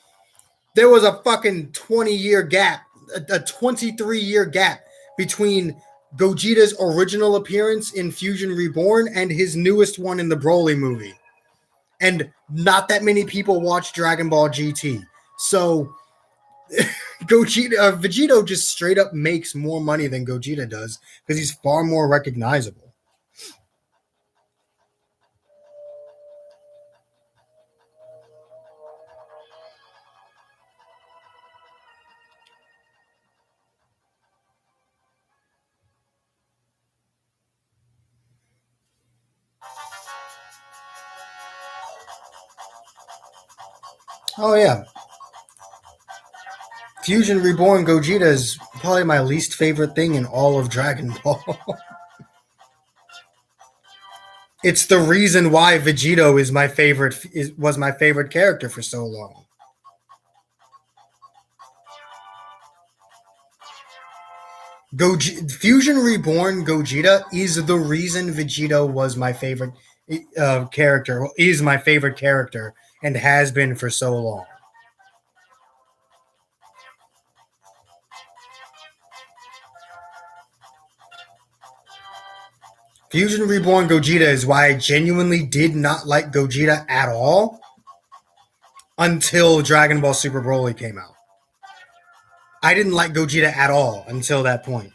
there was a fucking 20-year gap, a 23-year gap between Gogeta's original appearance in Fusion Reborn and his newest one in the Broly movie. And not that many people watch Dragon Ball GT. So Vegito just straight up makes more money than Gogeta does because he's far more recognizable. Oh yeah, Fusion Reborn Gogeta is probably my least favorite thing in all of Dragon Ball. It's the reason why Vegito was my favorite character for so long. Fusion Reborn Gogeta is the reason Vegito was my favorite character. Is my favorite character and has been for so long. Fusion Reborn Gogeta is why I genuinely did not like Gogeta at all until Dragon Ball Super Broly came out. I didn't like Gogeta at all until that point.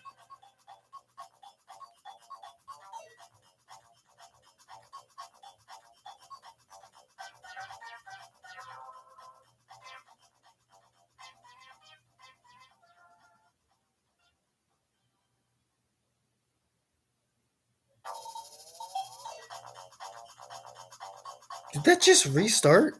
Did that just restart?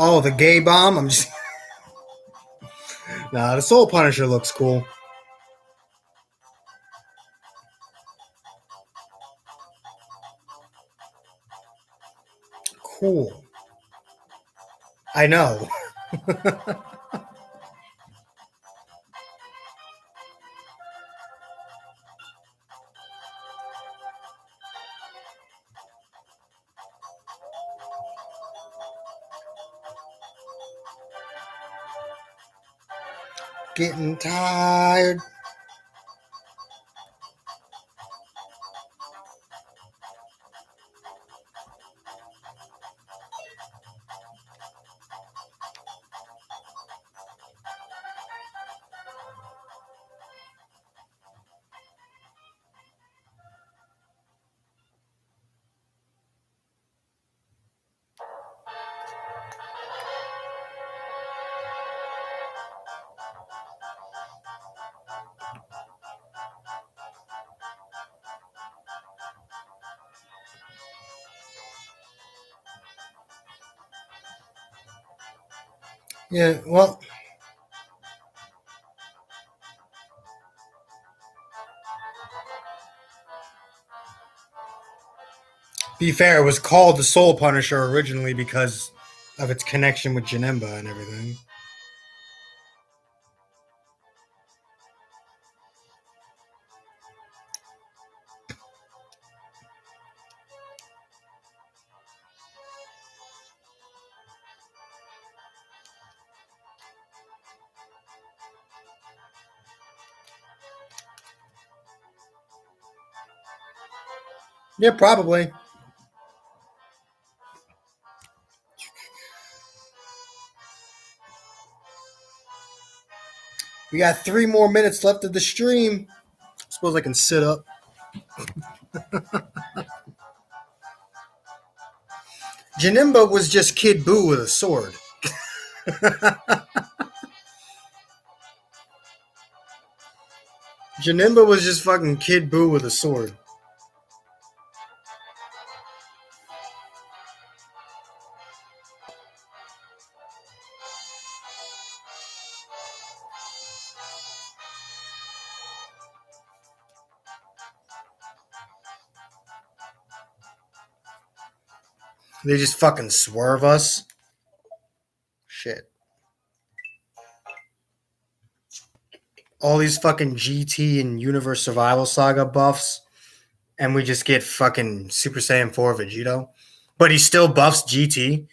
Oh, the gay bomb? I'm just. Nah, the Soul Punisher looks cool. Cool. I know. Getting tired. Yeah, well, be fair, it was called the Soul Punisher originally because of its connection with Janemba and everything. Yeah, probably. We got 3 more minutes left of the stream. I suppose I can sit up. Janimba was just Kid Buu with a sword. Janimba was just fucking Kid Buu with a sword. They just fucking swerve us. Shit. All these fucking GT and Universe Survival Saga buffs, and we just get fucking Super Saiyan 4 Vegito. But he still buffs GT.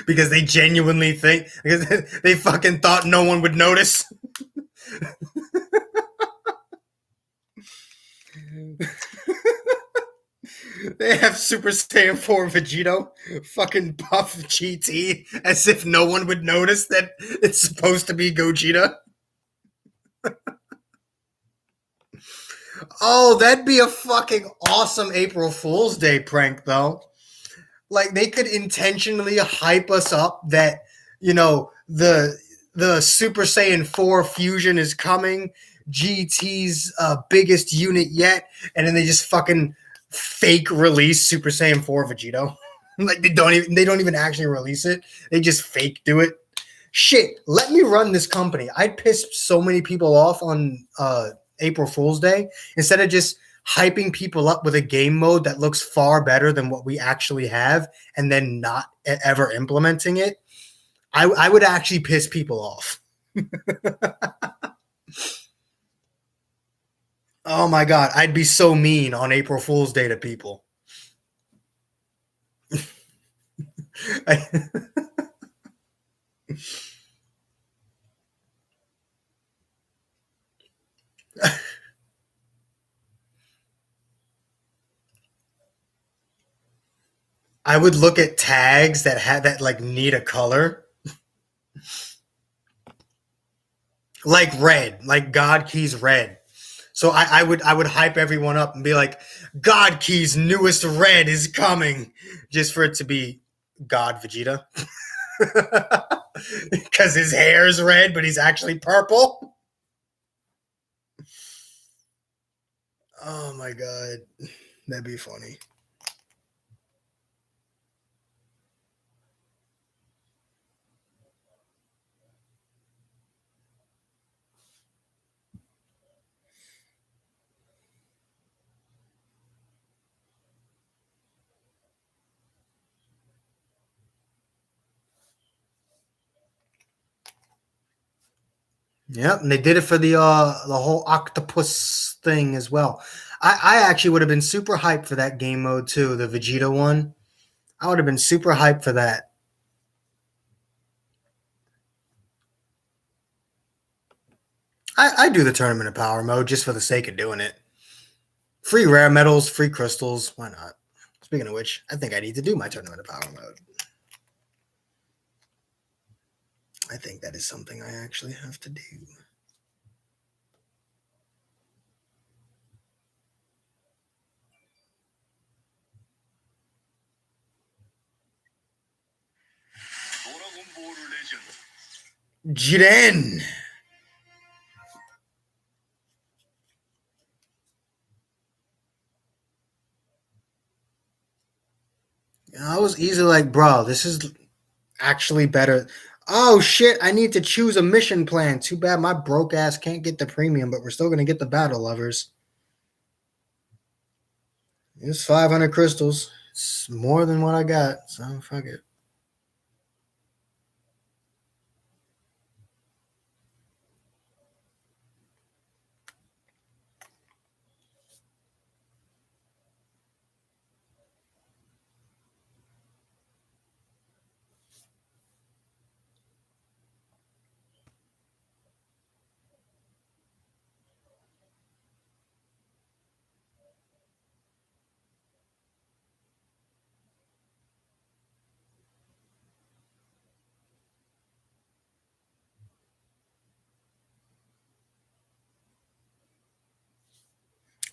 Because they genuinely think, because they fucking thought no one would notice. They have Super Saiyan 4 Vegito fucking buff GT as if no one would notice that it's supposed to be Gogeta. Oh, that'd be a fucking awesome April Fool's Day prank, though. Like, they could intentionally hype us up that, the Super Saiyan 4 fusion is coming, GT's biggest unit yet, and then they just fucking fake release Super Saiyan 4 Vegito. Like, they don't even actually release it. They just fake do it. Shit, let me run this company. I'd piss so many people off on April Fool's Day instead of just hyping people up with a game mode that looks far better than what we actually have and then not ever implementing it. I would actually piss people off. Oh my God, I'd be so mean on April Fool's Day to people. I would look at tags that had that like need a color, like red, like God Keys red. So I would hype everyone up and be like, God Key's newest red is coming, just for it to be God Vegeta, because his hair is red, but he's actually purple. Oh my God, that'd be funny. Yep, and they did it for the whole octopus thing as well. I actually would have been super hyped for that game mode too, the Vegeta one. I would have been super hyped for that. I do the tournament of power mode just for the sake of doing it. Free rare metals, free crystals. Why not? Speaking of which, I think I need to do my tournament of power mode. I think that is something I actually have to do. Jiren! I was easily like, bro, this is actually better. Oh shit, I need to choose a mission plan. Too bad my broke ass can't get the premium, but we're still gonna get the battle lovers. It's 500 crystals. It's more than what I got, so fuck it.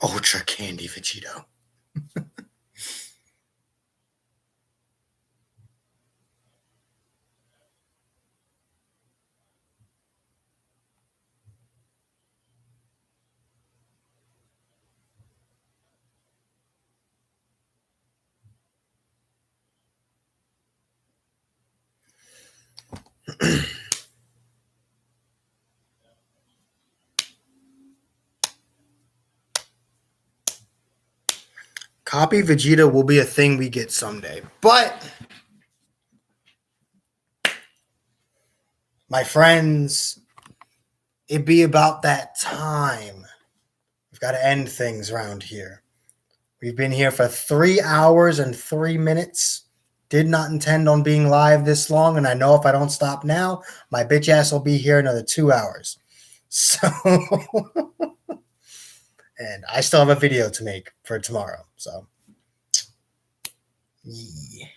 Ultra Candy Vegito. Copy Vegeta will be a thing we get someday. But, my friends, it be about that time. We've got to end things around here. We've been here for 3 hours and 3 minutes. Did not intend on being live this long, and I know if I don't stop now, my bitch ass will be here another 2 hours. So, and I still have a video to make for tomorrow. So, yeah.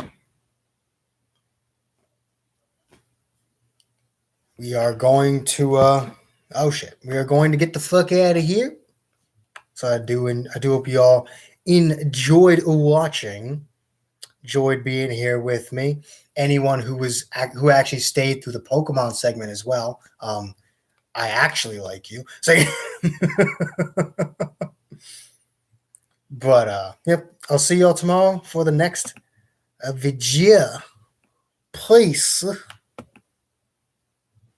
We are going to oh shit. We are going to get the fuck out of here. So I do hope you all enjoyed watching. Enjoyed being here with me. Anyone who actually stayed through the Pokemon segment as well. I actually like you. So but yep, I'll see y'all tomorrow for the next Vegeta. Peace.